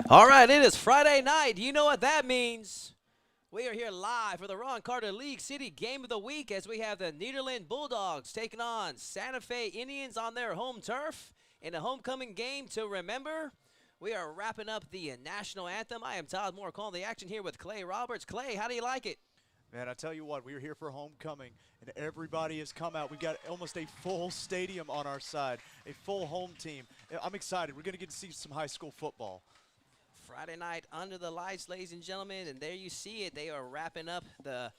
All right, it is Friday night. You know what that means. We are here live for the Ron Carter League City Game of the Week as we have the Nederland Bulldogs taking on Santa Fe Indians on their home turf in a homecoming game to remember. We are wrapping up the national anthem. I am Todd Moore calling the action here with Clay Roberts. Clay, how do you like it? Man, I tell you what, we are here for homecoming, and everybody has come out. We've got almost a full stadium on our side, a full home team. I'm excited. We're going to get to see some high school football. Friday night under the lights, ladies and gentlemen, and there you see it. They are wrapping up the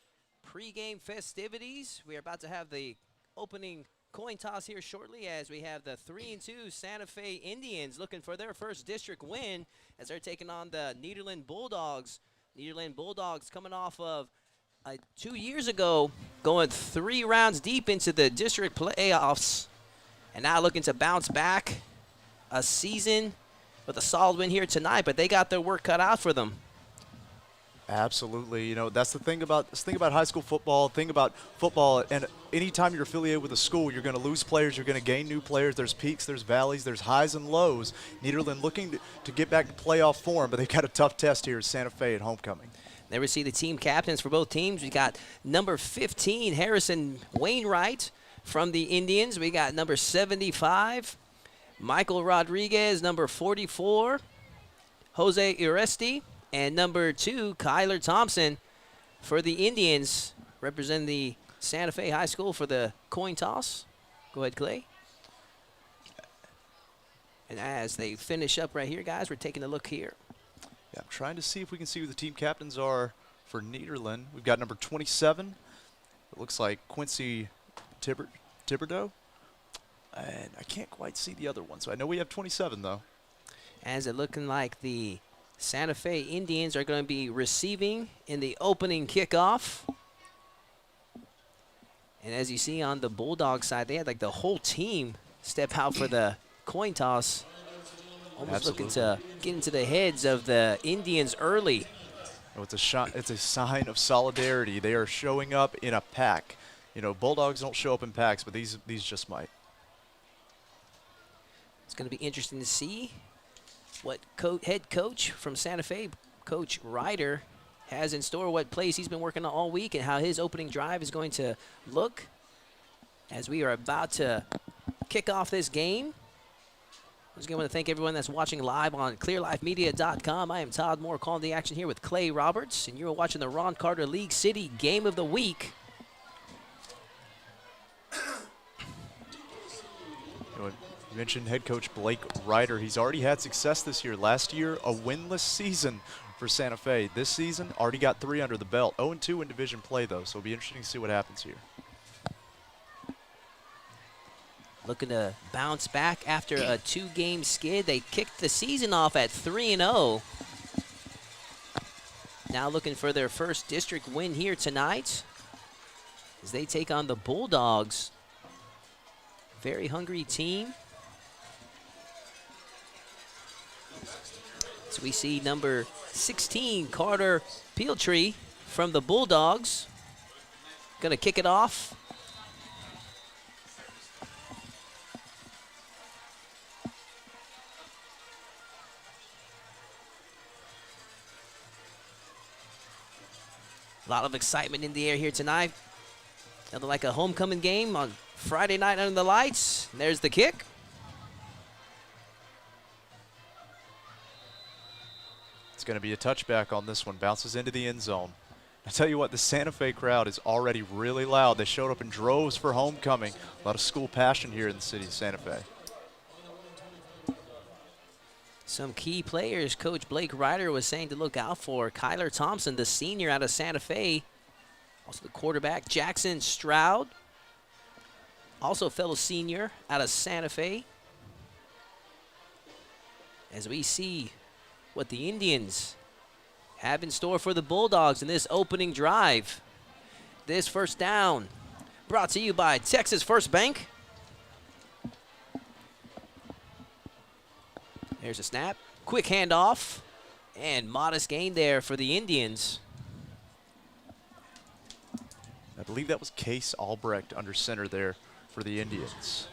pregame festivities. We are about to have the opening coin toss here shortly as we have the 3-2 Santa Fe Indians looking for their first district win as they're taking on the Nederland Bulldogs. Nederland Bulldogs coming off of 2 years ago going 3 rounds deep into the district playoffs and now looking to bounce back a season with a solid win here tonight, but they got their work cut out for them. Absolutely. You know, that's the thing about high school football, and anytime you're affiliated with a school, you're going to lose players, you're going to gain new players. There's peaks, there's valleys, there's highs and lows. Nederland looking to get back to playoff form, but they've got a tough test here at Santa Fe at homecoming. There we see the team captains for both teams. We got number 15, Harrison Wainwright from the Indians. We got number 75, Michael Rodriguez, number 44, Jose Uresti, and number 2, Kyler Thompson for the Indians, representing the Santa Fe High School for the coin toss. Go ahead, Clay. And as they finish up right here, guys, we're taking a look here. Yeah, I'm trying to see if we can see who the team captains are for Nederland. We've got number 27. It looks like Quincy Thibodeau. And I can't quite see the other one, so I know we have 27, though. As it looking like the Santa Fe Indians are going to be receiving in the opening kickoff. And as you see on the Bulldog side, they had like the whole team step out for the coin toss. Almost Absolutely. Looking to get into the heads of the Indians early. Oh, it's a sign of solidarity. They are showing up in a pack. You know, Bulldogs don't show up in packs, but these just might. It's going to be interesting to see what head coach from Santa Fe, Coach Ryder, has in store, what plays he's been working on all week, and how his opening drive is going to look as we are about to kick off this game. Once again, I want to thank everyone that's watching live on clearlifemedia.com. I am Todd Moore calling the action here with Clay Roberts, and you're watching the Ron Carter League City Game of the Week. You mentioned head coach Blake Ryder. He's already had success this year. Last year, a winless season for Santa Fe. This season, already got 3 under the belt. 0-2 in division play, though, so it'll be interesting to see what happens here. Looking to bounce back after a 2-game skid. They kicked the season off at 3-0. Now looking for their first district win here tonight as they take on the Bulldogs. Very hungry team. So we see number 16, Carter Peeltree from the Bulldogs. Going to kick it off. A lot of excitement in the air here tonight. Nothing like a homecoming game on Friday night under the lights. And there's the kick. It's going to be a touchback on this one. Bounces into the end zone. I tell you what, the Santa Fe crowd is already really loud. They showed up in droves for homecoming. A lot of school passion here in the city of Santa Fe. Some key players Coach Blake Ryder was saying to look out for. Kyler Thompson, the senior out of Santa Fe. Also the quarterback, Jackson Stroud. Also a fellow senior out of Santa Fe. As we see what the Indians have in store for the Bulldogs in this opening drive. This first down brought to you by Texas First Bank. There's a snap, quick handoff, and modest gain there for the Indians. I believe that was Case Albrecht under center there for the Indians.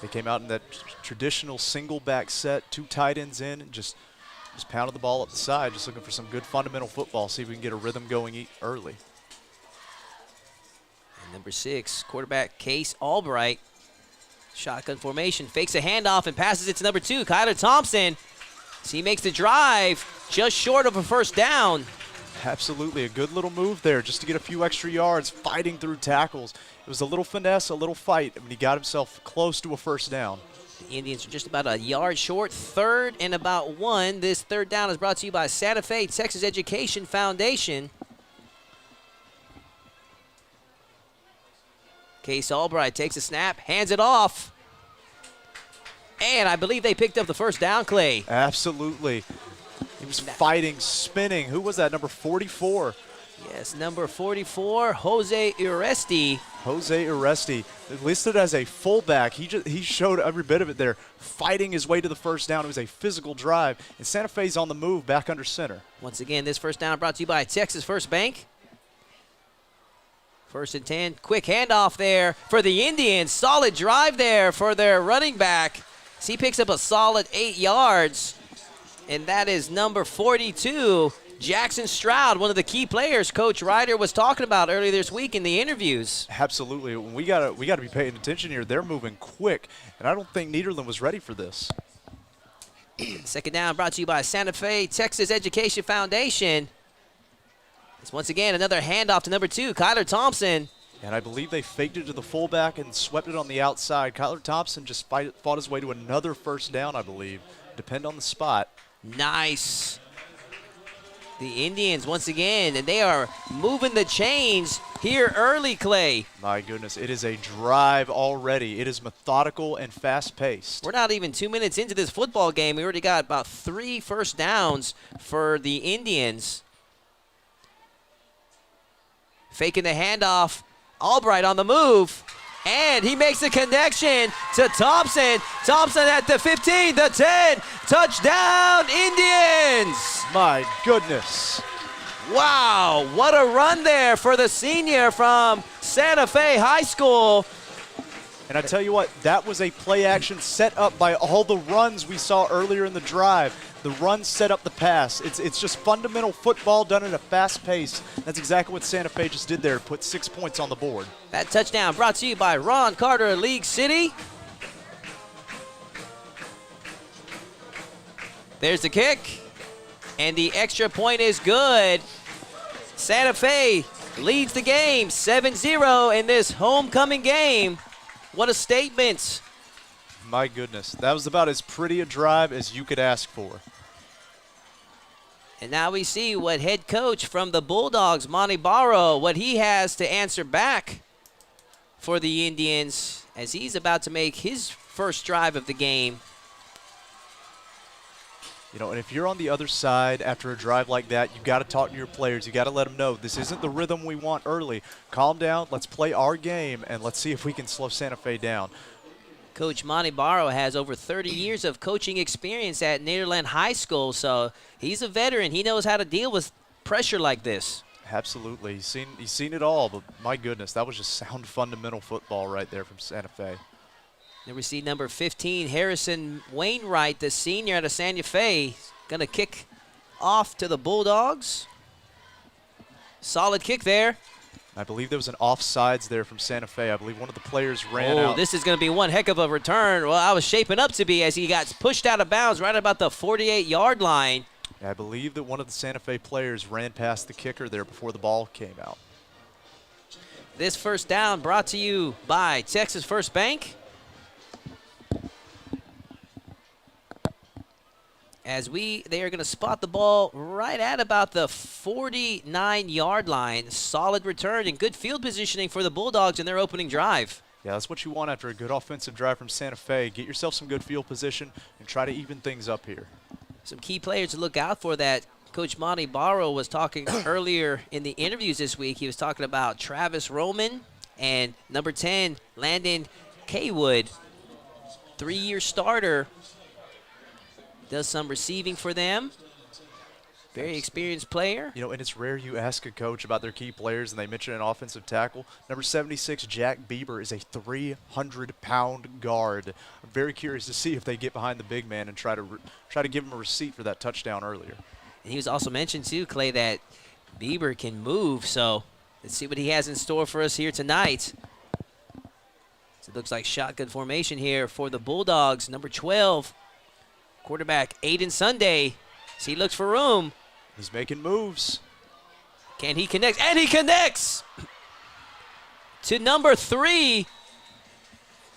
They came out in that traditional single back set, 2 tight ends in, and just Just pounding the ball up the side, just looking for some good fundamental football, see if we can get a rhythm going early. And number 6, quarterback Case Albright. Shotgun formation, fakes a handoff and passes it to number 2, Kyler Thompson. So he makes the drive just short of a first down. Absolutely, a good little move there just to get a few extra yards, fighting through tackles. It was a little finesse, a little fight, and he got himself close to a first down. The Indians are just about a yard short, 3rd and about 1. This 3rd down is brought to you by Santa Fe Texas Education Foundation. Case Albright takes a snap, hands it off. And I believe they picked up the first down, Clay. Absolutely. He was fighting, spinning. Who was that, number 44? Yes, number 44, Jose Uresti. Jose Uresti, listed as a fullback. He showed every bit of it there, fighting his way to the first down. It was a physical drive, and Santa Fe's on the move back under center. Once again, this first down brought to you by Texas First Bank. 1st and 10, quick handoff there for the Indians. Solid drive there for their running back. So he picks up a solid 8 yards, and that is number 42, Jackson Stroud, one of the key players Coach Ryder was talking about earlier this week in the interviews. Absolutely. We gotta be paying attention here. They're moving quick, and I don't think Nederland was ready for this. 2nd down brought to you by Santa Fe Texas Education Foundation. It's once again another handoff to number 2, Kyler Thompson. And I believe they faked it to the fullback and swept it on the outside. Kyler Thompson just fought his way to another first down, I believe. Depend on the spot. Nice. The Indians once again, and they are moving the chains here early, Clay. My goodness, it is a drive already. It is methodical and fast-paced. We're not even 2 minutes into this football game. We already got about 3 first downs for the Indians. Faking the handoff, Albright on the move, and he makes the connection to Thompson. Thompson at the 15, the 10, touchdown Indians! My goodness. Wow, what a run there for the senior from Santa Fe High School. And I tell you what, that was a play action set up by all the runs we saw earlier in the drive. The run set up the pass. It's just fundamental football done at a fast pace. That's exactly what Santa Fe just did there, put 6 points on the board. That touchdown brought to you by Ron Carter, League City. There's the kick, and the extra point is good. Santa Fe leads the game 7-0 in this homecoming game. What a statement. My goodness, that was about as pretty a drive as you could ask for. And now we see what head coach from the Bulldogs, Monty Barrow, what he has to answer back for the Indians as he's about to make his first drive of the game. You know, and if you're on the other side after a drive like that, you've got to talk to your players. You've got to let them know this isn't the rhythm we want early. Calm down, let's play our game, and let's see if we can slow Santa Fe down. Coach Monty Barrow has over 30 years of coaching experience at Nederland High School, so he's a veteran. He knows how to deal with pressure like this. Absolutely. He's seen it all, but my goodness, that was just sound fundamental football right there from Santa Fe. Then we see number 15, Harrison Wainwright, the senior out of Santa Fe, going to kick off to the Bulldogs. Solid kick there. I believe there was an offsides there from Santa Fe. I believe one of the players ran out. This is going to be one heck of a return. Well, I was shaping up to be as he got pushed out of bounds right about the 48-yard line. I believe that one of the Santa Fe players ran past the kicker there before the ball came out. This first down brought to you by Texas First Bank. As they are going to spot the ball right at about the 49-yard line. Solid return and good field positioning for the Bulldogs in their opening drive. Yeah, that's what you want after a good offensive drive from Santa Fe. Get yourself some good field position and try to even things up here. Some key players to look out for that Coach Monty Barrow was talking earlier in the interviews this week. He was talking about Travis Roman and number 10, Landon Kaywood, 3-year starter. Does some receiving for them. Very experienced player. You know, and it's rare you ask a coach about their key players and they mention an offensive tackle. Number 76, Jack Bieber, is a 300-pound guard. I'm very curious to see if they get behind the big man and try to give him a receipt for that touchdown earlier. And he was also mentioned, too, Clay, that Bieber can move. So let's see what he has in store for us here tonight. So it looks like shotgun formation here for the Bulldogs. Number 12, quarterback Aiden Sunday. As he looks for room. He's making moves. Can he connect? And he connects to number 3,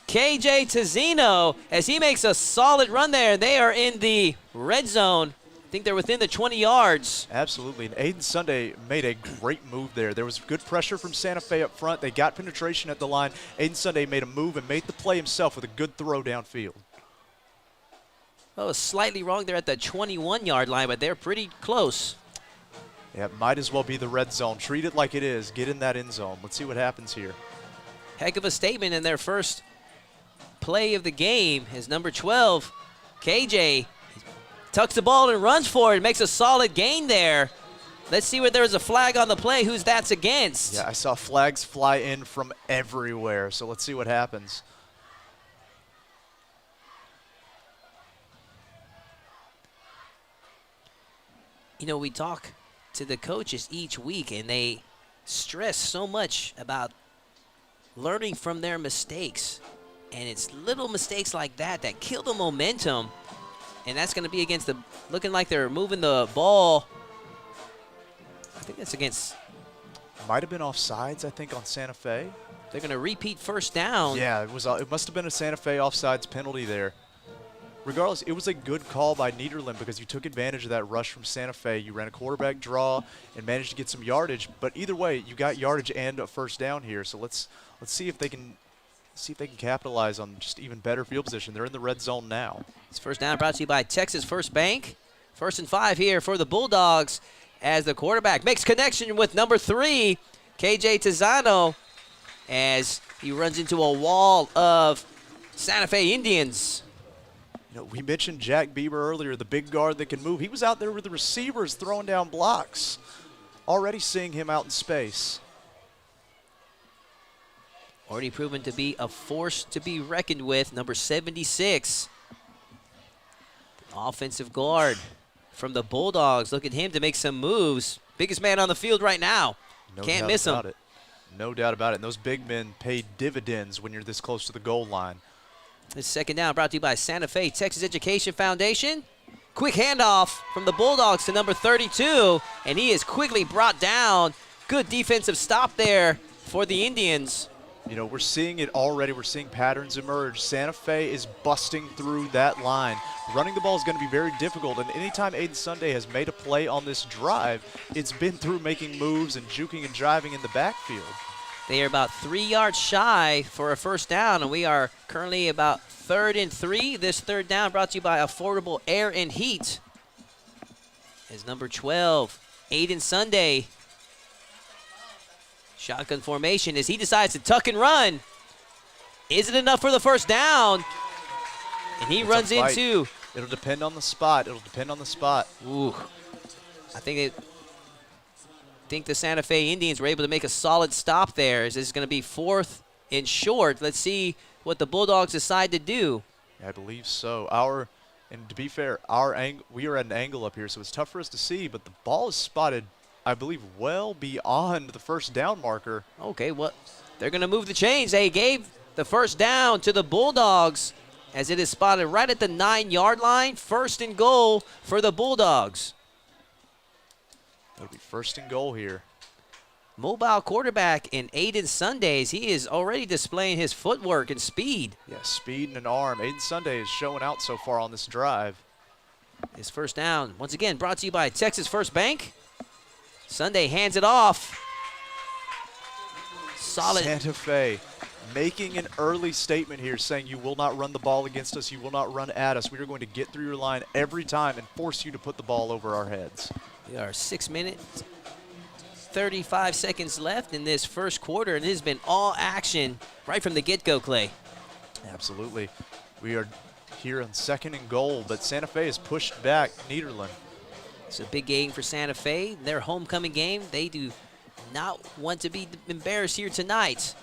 KJ Tazzino, as he makes a solid run there. They are in the red zone. I think they're within the 20 yards. Absolutely, and Aiden Sunday made a great move there. There was good pressure from Santa Fe up front. They got penetration at the line. Aiden Sunday made a move and made the play himself with a good throw downfield. Oh, slightly wrong there at the 21-yard line, but they're pretty close. Yeah, it might as well be the red zone. Treat it like it is. Get in that end zone. Let's see what happens here. Heck of a statement in their first play of the game. His number 12, KJ, tucks the ball and runs for it. Makes a solid gain there. Let's see where there's a flag on the play. Who's that's against? Yeah, I saw flags fly in from everywhere, so let's see what happens. You know, we talk to the coaches each week, and they stress so much about learning from their mistakes. And it's little mistakes like that that kill the momentum. And that's going to be against the, looking like they're moving the ball. I think that's against. Might have been offsides, I think, on Santa Fe. They're going to repeat first down. Yeah, it was. It must have been a Santa Fe offsides penalty there. Regardless, it was a good call by Nederland because you took advantage of that rush from Santa Fe. You ran a quarterback draw and managed to get some yardage. But either way, you got yardage and a first down here. So let's see if they can capitalize on just even better field position. They're in the red zone now. This first down brought to you by Texas First Bank. 1st and 5 here for the Bulldogs as the quarterback makes connection with number 3, KJ Tazzano, as he runs into a wall of Santa Fe Indians. You know, we mentioned Jack Bieber earlier, the big guard that can move. He was out there with the receivers throwing down blocks. Already seeing him out in space. Already proven to be a force to be reckoned with. Number 76, the offensive guard from the Bulldogs. Look at him to make some moves. Biggest man on the field right now. Can't miss him. No doubt about it. And those big men pay dividends when you're this close to the goal line. This second down brought to you by Santa Fe Texas Education Foundation. Quick handoff from the Bulldogs to number 32, and he is quickly brought down. Good defensive stop there for the Indians. You know, we're seeing it already. We're seeing patterns emerge. Santa Fe is busting through that line. Running the ball is going to be very difficult, and anytime Aiden Sunday has made a play on this drive, it's been through making moves and juking and driving in the backfield. They are about 3 yards shy for a first down, and we are currently about 3rd and 3. This third down brought to you by Affordable Air and Heat. Is number 12, Aiden Sunday. Shotgun formation as he decides to tuck and run. Is it enough for the first down? And he runs into. It'll depend on the spot. Ooh. I think the Santa Fe Indians were able to make a solid stop there. This is going to be 4th and short. Let's see what the Bulldogs decide to do. I believe so. And to be fair, we are at an angle up here, so it's tough for us to see, but the ball is spotted, I believe, well beyond the first down marker. Okay, well, they're going to move the chains. They gave the first down to the Bulldogs as it is spotted right at the 9-yard line. 1st and goal for the Bulldogs. It'll be 1st and goal here. Mobile quarterback in Aiden Sundays. He is already displaying his footwork and speed. Yeah, speed and an arm. Aiden Sunday is showing out so far on this drive. His first down, once again, brought to you by Texas First Bank. Sunday hands it off. Solid. Santa Fe making an early statement here saying you will not run the ball against us. You will not run at us. We are going to get through your line every time and force you to put the ball over our heads. We are 6 minutes, 35 seconds left in this first quarter, and it has been all action right from the get-go, Clay. It's a big game for Santa Fe. Their homecoming game, they do not want to be embarrassed here tonight.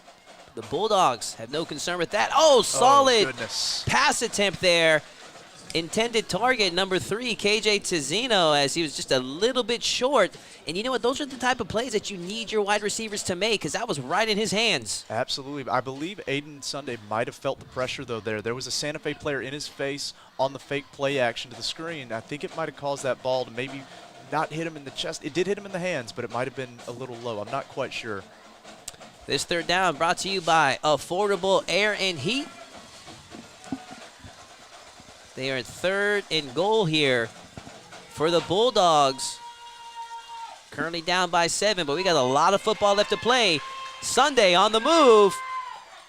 The Bulldogs have no concern with that. Oh, solid pass attempt there. Intended target, number 3, KJ Tizzino, as he was just a little bit short. And you know what? Those are the type of plays that you need your wide receivers to make, because that was right in his hands. Absolutely. I believe Aiden Sunday might have felt the pressure, though, there. There was a Santa Fe player in his face on the fake play action to the screen. I think it might have caused that ball to maybe not hit him in the chest. It did hit him in the hands, but it might have been a little low. I'm not quite sure. This third down brought to you by Affordable Air and Heat. They are 3rd and goal here for the Bulldogs. Currently down by 7, but we got a lot of football left to play. Sunday on the move.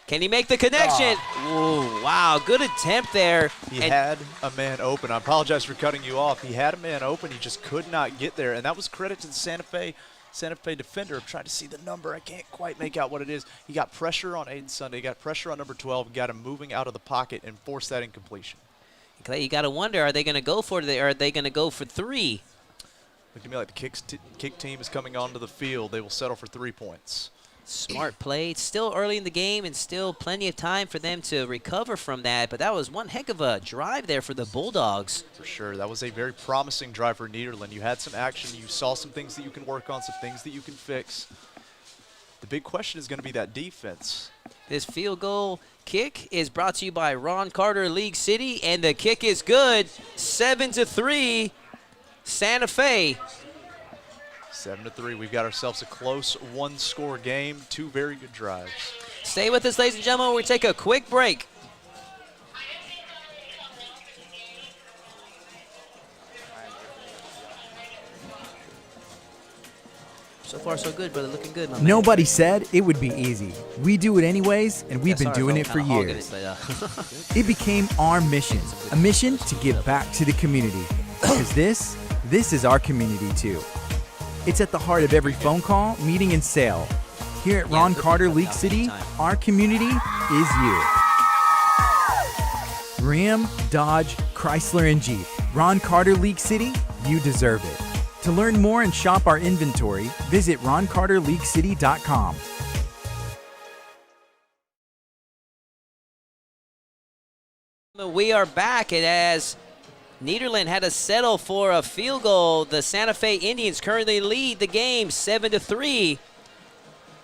Can he make the connection? Ooh, wow, good attempt there. He had a man open. I apologize for cutting you off. He had a man open. He just could not get there, and that was credit to the Santa Fe defender. I'm trying to see the number. I can't quite make out what it is. He got pressure on Aiden Sunday. He got pressure on number 12, got him moving out of the pocket and forced that incompletion. Clay, you got to wonder, are they going to go for it, or are they going to go for 3? Looked to me like the kick team is coming onto the field. They will settle for 3 points. Smart play. It's still early in the game and still plenty of time for them to recover from that, but that was one heck of a drive there for the Bulldogs. For sure. That was a very promising drive for Nederland. You had some action. You saw some things that you can work on, some things that you can fix. The big question is going to be that defense. This field goal kick is brought to you by Ron Carter League City, and the kick is good. 7-3, Santa Fe. 7-3. We've got ourselves a close one-score game, 2 very good drives. Stay with us, ladies and gentlemen. We take a quick break. So far, so good, brother. Looking good, my man. Nobody said it would be easy. We do it anyways, and we've been doing it for years. It became our mission, a mission to give back to the community. Because this is our community too. It's at the heart of every phone call, meeting, and sale. Here at Ron Carter League City, our community is you. Ram, Dodge, Chrysler, and Jeep. Ron Carter League City, you deserve it. To learn more and shop our inventory, visit roncarterleaguecity.com. We are back, and as Nederland had to settle for a field goal, the Santa Fe Indians currently lead the game 7-3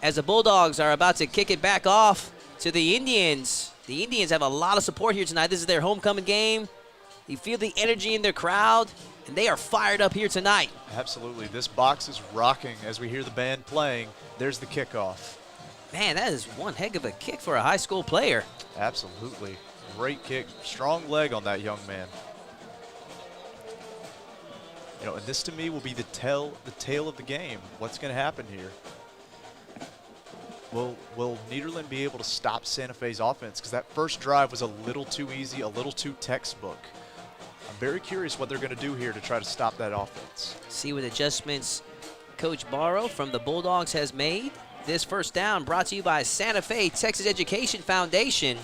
as the Bulldogs are about to kick it back off to the Indians. The Indians have a lot of support here tonight. This is their homecoming game. You feel the energy in their crowd, and they are fired up here tonight. Absolutely. This box is rocking as we hear the band playing. There's the kickoff. Man, that is one heck of a kick for a high school player. Absolutely. Great kick. Strong leg on that young man. You know, and this to me will be the tale of the game. What's going to happen here? Will Nederland be able to stop Santa Fe's offense? Because that first drive was a little too easy, a little too textbook. I'm very curious what they're going to do here to try to stop that offense. See what adjustments Coach Barrow from the Bulldogs has made. This first down brought to you by Santa Fe Texas Education Foundation.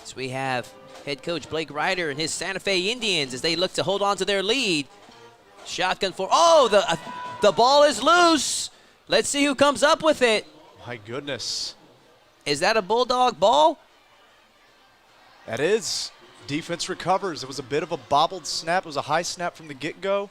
So we have head coach Blake Ryder and his Santa Fe Indians as they look to hold on to their lead. Shotgun for, the ball is loose. Let's see who comes up with it. My goodness. Is that a Bulldog ball? That is. Defense recovers. It was a bit of a bobbled snap. It was a high snap from the get-go.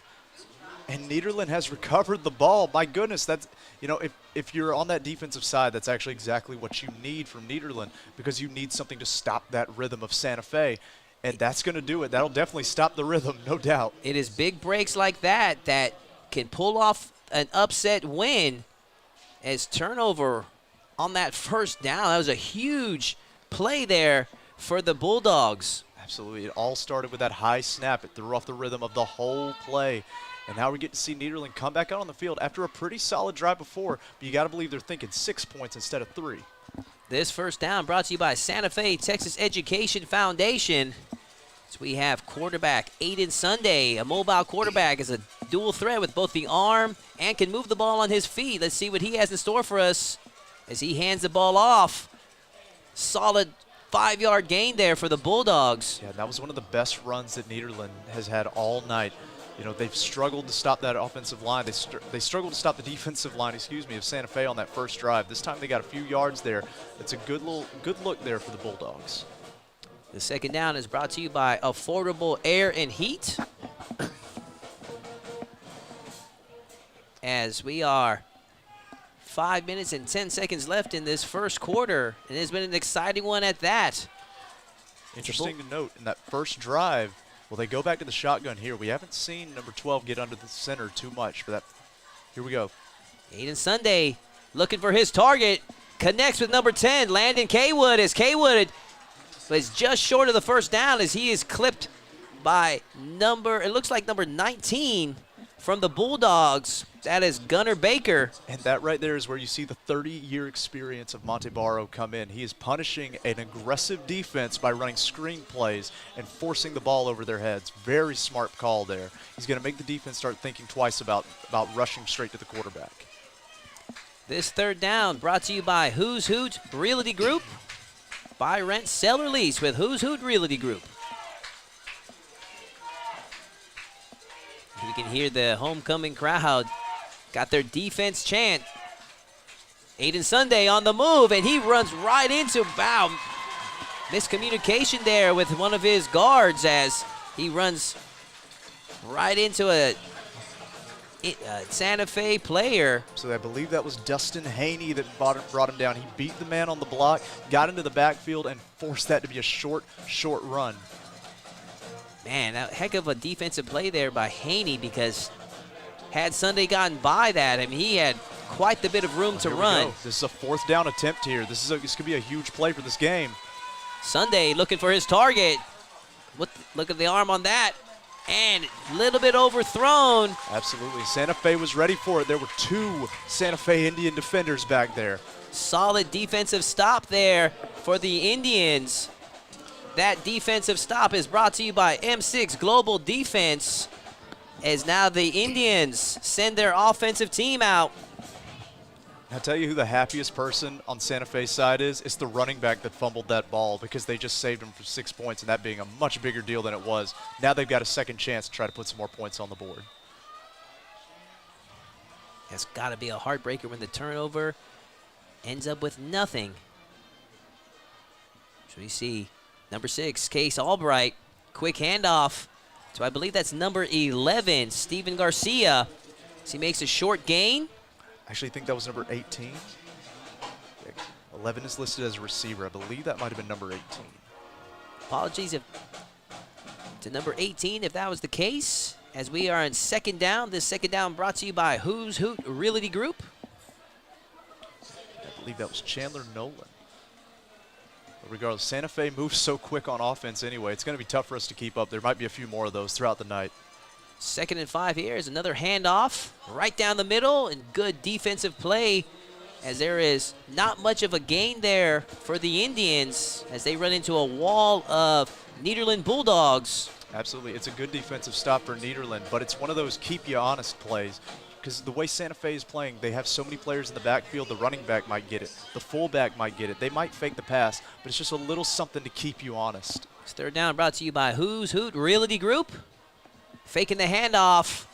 And Nederland has recovered the ball. My goodness, that's, you know, if you're on that defensive side, that's actually exactly what you need from Nederland, because you need something to stop that rhythm of Santa Fe. And that's going to do it. That'll definitely stop the rhythm, no doubt. It is big breaks like that that can pull off an upset win. As turnover on that first down. That was a huge play there for the Bulldogs. Absolutely. It all started with that high snap. It threw off the rhythm of the whole play. And now we get to see Nederland come back out on the field after a pretty solid drive before. But you got to believe they're thinking 6 points instead of 3. This first down brought to you by Santa Fe Texas Education Foundation. So we have quarterback Aiden Sunday. A mobile quarterback is a dual threat with both the arm and can move the ball on his feet. Let's see what he has in store for us as he hands the ball off. Solid 5-yard gain there for the Bulldogs. Yeah, that was one of the best runs that Nederland has had all night. You know, they've struggled to stop that offensive line. They struggled to stop the defensive line, of Santa Fe on that first drive. This time they got a few yards there. It's a good look there for the Bulldogs. The second down is brought to you by Affordable Air and Heat. As we are 5 minutes and 10 seconds left in this first quarter, and it's been an exciting one at that. Interesting to note, in that first drive, well, they go back to the shotgun here. We haven't seen number 12 get under the center too much for that. Here we go. Aiden Sunday looking for his target. Connects with number 10, Landon Kaywood, as Kaywood is just short of the first down as he is clipped by it looks like number 19 from the Bulldogs. That is Gunnar Baker. And that right there is where you see the 30-year experience of Montebaro come in. He is punishing an aggressive defense by running screen plays and forcing the ball over their heads. Very smart call there. He's going to make the defense start thinking twice about rushing straight to the quarterback. This third down brought to you by Who's Hoot Realty Group. Buy, rent, sell, or lease with Who's Hoot Realty Group. You can hear the homecoming crowd got their defense chant. Aiden Sunday on the move, and he runs right into miscommunication there with one of his guards as he runs right into a Santa Fe player. So I believe that was Dustin Haney that brought him down. He beat the man on the block, got into the backfield, and forced that to be a short run. Man, a heck of a defensive play there by Haney, because had Sunday gotten by that, I mean, he had quite the bit of room to run. This is a fourth down attempt here. This could be a huge play for this game. Sunday looking for his target. Look at the arm on that. And a little bit overthrown. Absolutely. Santa Fe was ready for it. There were two Santa Fe Indian defenders back there. Solid defensive stop there for the Indians. That defensive stop is brought to you by M6 Global Defense, as now the Indians send their offensive team out. I'll tell you who the happiest person on Santa Fe's side is. It's the running back that fumbled that ball, because they just saved him for 6 points, and that being a much bigger deal than it was. Now they've got a second chance to try to put some more points on the board. That's got to be a heartbreaker when the turnover ends up with nothing. So we see number 6, Case Albright, quick handoff to, I believe that's number 11, Steven Garcia. As he makes a short gain. I actually think that was number 18. 11 is listed as a receiver. I believe that might have been number 18. Apologies to number 18 if that was the case. As we are in second down. This second down brought to you by Who's Hoot Realty Group. I believe that was Chandler Nolan. But regardless, Santa Fe moves so quick on offense anyway. It's going to be tough for us to keep up. There might be a few more of those throughout the night. 2nd and 5 here is another handoff right down the middle, and good defensive play, as there is not much of a gain there for the Indians as they run into a wall of Nederland Bulldogs. Absolutely. It's a good defensive stop for Nederland, but it's one of those keep you honest plays, because the way Santa Fe is playing, they have so many players in the backfield. The running back might get it. The fullback might get it. They might fake the pass, but it's just a little something to keep you honest. This third down brought to you by Who's Hoot Realty Group. Faking the handoff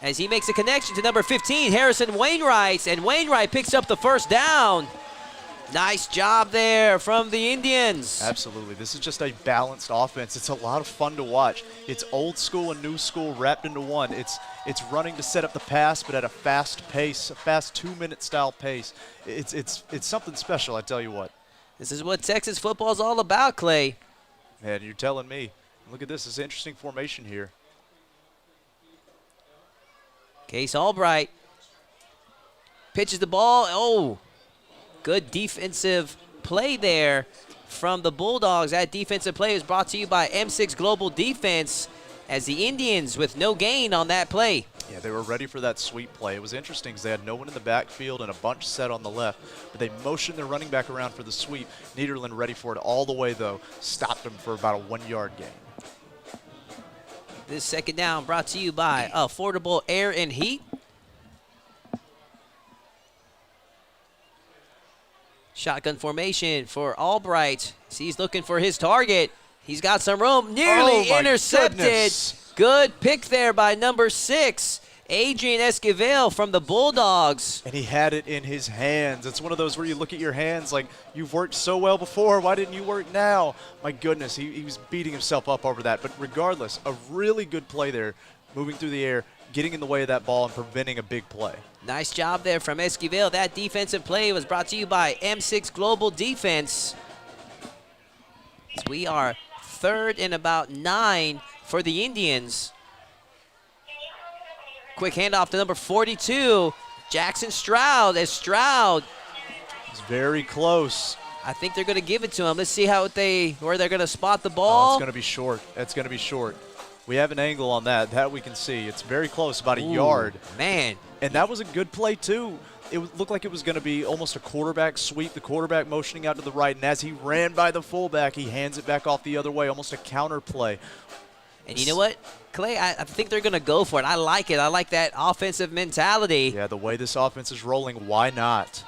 as he makes a connection to number 15, Harrison Wainwright, and Wainwright picks up the first down. Nice job there from the Indians. Absolutely. This is just a balanced offense. It's a lot of fun to watch. It's old school and new school wrapped into one. It's running to set up the pass, but at a fast pace, a fast 2-minute style pace. It's something special, I tell you what. This is what Texas football is all about, Clay. Man, you're telling me. Look at this. It's an interesting formation here. Case Albright pitches the ball. Oh, good defensive play there from the Bulldogs. That defensive play is brought to you by M6 Global Defense, as the Indians with no gain on that play. Yeah, they were ready for that sweep play. It was interesting because they had no one in the backfield and a bunch set on the left, but they motioned their running back around for the sweep. Nederland ready for it all the way, though. Stopped them for about a 1-yard gain. This second down brought to you by Affordable Air and Heat. Shotgun formation for Albright. He's looking for his target. He's got some room. Nearly intercepted. Goodness. Good pick there by number 6, Adrian Esquivel from the Bulldogs. And he had it in his hands. It's one of those where you look at your hands like, you've worked so well before, why didn't you work now? My goodness, he was beating himself up over that. But regardless, a really good play there, moving through the air, getting in the way of that ball and preventing a big play. Nice job there from Esquivel. That defensive play was brought to you by M6 Global Defense. We are 3rd and about 9 for the Indians. Quick handoff to number 42, Jackson Stroud. As Stroud, it's very close. I think they're going to give it to him. Let's see where they're going to spot the ball. Oh, it's going to be short. It's going to be short. We have an angle on that. That we can see. It's very close, about a yard. Man. And that was a good play, too. It looked like it was going to be almost a quarterback sweep, the quarterback motioning out to the right. And as he ran by the fullback, he hands it back off the other way, almost a counter play. And you know what, Clay? I think they're going to go for it. I like it. I like that offensive mentality. Yeah, the way this offense is rolling, why not?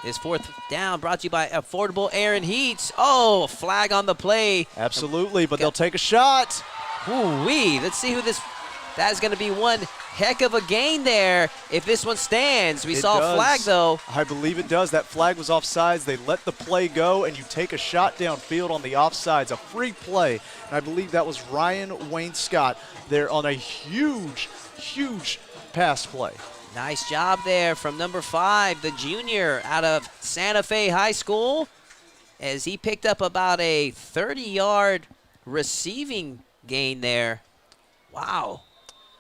His 4th down brought to you by Affordable Aaron Heats. Oh, flag on the play. Absolutely, but they'll take a shot. Ooh-wee. Let's see who this – that's going to be one heck of a gain there if this one stands. We saw a flag, though. I believe it does. That flag was offsides. They let the play go, and you take a shot downfield on the offsides, a free play. And I believe that was Ryan Wayne Scott there on a huge, huge pass play. Nice job there from number 5, the junior out of Santa Fe High School, as he picked up about a 30-yard receiving gain there. Wow.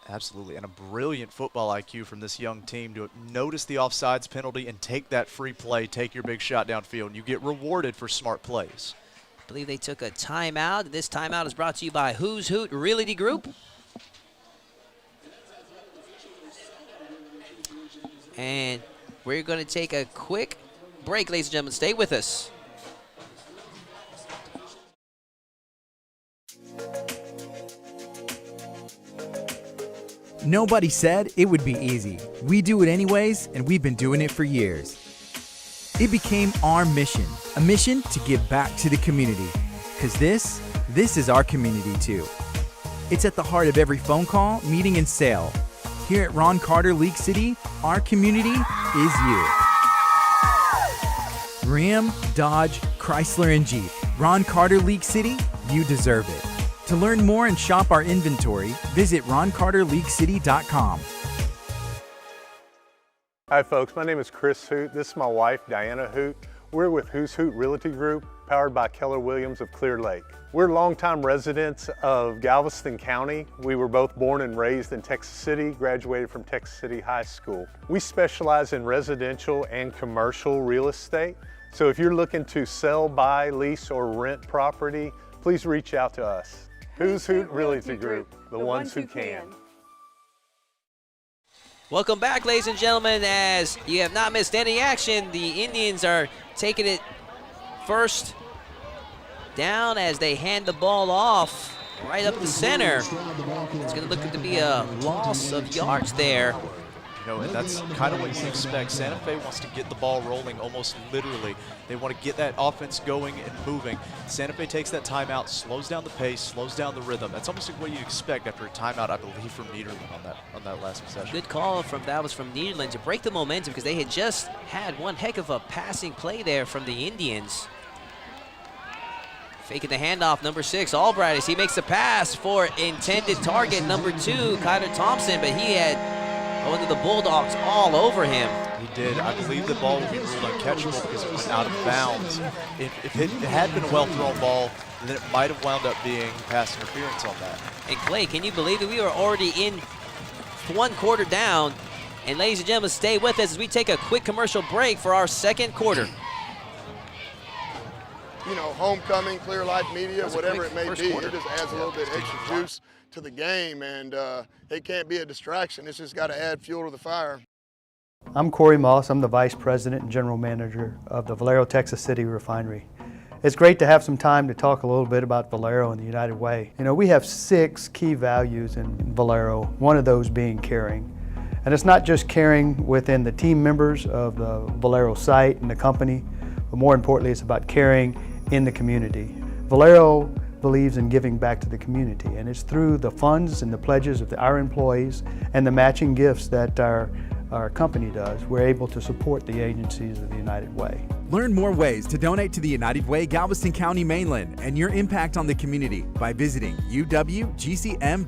Absolutely, and a brilliant football IQ from this young team to notice the offsides penalty and take that free play, take your big shot downfield, and you get rewarded for smart plays. I believe they took a timeout. This timeout is brought to you by Who's Hoot Realty Group. And we're going to take a quick break, ladies and gentlemen. Stay with us. Nobody said it would be easy. We do it anyways, and we've been doing it for years. It became our mission, a mission to give back to the community. Because this is our community too. It's at the heart of every phone call, meeting, and sale. Here at Ron Carter League City, our community is you. Ram, Dodge, Chrysler, and Jeep. Ron Carter League City, you deserve it. To learn more and shop our inventory, visit roncarterleaguecity.com. Hi folks, my name is Chris Hoot. This is my wife, Diana Hoot. We're with Who's Hoot Realty Group, powered by Keller Williams of Clear Lake. We're longtime residents of Galveston County. We were both born and raised in Texas City, graduated from Texas City High School. We specialize in residential and commercial real estate. So if you're looking to sell, buy, lease, or rent property, please reach out to us. Who's Hoot Realty Group, the ones who can. Welcome back, ladies and gentlemen. As you have not missed any action, the Indians are taking it first down as they hand the ball off right up the center. It's going to look to be a loss of yards there. You know, and that's kind of what you expect. Santa Fe wants to get the ball rolling almost literally. They want to get that offense going and moving. Santa Fe takes that timeout, slows down the pace, slows down the rhythm. That's almost like what you'd expect after a timeout, I believe, from Nederland on that last possession. Good call from Nederland to break the momentum because they had just had one heck of a passing play there from the Indians. Faking the handoff, number 6, Albright, as he makes the pass for intended target, number 2, Kyler Thompson, but he had one of the Bulldogs all over him. He did. I believe the ball would be ruled uncatchable because it went out of bounds. If it had been a well-thrown ball, then it might have wound up being pass interference on that. And Clay, can you believe that we were already in 1 quarter down? And ladies and gentlemen, stay with us as we take a quick commercial break for our 2nd quarter. You know, homecoming, Clear Light Media, whatever it may be, quarter. it just adds a little bit extra juice to the game, and it can't be a distraction. It's just got to add fuel to the fire. I'm Corey Moss. I'm the Vice President and General Manager of the Valero Texas City Refinery. It's great to have some time to talk a little bit about Valero and the United Way. You know, we have 6 key values in Valero, one of those being caring. And it's not just caring within the team members of the Valero site and the company, but more importantly, it's about caring in the community. Valero believes in giving back to the community, and it's through the funds and the pledges of our employees and the matching gifts that our company does, we're able to support the agencies of the United Way. Learn more ways to donate to the United Way Galveston County Mainland and your impact on the community by visiting uwgcm.com.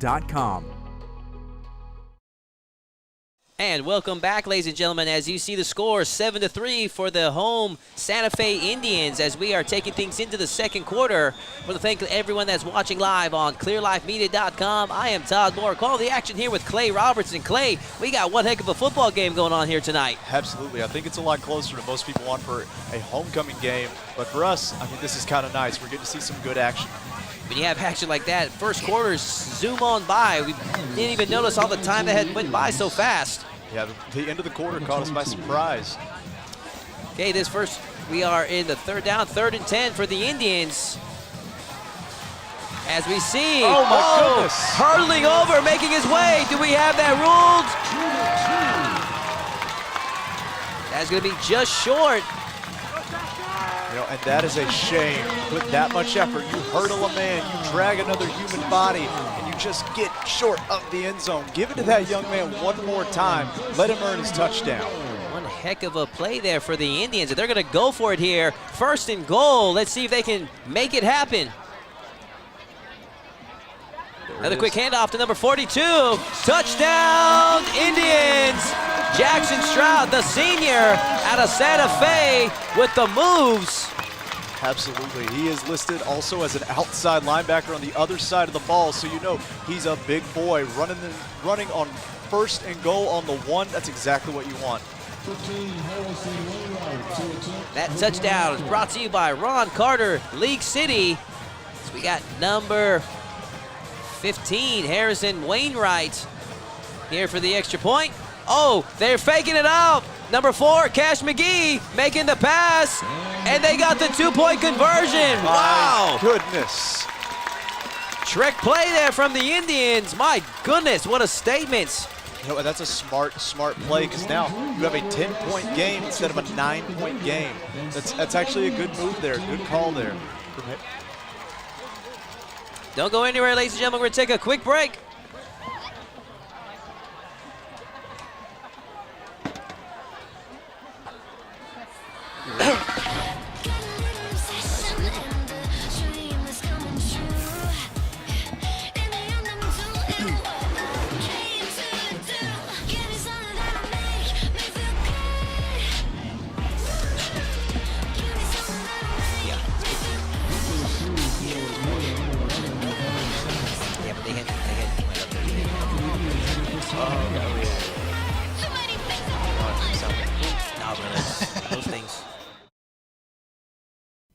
And welcome back, ladies and gentlemen, as you see the score 7-3 for the home Santa Fe Indians as we are taking things into the second quarter. I want to thank everyone that's watching live on clearlifemedia.com. I am Todd Moore. Call the action here with Clay Robertson. Clay, we got one heck of a football game going on here tonight. Absolutely. I think it's a lot closer than most people want for a homecoming game. But for us, I think this is kind of nice. We're getting to see some good action. When you have action like that, first quarters zoom on by. We didn't even notice all the time that had went by so fast. Yeah, the end of the quarter caught us by surprise. Okay, we are in the third down, 3rd and 10 for the Indians. As we see, goodness. hurtling over, making his way. Do we have that ruled? That's going to be just short. And that is a shame. With that much effort, you hurdle a man, you drag another human body, and you just get short of the end zone. Give it to that young man one more time. Let him earn his touchdown. One heck of a play there for the Indians. They're going to go for it here. 1st and goal. Let's see if they can make it happen. Another quick handoff to number 42. Touchdown, Indians! Jackson Stroud, the senior out of Santa Fe with the moves. Absolutely. He is listed also as an outside linebacker on the other side of the ball, so you know he's a big boy running on 1st and goal on the 1. That's exactly what you want. That touchdown is brought to you by Ron Carter, League City. So we got number 15, Harrison Wainwright, here for the extra point. Oh, they're faking it out. Number 4, Cash McGee making the pass, and they got the 2-point conversion. Wow. My goodness. Trick play there from the Indians. My goodness, what a statement. That's a smart play, because now you have a 10-point game instead of a 9-point game. That's actually a good move there, good call there. Don't go anywhere, ladies and gentlemen. We're going to take a quick break.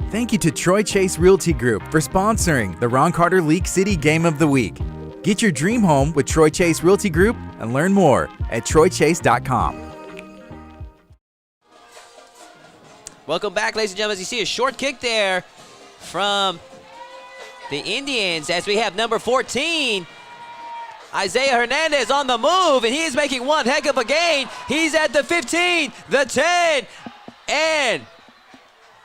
Thank you to Troy Chase Realty Group for sponsoring the Ron Carter League City Game of the Week. Get your dream home with Troy Chase Realty Group and learn more at troychase.com. Welcome back, ladies and gentlemen. As you see a short kick there from the Indians as we have number 14, Isaiah Hernandez on the move, and he is making one heck of a gain. He's at the 15, the 10, and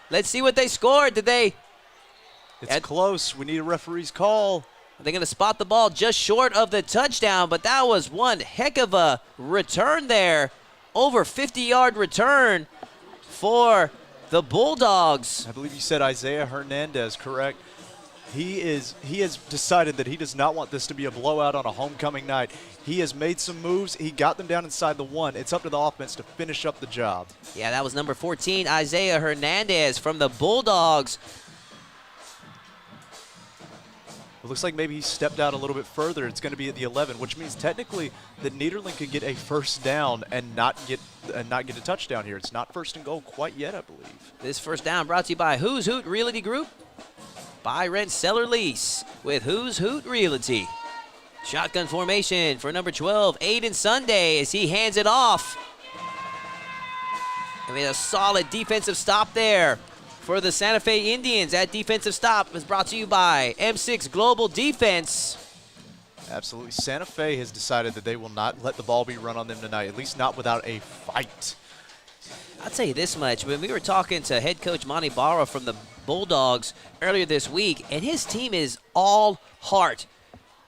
let's see what they scored. It's close. We need a referee's call. They're going to spot the ball just short of the touchdown, but that was one heck of a return there. Over 50-yard return for the Bulldogs. I believe you said Isaiah Hernandez, correct? He has decided that he does not want this to be a blowout on a homecoming night. He has made some moves. He got them down inside the 1. It's up to the offense to finish up the job. Yeah, that was number 14, Isaiah Hernandez from the Bulldogs. It looks like maybe he stepped out a little bit further. It's going to be at the 11, which means technically that Nederland could get a first down and not get a touchdown here. It's not 1st and goal quite yet, I believe. This first down brought to you by Who's Hoot Realty Group. Buy, rent, sell, or lease with Who's Hoot Realty. Shotgun formation for number 12, Aiden Sunday, as he hands it off. And we had a solid defensive stop there for the Santa Fe Indians. That defensive stop is brought to you by M6 Global Defense. Absolutely. Santa Fe has decided that they will not let the ball be run on them tonight, at least not without a fight. I'll tell you this much. When we were talking to head coach Monty Barra from the Bulldogs earlier this week, and his team is all heart.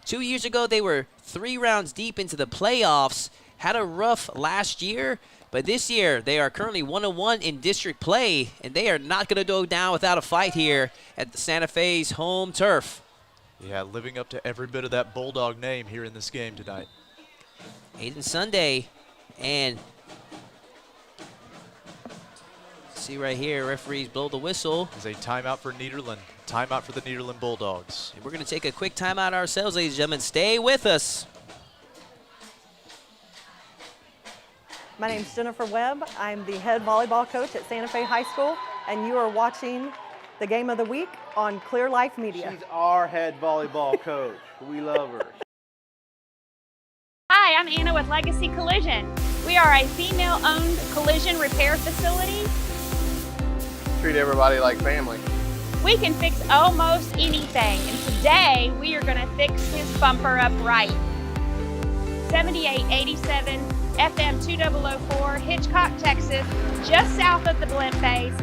2 years ago, they were 3 rounds deep into the playoffs, had a rough last year, but this year they are currently 1-1 in district play, and they are not going to go down without a fight here at the Santa Fe's home turf. Yeah, living up to every bit of that Bulldog name here in this game tonight. Aiden Sunday, and see right here, referees blow the whistle. There's a timeout for Nederland. Timeout for the Nederland Bulldogs. And we're going to take a quick timeout ourselves, ladies and gentlemen. Stay with us. My name's Jennifer Webb. I'm the head volleyball coach at Santa Fe High School, and you are watching the Game of the Week on Clear Life Media. She's our head volleyball coach. We love her. Hi, I'm Anna with Legacy Collision. We are a female-owned collision repair facility. Treat everybody like family. We can fix almost anything, and today we are going to fix his bumper up right. 7887 FM 2004, Hitchcock, Texas, just south of the blimp base.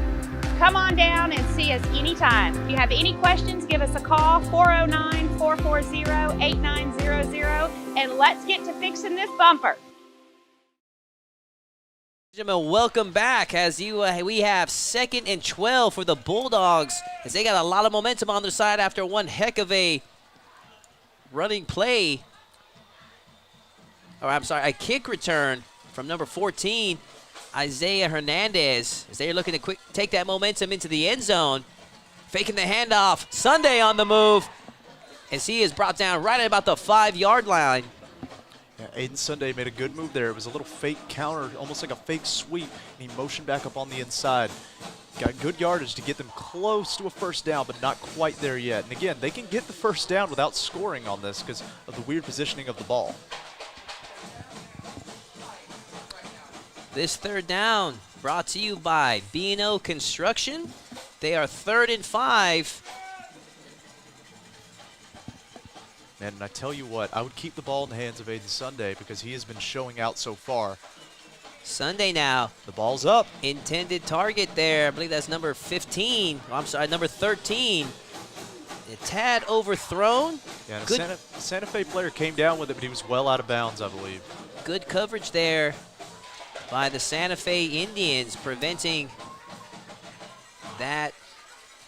Come on down and see us anytime. If you have any questions, give us a call, 409-440-8900, and let's get to fixing this bumper. Gentlemen, welcome back as we have 2nd and 12 for the Bulldogs as they got a lot of momentum on their side after one heck of a running play. Or I'm sorry, a kick return from number 14, Isaiah Hernandez, as they're looking to take that momentum into the end zone. Faking the handoff. Sunday on the move as he is brought down right at about the 5-yard line. Yeah, Aiden Sunday made a good move there. It was a little fake counter, almost like a fake sweep, and he motioned back up on the inside. Got good yardage to get them close to a first down, but not quite there yet. And again, they can get the first down without scoring on this because of the weird positioning of the ball. This 3rd down brought to you by B&O Construction. They are 3rd and 5. Man, and I tell you what, I would keep the ball in the hands of Aiden Sunday because he has been showing out so far. Sunday now. The ball's up. Intended target there. I believe that's number 15. Oh, I'm sorry, number 13. A tad overthrown. Yeah, and a Santa Fe player came down with it, but he was well out of bounds, I believe. Good coverage there by the Santa Fe Indians, preventing that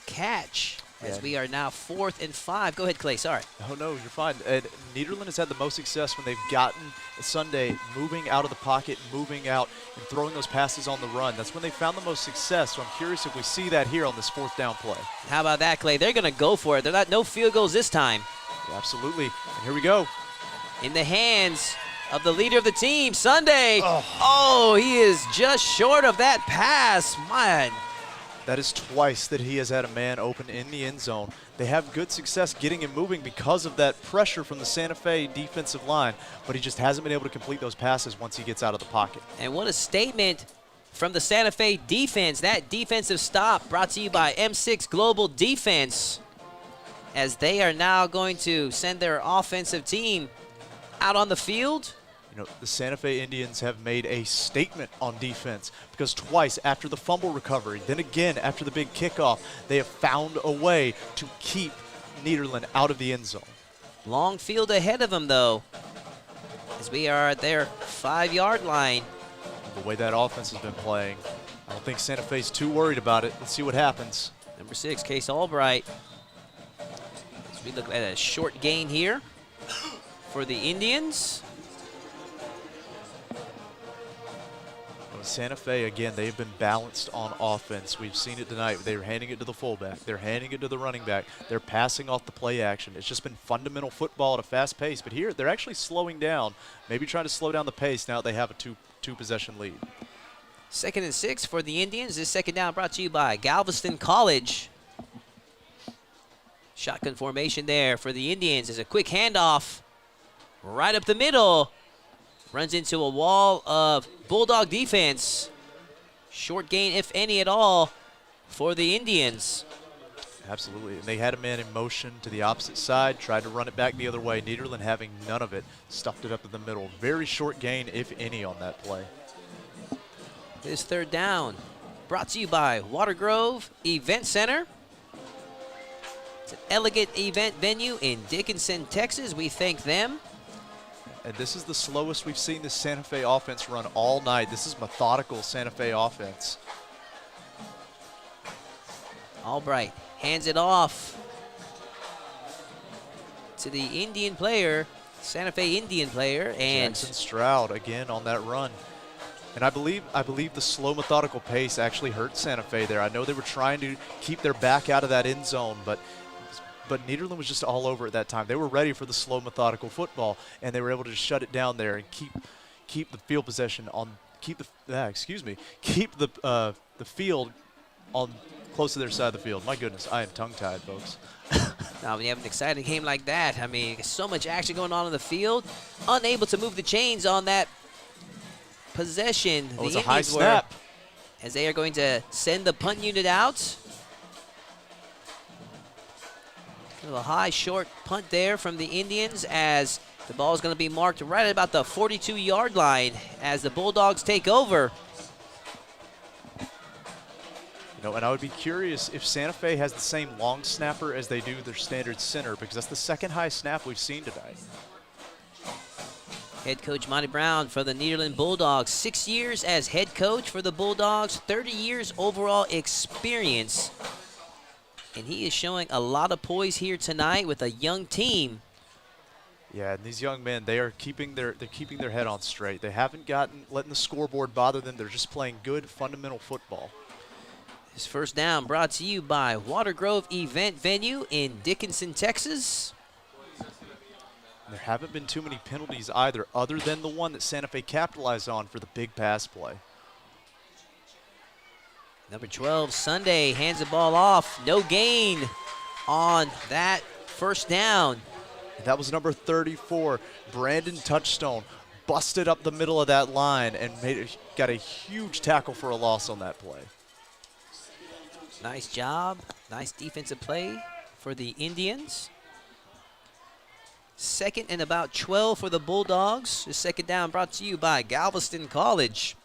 catch. As we are now 4th and 5. Go ahead, Clay. Sorry. Oh, no, you're fine. And Nederland has had the most success when they've gotten Sunday moving out of the pocket, moving out, and throwing those passes on the run. That's when they found the most success. So I'm curious if we see that here on this 4th down play. How about that, Clay? They're going to go for it. They're not no field goals this time. Yeah, absolutely. And here we go. In the hands of the leader of the team, Sunday. Oh, he is just short of that pass. Man. That is twice that he has had a man open in the end zone. They have good success getting him moving because of that pressure from the Santa Fe defensive line, but he just hasn't been able to complete those passes once he gets out of the pocket. And what a statement from the Santa Fe defense. That defensive stop brought to you by M6 Global Defense, as they are now going to send their offensive team out on the field. You know, the Santa Fe Indians have made a statement on defense because twice after the fumble recovery, then again after the big kickoff, they have found a way to keep Nederland out of the end zone. Long field ahead of them, though, as we are at their 5-yard line. The way that offense has been playing, I don't think Santa Fe's too worried about it. Let's see what happens. Number 6, Case Albright. As we look at a short gain here for the Indians. Santa Fe, again, they've been balanced on offense. We've seen it tonight. They're handing it to the fullback. They're handing it to the running back. They're passing off the play action. It's just been fundamental football at a fast pace. But here, they're actually slowing down, maybe trying to slow down the pace now that they have a two-possession lead. 2nd and 6 for the Indians. This 2nd down brought to you by Galveston College. Shotgun formation there for the Indians. Is a quick handoff right up the middle. Runs into a wall of Bulldog defense. Short gain, if any at all, for the Indians. Absolutely. And they had a man in motion to the opposite side, tried to run it back the other way. Nederland having none of it, stuffed it up in the middle. Very short gain, if any, on that play. This 3rd down brought to you by Watergrove Event Center. It's an elegant event venue in Dickinson, Texas. We thank them. And this is the slowest we've seen the Santa Fe offense run all night. This is methodical Santa Fe offense. Albright hands it off to the Indian player, Santa Fe Indian player, and Jackson Stroud again on that run. And I believe the slow methodical pace actually hurt Santa Fe there. I know they were trying to keep their back out of that end zone, but Nederland was just all over at that time. They were ready for the slow methodical football, and they were able to just shut it down there and keep the field possession on keep the field on close to their side of the field. My goodness, I am tongue-tied, folks. now when you have an exciting game like that, I mean, so much action going on in the field, unable to move the chains on that possession. Oh, it's a high snap. As they are going to send the punt unit out. A high short punt there from the Indians as the ball is going to be marked right at about the 42-yard line as the Bulldogs take over. You know, and I would be curious if Santa Fe has the same long snapper as they do their standard center, because that's the second high snap we've seen tonight. Head coach Monty Brown for the Nederland Bulldogs. 6 years as head coach for the Bulldogs, 30 years overall experience. And he is showing a lot of poise here tonight with a young team. Yeah, and these young men, they're keeping their head on straight. They haven't letting the scoreboard bother them. They're just playing good fundamental football. This first down brought to you by Water Grove Event Venue in Dickinson, Texas. There haven't been too many penalties either, other than the one that Santa Fe capitalized on for the big pass play. Number 12, Sunday, hands the ball off. No gain on that first down. That was number 34, Brandon Touchstone. Busted up the middle of that line and got a huge tackle for a loss on that play. Nice job. Nice defensive play for the Indians. Second and about 12 for the Bulldogs. The second down brought to you by Galveston College.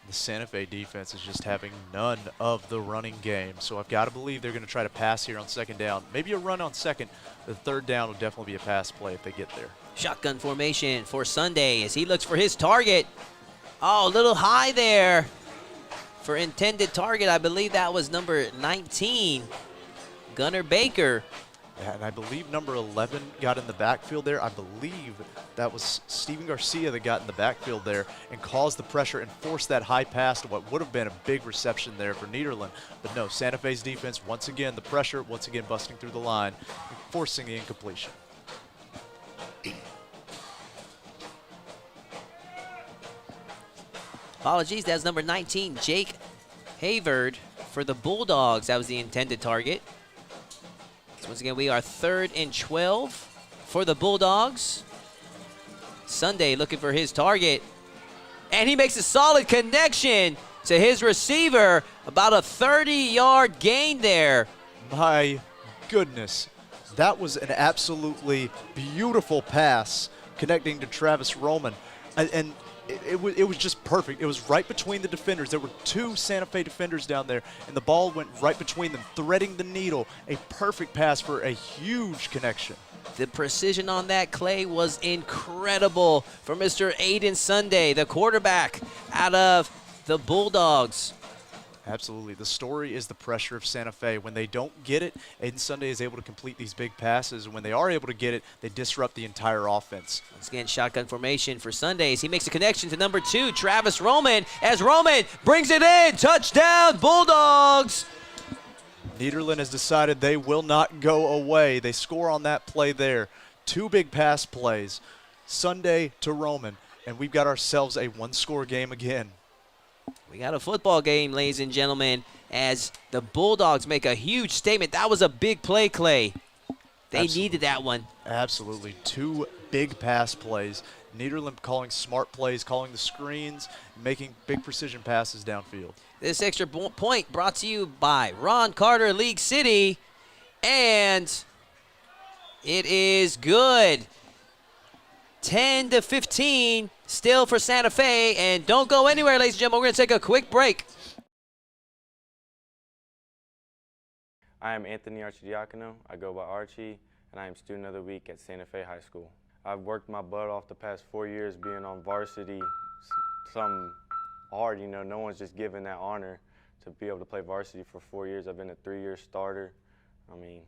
The Santa Fe defense is just having none of the running game. So I've got to believe they're going to try to pass here on second down. Maybe a run on second. The third down will definitely be a pass play if they get there. Shotgun formation for Sunday as he looks for his target. Oh, a little high there for intended target. I believe that was number 19, Gunnar Baker. Yeah, and I believe number 11 got in the backfield there. I believe that was Steven Garcia that got in the backfield there and caused the pressure and forced that high pass to what would have been a big reception there for Nederland. But no, Santa Fe's defense, once again, the pressure, once again busting through the line, and forcing the incompletion. Apologies, that's number 19, Jake Havard for the Bulldogs. That was the intended target. So once again, we are 3rd and 12 for the Bulldogs. Sunday looking for his target. And he makes a solid connection to his receiver. About a 30-yard gain there. My goodness. That was an absolutely beautiful pass connecting to Travis Roman. And it was just perfect. It was right between the defenders. There were 2 Santa Fe defenders down there, and the ball went right between them, threading the needle. A perfect pass for a huge connection. The precision on that, Clay, was incredible for Mr. Aiden Sunday, the quarterback out of the Bulldogs. Absolutely. The story is the pressure of Santa Fe. When they don't get it, Aiden Sunday is able to complete these big passes. When they are able to get it, they disrupt the entire offense. Once again, shotgun formation for Sundays. He makes a connection to number 2, Travis Roman, as Roman brings it in. Touchdown, Bulldogs! Nederland has decided they will not go away. They score on that play there. 2 big pass plays, Sunday to Roman, and we've got ourselves a 1-score game again. We got a football game, ladies and gentlemen, as the Bulldogs make a huge statement. That was a big play, Clay. They needed that one. Absolutely. 2 big pass plays. Nederland calling smart plays, calling the screens, making big precision passes downfield. This extra point brought to you by Ron Carter, League City, and it is good. 10-15 still for Santa Fe, and don't go anywhere, ladies and gentlemen. We're going to take a quick break. I am Anthony Archidiacono. I go by Archie, and I am Student of the Week at Santa Fe High School. I've worked my butt off the past 4 years being on varsity. Something hard, you know, no one's just given that honor to be able to play varsity for 4 years. I've been a 3-year starter. I mean,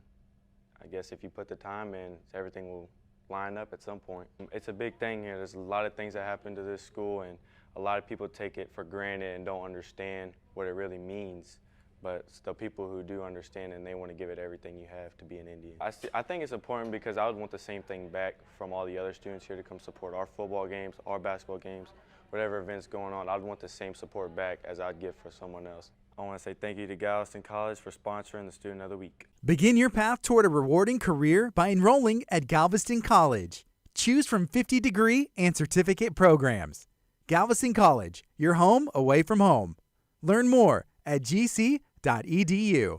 I guess if you put the time in, everything will line up at some point. It's a big thing here. There's a lot of things that happen to this school, and a lot of people take it for granted and don't understand what it really means. But it's the people who do understand, and they want to give it everything you have to be an Indian. I think it's important because I would want the same thing back from all the other students here to come support our football games, our basketball games, whatever events going on. I'd want the same support back as I'd give for someone else. I want to say thank you to Galveston College for sponsoring the Student of the Week. Begin your path toward a rewarding career by enrolling at Galveston College. Choose from 50-degree and certificate programs. Galveston College, your home away from home. Learn more at gc.edu.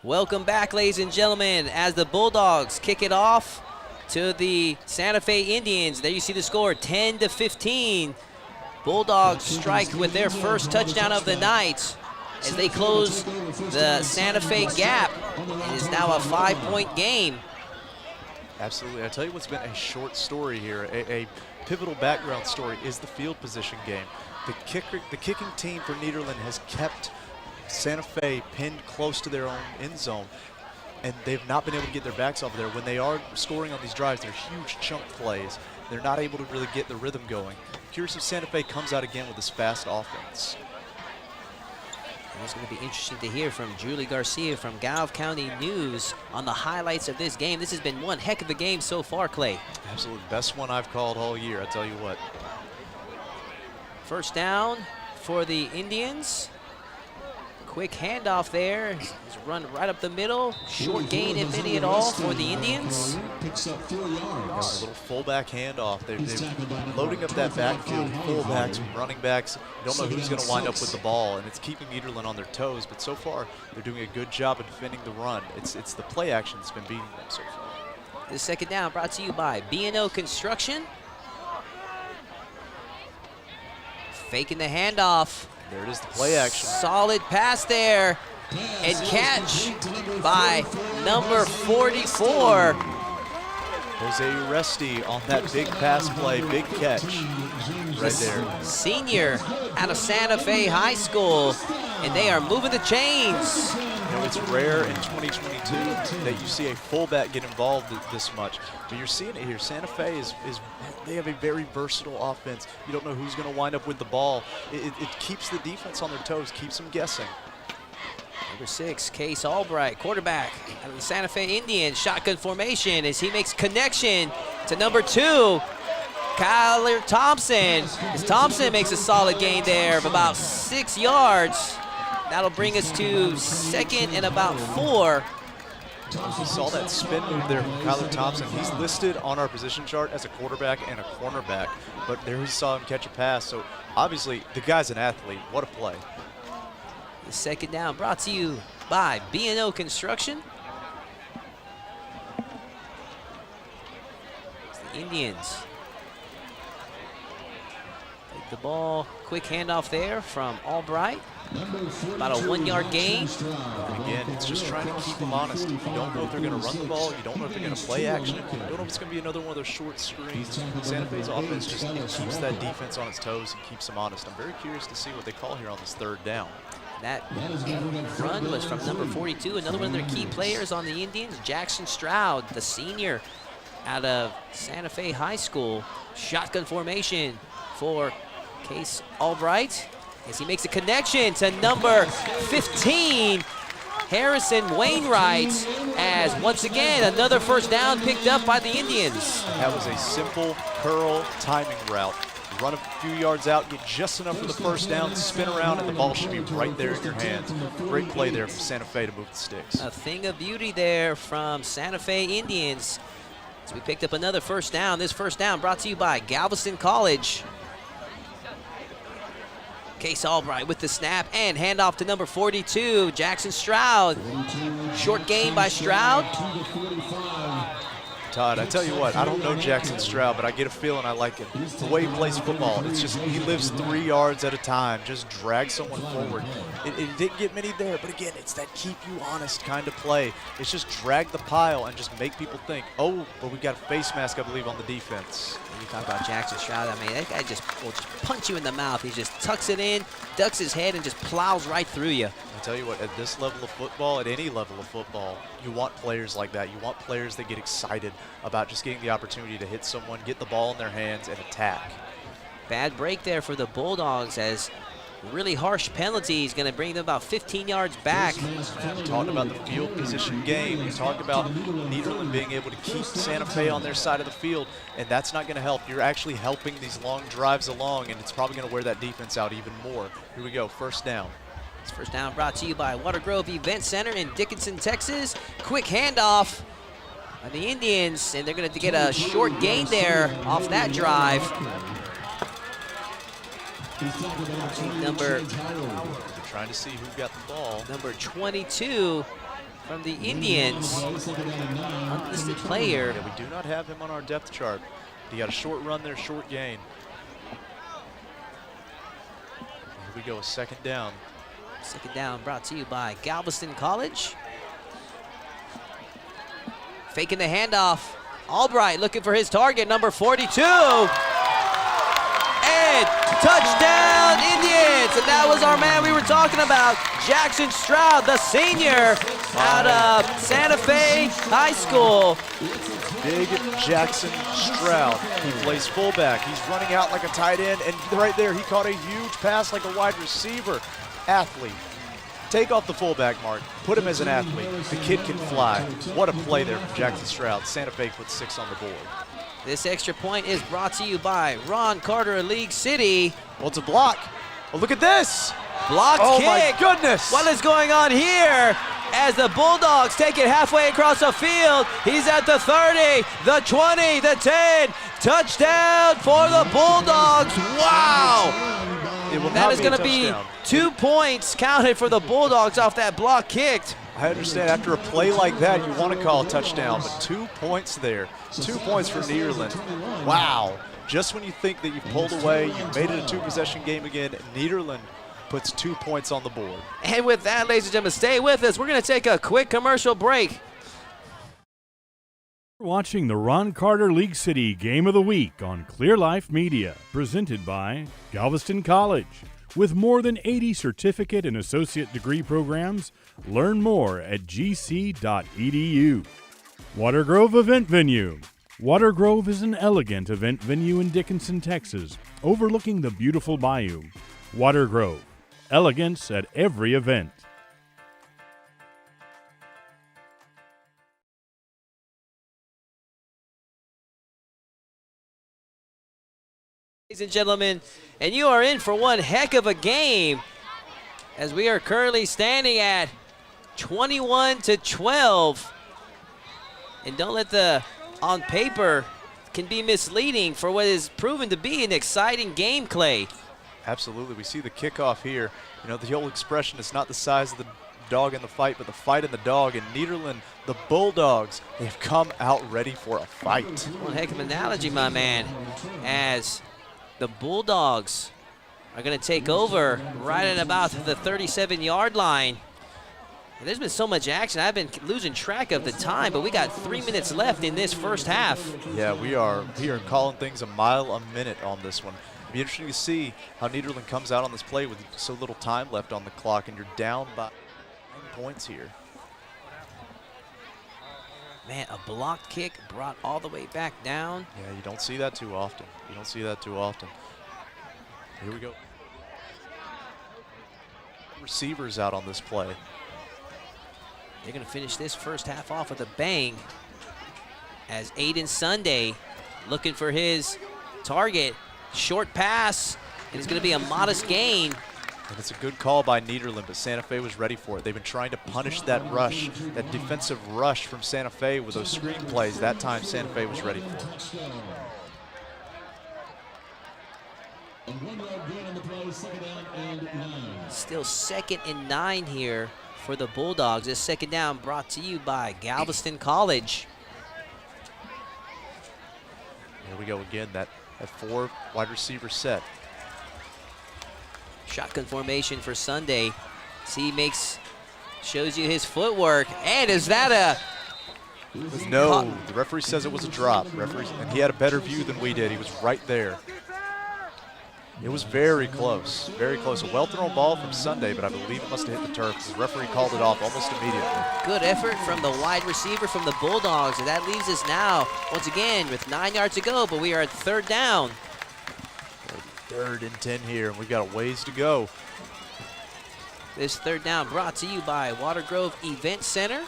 Welcome back, ladies and gentlemen, as the Bulldogs kick it off to the Santa Fe Indians. There you see the score, 10-15. Bulldogs strike with their first touchdown of the night as they close the Santa Fe gap. It is now a 5-point game. Absolutely. I tell you what's been a short story here, a pivotal background story is the field position game. The kicking team for Nederland has kept Santa Fe pinned close to their own end zone, and they've not been able to get their backs off of there. When they are scoring on these drives, they're huge chunk plays. They're not able to really get the rhythm going. Curious if Santa Fe comes out again with this fast offense. It's going to be interesting to hear from Julie Garcia from Galv County News on the highlights of this game. This has been one heck of a game so far, Clay. Absolutely. Best one I've called all year, I tell you what. First down for the Indians. Quick handoff there. He's run right up the middle. Short gain, if any at all, for the Indians. Picks up 4 yards. A little fullback handoff. They're loading up that backfield. Fullbacks, running backs. You don't know who's going to wind up with the ball, and it's keeping Nederland on their toes. But so far, they're doing a good job of defending the run. It's the play action that's been beating them so far. This second down brought to you by B&O Construction. Faking the handoff. There it is, the play action. Solid pass there. And catch by number 44. Jose Uresti on that big pass play, big catch right there. Senior out of Santa Fe High School, and they are moving the chains. You know, it's rare in 2022 that you see a fullback get involved this much, but you're seeing it here. Santa Fe they have a very versatile offense. You don't know who's going to wind up with the ball. It keeps the defense on their toes, keeps them guessing. Number 6, Case Albright, quarterback out of the Santa Fe Indians. Shotgun formation as he makes connection to number 2, Kyler Thompson. As Thompson makes a solid gain there of about 6 yards. That'll bring us to second and about 4. We saw that spin move there from Kyler Thompson. He's listed on our position chart as a quarterback and a cornerback, but there we saw him catch a pass. So obviously the guy's an athlete. What a play. The second down brought to you by B&O Construction. It's the Indians. Take the ball, quick handoff there from Albright. About a 1-yard gain. And again, it's just trying to keep them honest. You don't know if they're going to run the ball. You don't know if they're going to play action. You don't know if it's going to be another one of those short screens. Santa Fe's offense just keeps that defense on its toes and keeps them honest. I'm very curious to see what they call here on this third down. That run was from number 42, another one of their key players on the Indians, Jackson Stroud, the senior out of Santa Fe High School. Shotgun formation for Case Albright as he makes a connection to number 15, Harrison Wainwright, as once again another first down picked up by the Indians. That was a simple curl timing route. Run a few yards out, get just enough for the first down, spin around, and the ball should be right there in your hands. Great play there from Santa Fe to move the sticks. A thing of beauty there from Santa Fe Indians as we picked up another first down. This first down brought to you by Galveston College. Case Albright with the snap and handoff to number 42, Jackson Stroud. Short gain by Stroud. Todd, I tell you what, I don't know Jackson Stroud, but I get a feeling I like him. The way he plays football, it's just he lives 3 yards at a time, just drag someone forward. It didn't get many there, but again, it's that keep you honest kind of play. It's just drag the pile and just make people think, oh, but we got a face mask, I believe, on the defense. And you talk about Jackson Stroud, I mean, that guy will just punch you in the mouth. He just tucks it in, ducks his head, and just plows right through you. I tell you what, at this level of football, at any level of football, you want players like that. You want players that get excited about just getting the opportunity to hit someone, get the ball in their hands, and attack. Bad break there for the Bulldogs as really harsh penalty is going to bring them about 15 yards back. We talked about the field position game. We talked about Nederland being able to keep Santa Fe on their side of the field, and that's not going to help. You're actually helping these long drives along, and it's probably going to wear that defense out even more. Here we go, first down. This first down brought to you by Water Grove Event Center in Dickinson, Texas. Quick handoff by the Indians, and they're going to get a short gain there off that drive. Trying to see who got the ball. Number 22 from the Indians, unlisted player. Yeah, we do not have him on our depth chart. He got a short run there, short gain. Here we go, a second down. Second down brought to you by Galveston College. Faking the handoff. Albright looking for his target, number 42. And touchdown Indians. And that was our man we were talking about, Jackson Stroud, the senior out of Santa Fe High School. Big Jackson Stroud. He plays fullback. He's running out like a tight end, and right there he caught a huge pass like a wide receiver. Athlete. Take off the fullback mark. Put him as an athlete. The kid can fly. What a play there from Jackson Stroud. Santa Fe puts 6 on the board. This extra point is brought to you by Ron Carter League City. Well, it's a block. Oh, look at this. Blocked oh kick. Oh, my goodness. What is going on here? As the Bulldogs take it halfway across the field. He's at the 30, the 20, the 10. Touchdown for the Bulldogs. Wow. That is going to be 2 points counted for the Bulldogs off that block kicked. I understand after a play like that, you want to call a touchdown, but 2 points there. 2 points for Nederland. Wow. Just when you think that you've pulled away, you've made it a 2-possession game again, Nederland puts 2 points on the board. And with that, ladies and gentlemen, stay with us. We're going to take a quick commercial break. Watching the Ron Carter League City Game of the Week on Clear Life Media, presented by Galveston College. With more than 80 certificate and associate degree programs, learn more at gc.edu. Water Grove Event Venue. Water Grove is an elegant event venue in Dickinson, Texas, overlooking the beautiful bayou. Water Grove. Elegance at every event. Ladies and gentlemen, and you are in for one heck of a game as we are currently standing at 21-12. And don't let the on paper can be misleading for what is proven to be an exciting game, Clay. Absolutely. We see the kickoff here. You know, the old expression, it's not the size of the dog in the fight, but the fight in the dog. And Nederland, the Bulldogs, they've come out ready for a fight. One heck of an analogy, my man, as the Bulldogs are going to take over right at about the 37-yard line. And there's been so much action, I've been losing track of the time, but we got 3 minutes left in this first half. Yeah, we are calling things a mile a minute on this one. It'll be interesting to see how Nederland comes out on this play with so little time left on the clock, and you're down by 9 points here. Man, a blocked kick brought all the way back down. Yeah, you don't see that too often. You don't see that too often. Here we go. Receivers out on this play. They're going to finish this first half off with a bang as Aiden Sunday looking for his target. Short pass, and it's going to be a modest gain. And it's a good call by Nederland, but Santa Fe was ready for it. They've been trying to punish that rush, that defensive rush from Santa Fe with those screen plays. That time, Santa Fe was ready for it. Still 2nd and 9 here for the Bulldogs. This second down brought to you by Galveston College. Here we go again, that 4 wide receiver set. Shotgun formation for Sunday. See, shows you his footwork. And is that No, the referee says it was a drop. And he had a better view than we did. He was right there. It was very close, very close. A well-thrown ball from Sunday, but I believe it must have hit the turf. The referee called it off almost immediately. Good effort from the wide receiver from the Bulldogs, and that leaves us now, once again, with 9 yards to go, but we are at 3rd down. 3rd and 10 here, and we've got a ways to go. This 3rd down brought to you by Water Grove Event Center.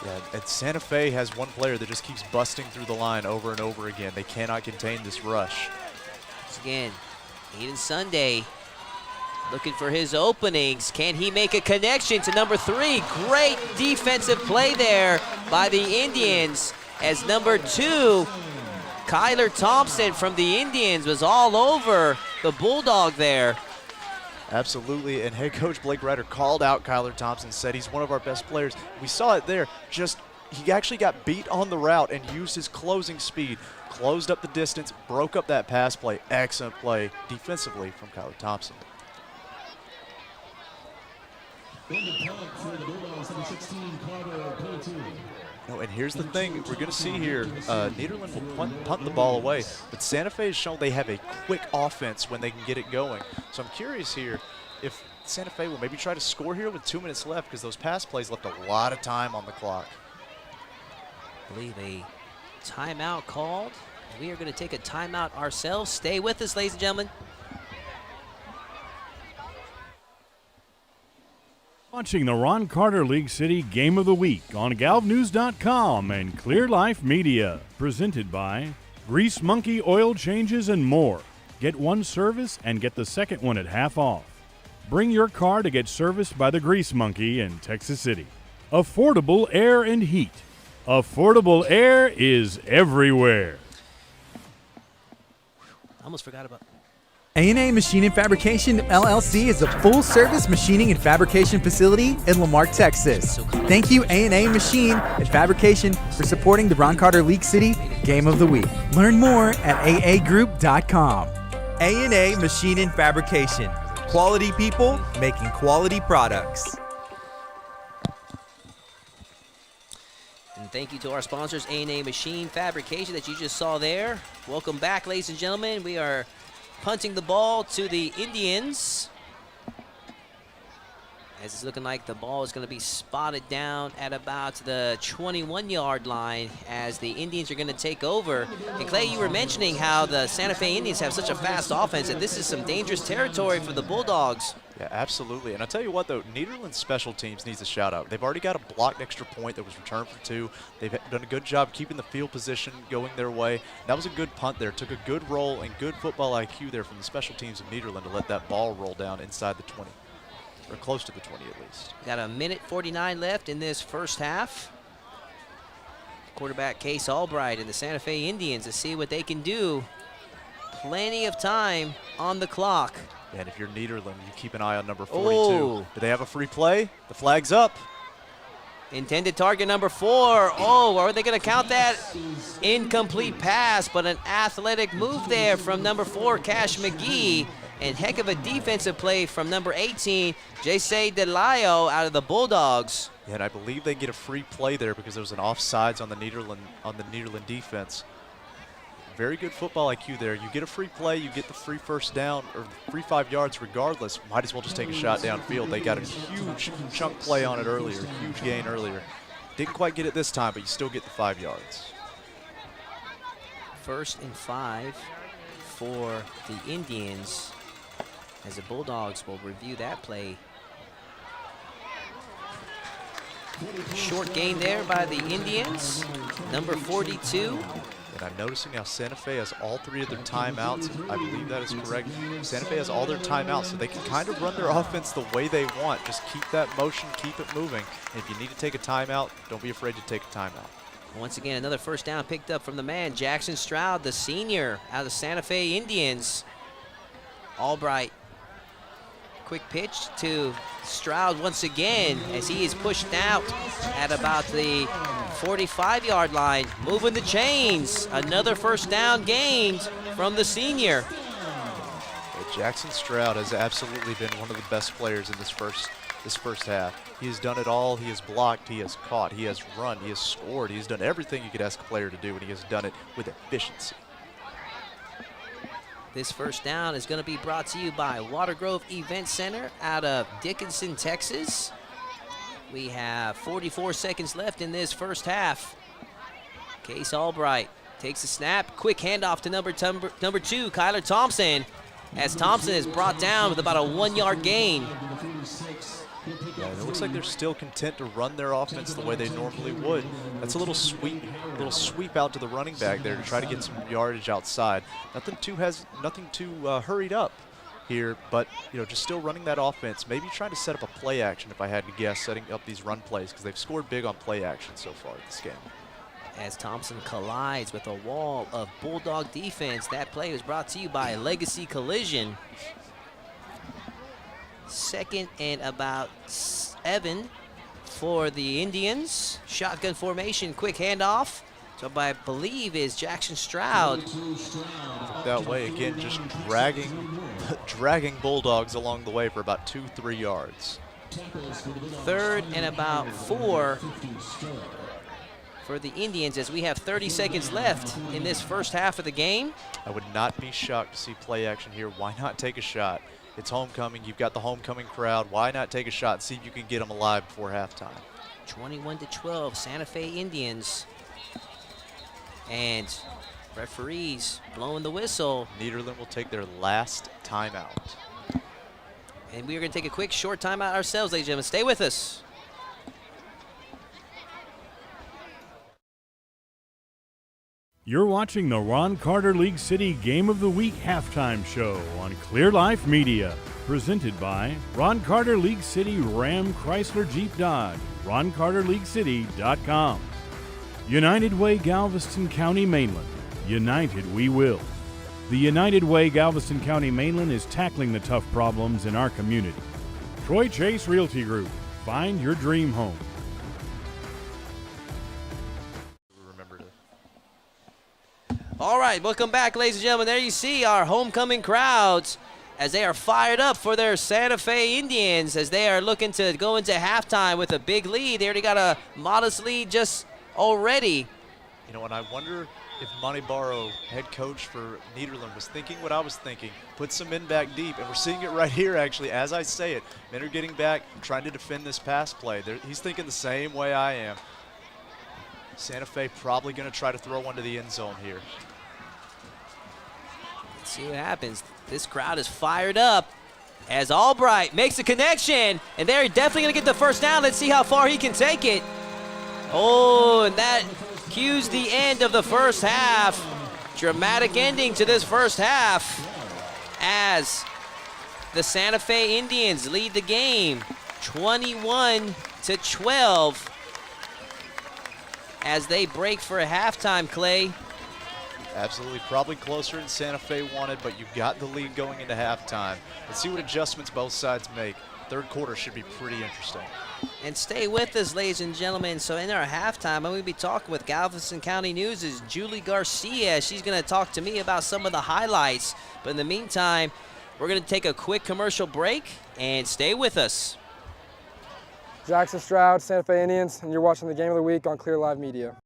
Yeah, and Santa Fe has one player that just keeps busting through the line over and over again. They cannot contain this rush. Once again, Aiden Sunday looking for his openings. Can he make a connection to number 3? Great defensive play there by the Indians as number 2, Kyler Thompson from the Indians, was all over the Bulldog there. Absolutely, and head coach Blake Ryder called out Kyler Thompson, said he's one of our best players. We saw it there. He actually got beat on the route and used his closing speed, closed up the distance, broke up that pass play. Excellent play defensively from Kyler Thompson. No, and here's the thing we're going to see here. Nederland will punt the ball away, but Santa Fe has shown they have a quick offense when they can get it going. So I'm curious here if Santa Fe will maybe try to score here with 2 minutes left, because those pass plays left a lot of time on the clock. I believe a timeout called. We are going to take a timeout ourselves. Stay with us, ladies and gentlemen. Watching the Ron Carter League City Game of the Week on galvnews.com and Clear Life Media. Presented by Grease Monkey Oil Changes and more. Get one service and get the second one at half off. Bring your car to get serviced by the Grease Monkey in Texas City. Affordable Air and Heat. Affordable air is everywhere. I almost forgot about A&A Machine and Fabrication LLC is a full-service machining and fabrication facility in Lamarck, Texas. Thank you, A&A Machine and Fabrication, for supporting the Ron Carter League City Game of the Week. Learn more at aagroup.com. A&A Machine and Fabrication. Quality people making quality products. And thank you to our sponsors, A&A Machine Fabrication, that you just saw there. Welcome back, ladies and gentlemen. We are punting the ball to the Indians, as it's looking like the ball is going to be spotted down at about the 21-yard line as the Indians are going to take over. And Clay, you were mentioning how the Santa Fe Indians have such a fast offense, and this is some dangerous territory for the Bulldogs. Yeah, absolutely. And I'll tell you what, though, Nederland's special teams needs a shout-out. They've already got a blocked extra point that was returned for 2. They've done a good job keeping the field position going their way. That was a good punt there. Took a good roll and good football IQ there from the special teams of Nederland to let that ball roll down inside the 20, or close to the 20 at least. Got a minute 49 left in this first half. Quarterback Case Albright and the Santa Fe Indians to see what they can do. Plenty of time on the clock. And if you're Nederland, you keep an eye on number 42. Oh. Do they have a free play? The flag's up. Intended target number 4. Oh, are they going to count that? Incomplete pass, but an athletic move there from number 4, Cash McGee. And heck of a defensive play from number 18, Jesse DeLio out of the Bulldogs. Yeah, and I believe they get a free play there because there was an offsides on the Nederland defense. Very good football IQ there. You get a free play, you get the free first down, or free 5 yards regardless. Might as well just take a shot downfield. They got a huge chunk play on it earlier, huge gain earlier. Didn't quite get it this time, but you still get the 5 yards. 1st and 5 for the Indians, as the Bulldogs will review that play. Short gain there by the Indians, number 42. And I'm noticing now Santa Fe has all 3 of their timeouts. I believe that is correct. Santa Fe has all their timeouts, so they can kind of run their offense the way they want. Just keep that motion, keep it moving. And if you need to take a timeout, don't be afraid to take a timeout. Once again, another first down picked up from the man, Jackson Stroud, the senior out of the Santa Fe Indians. Albright, quick pitch to Stroud once again as he is pushed out at about the 45-yard line, moving the chains. Another first down gained from the senior. Jackson Stroud has absolutely been one of the best players in this first half. He has done it all. He has blocked, he has caught, he has run, he has scored. He has done everything you could ask a player to do, and he has done it with efficiency. This first down is going to be brought to you by Watergrove Event Center out of Dickinson, Texas. We have 44 seconds left in this first half. Case Albright takes a snap. Quick handoff to number 2, Kyler Thompson, as Thompson is brought down with about a 1-yard gain. Yeah, it looks like they're still content to run their offense the way they normally would. That's a little sweep out to the running back there to try to get some yardage outside. Nothing too hurried up here, but just still running that offense. Maybe trying to set up a play action, if I had to guess, setting up these run plays, because they've scored big on play action so far this game. As Thompson collides with a wall of Bulldog defense, that play was brought to you by Legacy Collision. Second and about 7 for the Indians. Shotgun formation, quick handoff. So I believe is Jackson Stroud. That way again, just dragging Bulldogs along the way for about 2-3 yards. Third and about 4 for the Indians, as we have 30 seconds left in this first half of the game. I would not be shocked to see play action here. Why not take a shot? It's homecoming. You've got the homecoming crowd. Why not take a shot and see if you can get them alive before halftime? 21-12, Santa Fe Indians. And referees blowing the whistle. Nederland will take their last timeout. And we are going to take a quick short timeout ourselves, ladies and gentlemen. Stay with us. You're watching the Ron Carter League City Game of the Week halftime show on Clear Life Media, presented by Ron Carter League City Ram Chrysler Jeep Dodge, RonCarterLeagueCity.com. United Way Galveston County Mainland, united we will. The United Way Galveston County Mainland is tackling the tough problems in our community. Troy Chase Realty Group, find your dream home. All right, welcome back, ladies and gentlemen. There you see our homecoming crowds as they are fired up for their Santa Fe Indians, as they are looking to go into halftime with a big lead. They already got a modest lead just already. And I wonder if Monty Barrow, head coach for Nederland, was thinking what I was thinking. Put some men back deep, and we're seeing it right here, actually, as I say it. Men are getting back, trying to defend this pass play. He's thinking the same way I am. Santa Fe probably going to try to throw one to the end zone here. Let's see what happens. This crowd is fired up as Albright makes a connection, and they're definitely going to get the first down. Let's see how far he can take it. Oh, and that cues the end of the first half. Dramatic ending to this first half as the Santa Fe Indians lead the game 21-12 as they break for a halftime, Clay. Absolutely, probably closer than Santa Fe wanted, but you got the lead going into halftime. Let's see what adjustments both sides make. Third quarter should be pretty interesting. And stay with us, ladies and gentlemen. So in our halftime, I'm going to be talking with Galveston County News' Julie Garcia. She's going to talk to me about some of the highlights. But in the meantime, we're going to take a quick commercial break and stay with us. Jackson Stroud, Santa Fe Indians, and you're watching the Game of the Week on Clear Live Media.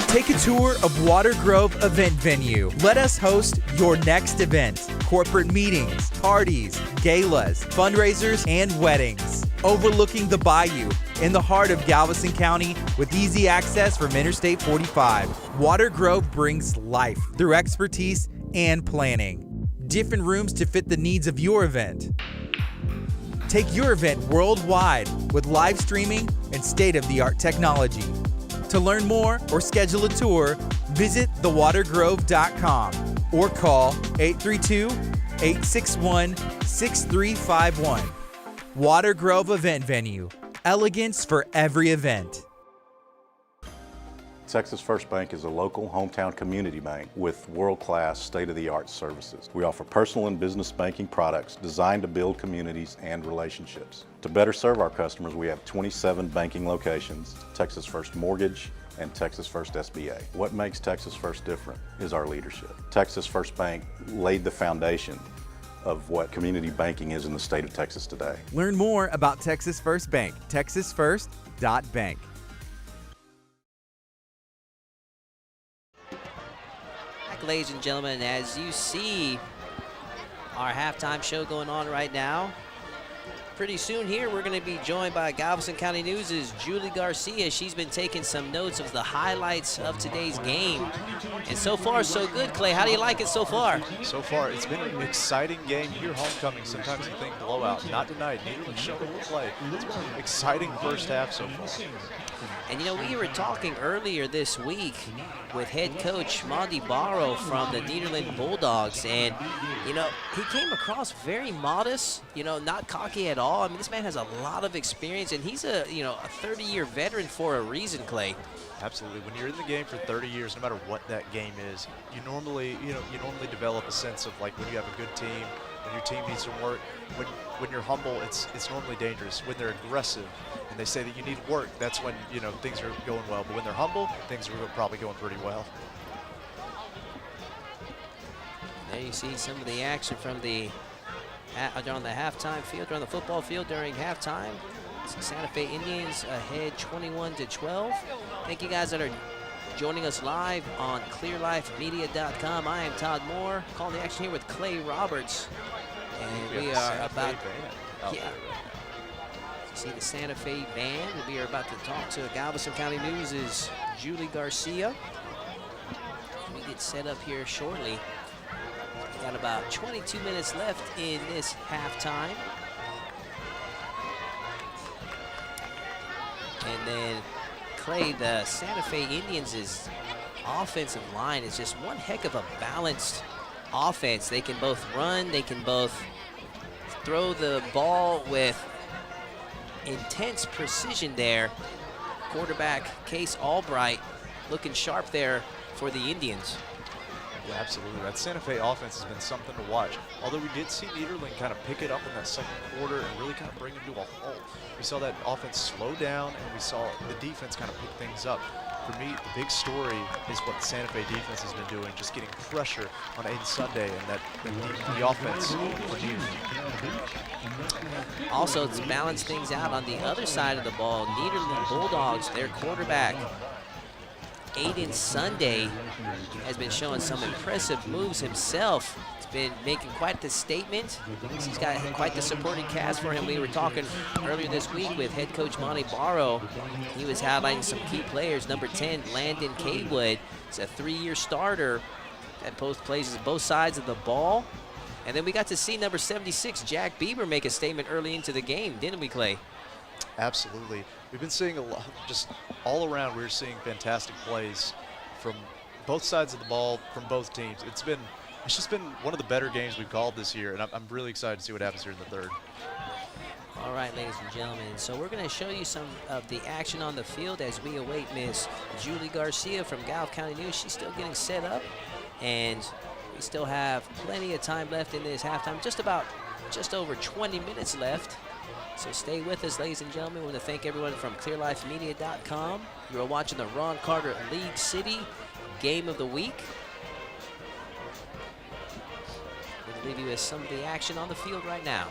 Take a tour of Watergrove Event Venue. Let us host your next event. Corporate meetings, parties, galas, fundraisers, and weddings. Overlooking the bayou in the heart of Galveston County with easy access from Interstate 45. Watergrove brings life through expertise and planning. Different rooms to fit the needs of your event. Take your event worldwide with live streaming and state-of-the-art technology. To learn more or schedule a tour, visit thewatergrove.com or call 832-861-6351. Watergrove Event Venue. Elegance for every event. Texas First Bank is a local hometown community bank with world-class, state-of-the-art services. We offer personal and business banking products designed to build communities and relationships. To better serve our customers, we have 27 banking locations, Texas First Mortgage, and Texas First SBA. What makes Texas First different is our leadership. Texas First Bank laid the foundation of what community banking is in the state of Texas today. Learn more about Texas First Bank, texasfirst.bank. Ladies and gentlemen, as you see our halftime show going on right now, pretty soon here we're going to be joined by Galveston County News' Julie Garcia. She's been taking some notes of the highlights of today's game. And so far, so good. Clay, how do you like it so far? So far, it's been an exciting game here, homecoming. Sometimes you think blowout. Not tonight. Nederland showed a little play. It's been an exciting first half so far. And you know, we were talking earlier this week with head coach Monty Barrow from the Nederland Bulldogs, and you know, he came across very modest, you know, not cocky at all. I mean, this man has a lot of experience, and he's a 30-year veteran for a reason, Clay. Absolutely. When you're in the game for 30 years, no matter what that game is, you normally develop a sense of like when you have a good team, when your team needs some work. When you're humble, it's normally dangerous. When they're aggressive and they say that you need work, that's when things are going well. But when they're humble, things are probably going pretty well. There you see some of the action from on the halftime field, or on the football field during halftime. Santa Fe Indians ahead 21-12. Thank you guys that are joining us live on clearlifemedia.com. I am Todd Moore, calling the action here with Clay Roberts. And we are about, you see the Santa Fe band. We are about to talk to Galveston County News' Julie Garcia. We get set up here shortly. We got about 22 minutes left in this halftime. And then Clay, the Santa Fe Indians' offensive line is just one heck of a balanced offense. They can both run, they can both throw the ball with intense precision there. Quarterback Case Albright looking sharp there for the Indians. Yeah, absolutely. That Santa Fe offense has been something to watch. Although we did see Nederland kind of pick it up in that second quarter and really kind of bring it to a halt. We saw that offense slow down, and we saw the defense kind of pick things up. For me, the big story is what the Santa Fe defense has been doing, just getting pressure on Aiden Sunday, and that the offense produced. Also, to balance things out on the other side of the ball, Nederland Bulldogs, their quarterback, Aiden Sunday, has been showing some impressive moves himself. He's been making quite the statement. He's got quite the supporting cast for him. We were talking earlier this week with head coach Monty Barrow. He was highlighting some key players. Number 10, Landon Kaywood. He's a 3-year starter that plays both sides of the ball. And then we got to see number 76, Jack Bieber, make a statement early into the game, didn't we, Clay? Absolutely. We've been seeing a lot, just all around, we're seeing fantastic plays from both sides of the ball, from both teams. It's just been one of the better games we've called this year, and I'm really excited to see what happens here in the third. All right, ladies and gentlemen, so we're going to show you some of the action on the field as we await Miss Julie Garcia from Galv County News. She's still getting set up, and we still have plenty of time left in this halftime, just over 20 minutes left. So stay with us, ladies and gentlemen. We want to thank everyone from clearlifemedia.com. You are watching the Ron Carter League City Game of the Week. We're going to leave you with some of the action on the field right now.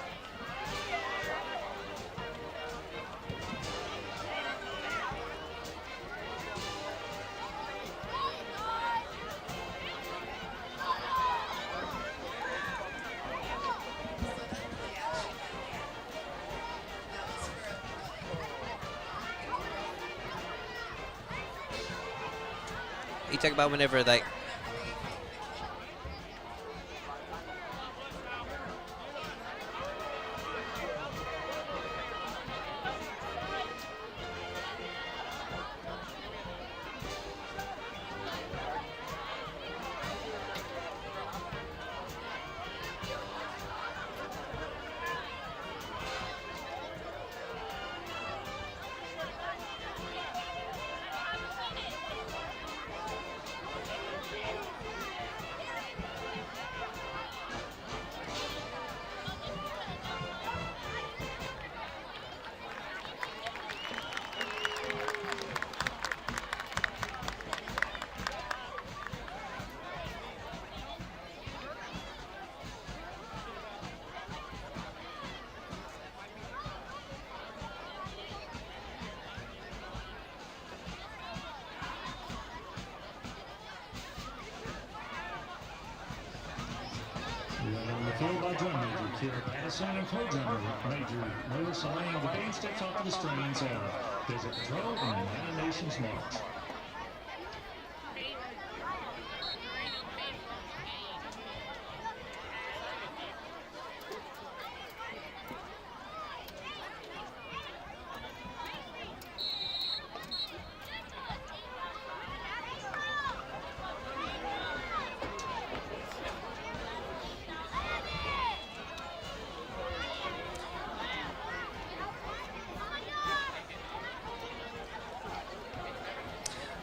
You talk about whenever, like, filled by drum major Kira Patterson and co-drummer Major Lewis Lang. The band steps off to the strings of Desert Patrol and the United Nations March.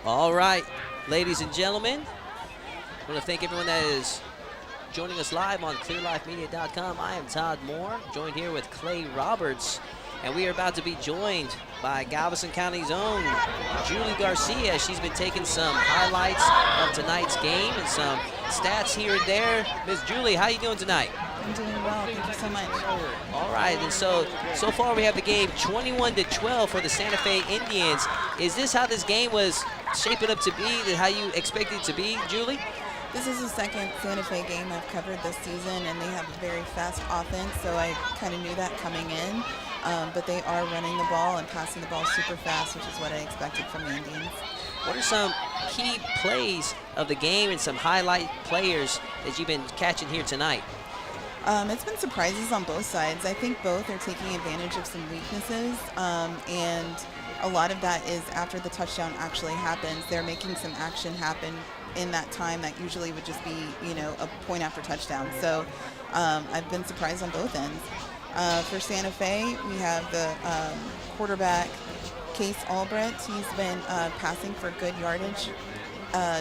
All right, ladies and gentlemen, I want to thank everyone that is joining us live on clearlifemedia.com. I am Todd Moore, joined here with Clay Roberts, and we are about to be joined by Galveston County's own Julie Garcia. She's been taking some highlights of tonight's game and some stats here and there. Miss Julie, how you doing tonight? I'm doing well, thank you so much. All right, and so far we have the game 21-12 for the Santa Fe Indians. Is this how this game was shaping up to be, how you expected it to be, Julie? This is the second Santa Fe game I've covered this season, and they have a very fast offense, so I kind of knew that coming in. But they are running the ball and passing the ball super fast, which is what I expected from the Indians. What are some key plays of the game and some highlight players that you've been catching here tonight? It's been surprises on both sides. I think both are taking advantage of some weaknesses, and a lot of that is after the touchdown actually happens. They're making some action happen in that time that usually would just be, a point after touchdown. So I've been surprised on both ends. For Santa Fe, we have the quarterback, Case Albrecht. He's been passing for good yardage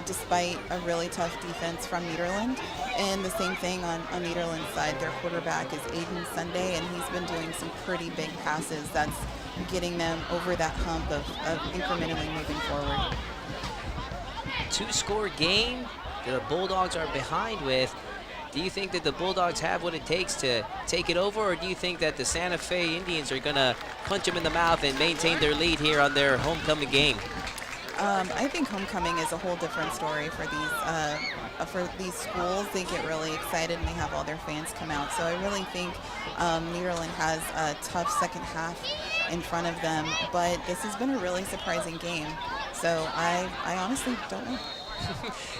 despite a really tough defense from Nederland. And the same thing on Nederland's side. Their quarterback is Aiden Sunday, and he's been doing some pretty big passes. That's getting them over that hump of incrementally moving forward. Two-score game the Bulldogs are behind with. Do you think that the Bulldogs have what it takes to take it over, or do you think that the Santa Fe Indians are going to punch them in the mouth and maintain their lead here on their homecoming game? I think homecoming is a whole different story for these schools. They get really excited and they have all their fans come out. So I really think Nederland has a tough second half in front of them, but this has been a really surprising game. So I honestly don't know.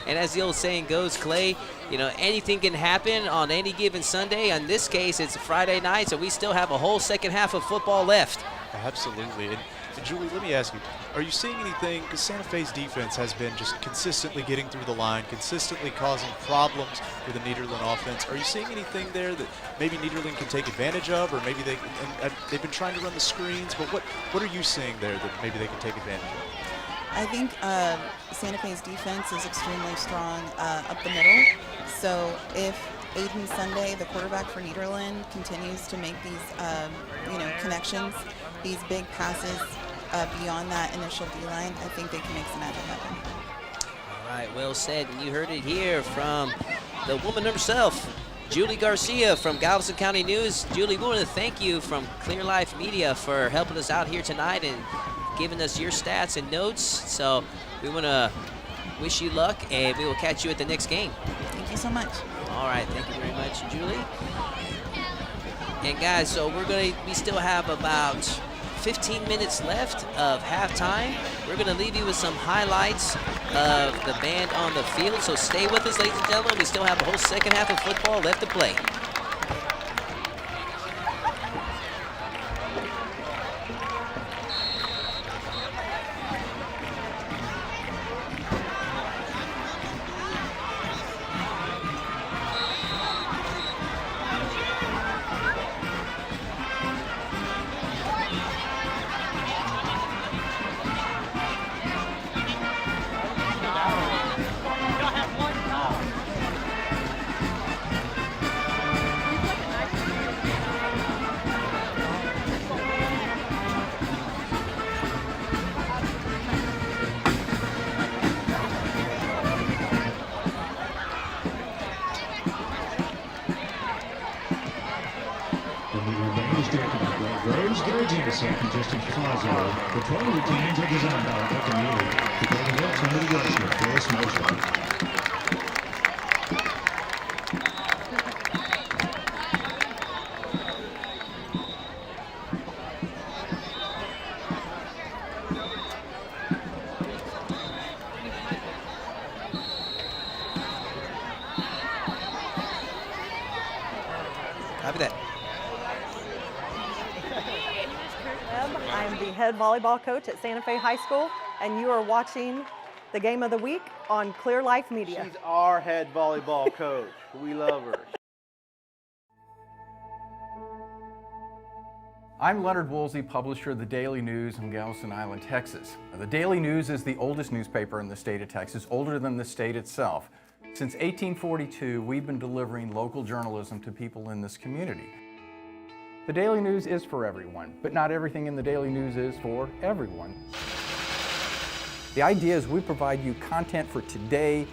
And as the old saying goes, Clay, anything can happen on any given Sunday. In this case, it's a Friday night, so we still have a whole second half of football left. Absolutely. And Julie, let me ask you, are you seeing anything, because Santa Fe's defense has been just consistently getting through the line, consistently causing problems with the Nederland offense. Are you seeing anything there that maybe Nederland can take advantage of, or maybe they've been trying to run the screens, but what are you seeing there that maybe they can take advantage of? I think Santa Fe's defense is extremely strong up the middle. So if Aiden Sunday, the quarterback for Nederland, continues to make these connections, these big passes beyond that initial D-line, I think they can make some magic happen. All right, well said. And you heard it here from the woman herself, Julie Garcia from Galveston County News. Julie, we want to thank you from Clear Life Media for helping us out here tonight and giving us your stats and notes. So we want to wish you luck, and we will catch you at the next game. Thank you so much. All right, thank you very much, Julie. And guys, so we still have about 15 minutes left of halftime. We're going to leave you with some highlights of the band on the field. So stay with us, ladies and gentlemen. We still have a whole second half of football left to play. Congestion Plaza. The 12 routines are designed by our community to bring health and mitigation of forest motion. Copy that. I'm the head volleyball coach at Santa Fe High School, and you are watching the Game of the Week on Clear Life Media. She's our head volleyball coach. We love her. I'm Leonard Woolsey, publisher of the Daily News in Galveston Island, Texas. The Daily News is the oldest newspaper in the state of Texas, older than the state itself. Since 1842, we've been delivering local journalism to people in this community. The Daily News is for everyone, but not everything in the Daily News is for everyone. The idea is we provide you content for today,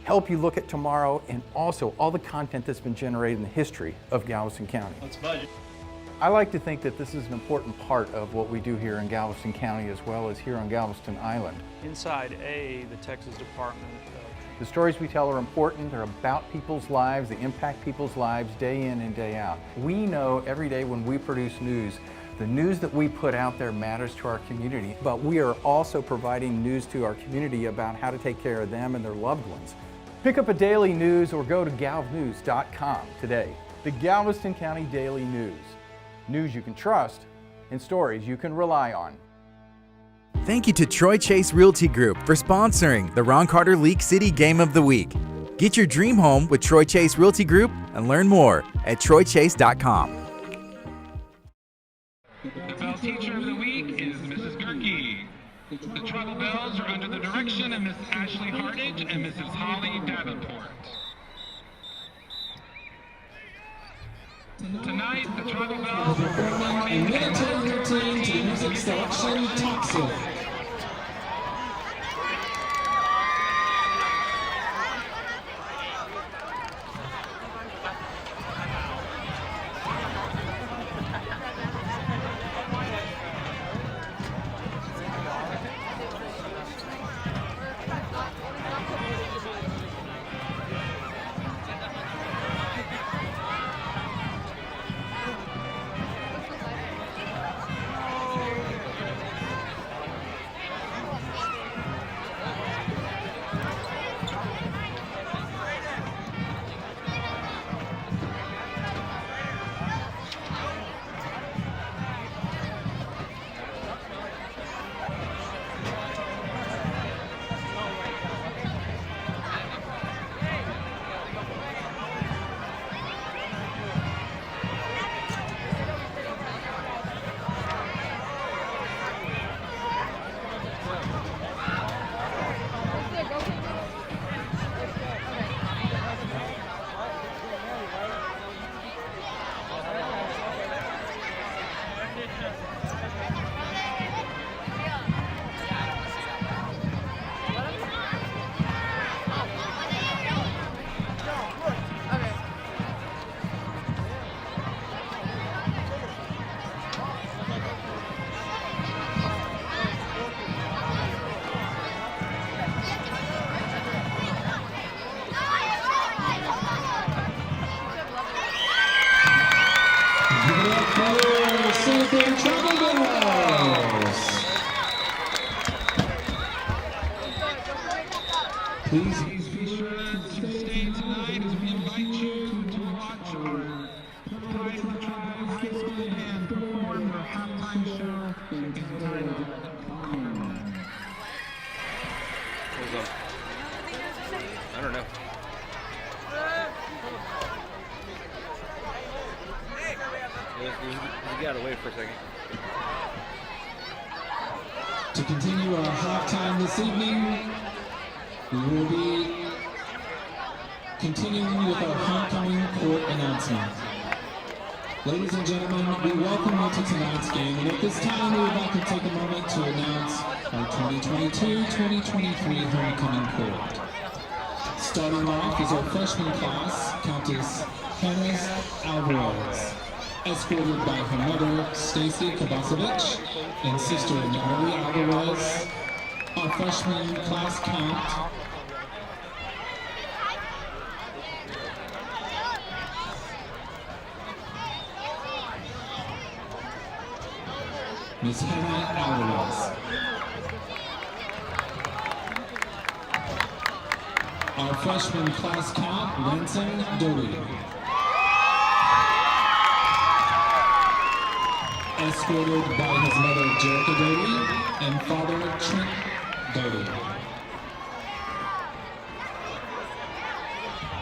help you look at tomorrow, and also all the content that's been generated in the history of Galveston County. Let's budget. I like to think that this is an important part of what we do here in Galveston County as well as here on Galveston Island. Inside the Texas Department of The stories we tell are important. They're about people's lives. They impact people's lives day in and day out. We know every day when we produce news, the news that we put out there matters to our community, but we are also providing news to our community about how to take care of them and their loved ones. Pick up a Daily News or go to galvnews.com today. The Galveston County Daily News. News you can trust and stories you can rely on. Thank you to Troy Chase Realty Group for sponsoring the Ron Carter League City Game of the Week. Get your dream home with Troy Chase Realty Group and learn more at troychase.com. The bell teacher of the week is Mrs. Gerke. The tribal bells are under the direction of Miss Ashley Hardage and Mrs. Holly Davenport. Tonight, the tribal bells are proclaiming a military routine to the music selection Toxic. Please be sure to stay tonight as we invite you to watch our Pride of the Tribe High School band perform their halftime show entitled I don't know. You gotta wait for a second. To continue our halftime this evening, we will be continuing with our homecoming court announcement. Ladies and gentlemen, we welcome you to tonight's game, and at this time we would like to take a moment to announce our 2022-2023 homecoming court. Starting off is our freshman class, Countess Hannah Alvarez, escorted by her mother, Stacy Kovacevic, and sister Natalie Alvarez. Our freshman class count, Miss Hannah Alvarez. Our freshman class count, Ransom Doty. escorted by his mother Jerica Doty and father Trent Doty.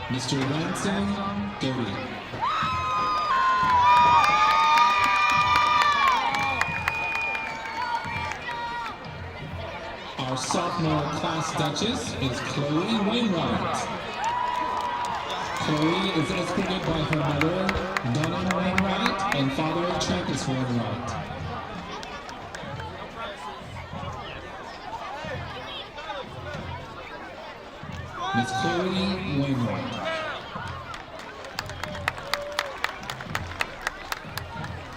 Mr. Ransom Doty. Our sophomore class duchess is Chloe Wainwright. Chloe is escorted by her mother, Donna Wainwright, and father, Trappist Wainwright. Miss Chloe Wainwright.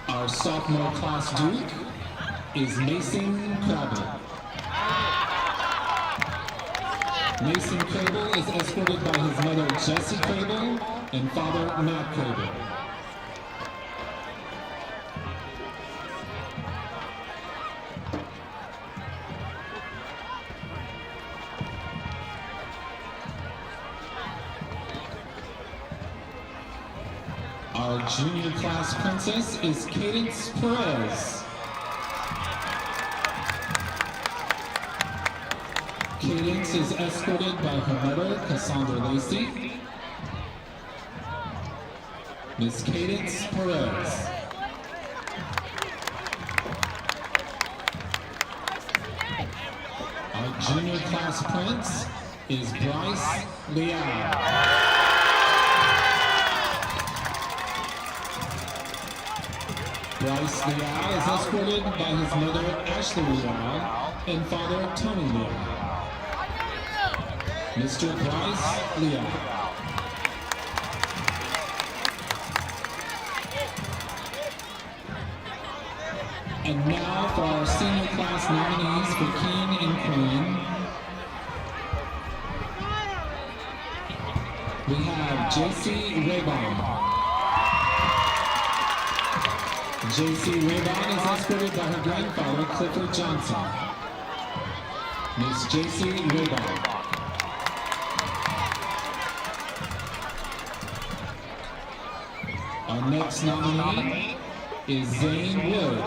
Our sophomore class duke is Mason Crabble. Mason Crable is escorted by his mother Jessie Crable and father Matt Crable. Our junior class princess is Cadence Perez. Cadence is escorted by her mother, Cassandra Lacey. Miss Cadence Perez. Our junior class prince is Bryce Leal. Bryce Leal is escorted by his mother, Ashley Leal, and father, Tony Leal. Mr. Bryce Leal. And now for our senior class nominees for King and Queen. We have J.C. Raybon. J.C. Raybon is escorted by her grandfather, Clifford Johnson. Miss J.C. Raybon. Our next nominee is Zane Wood.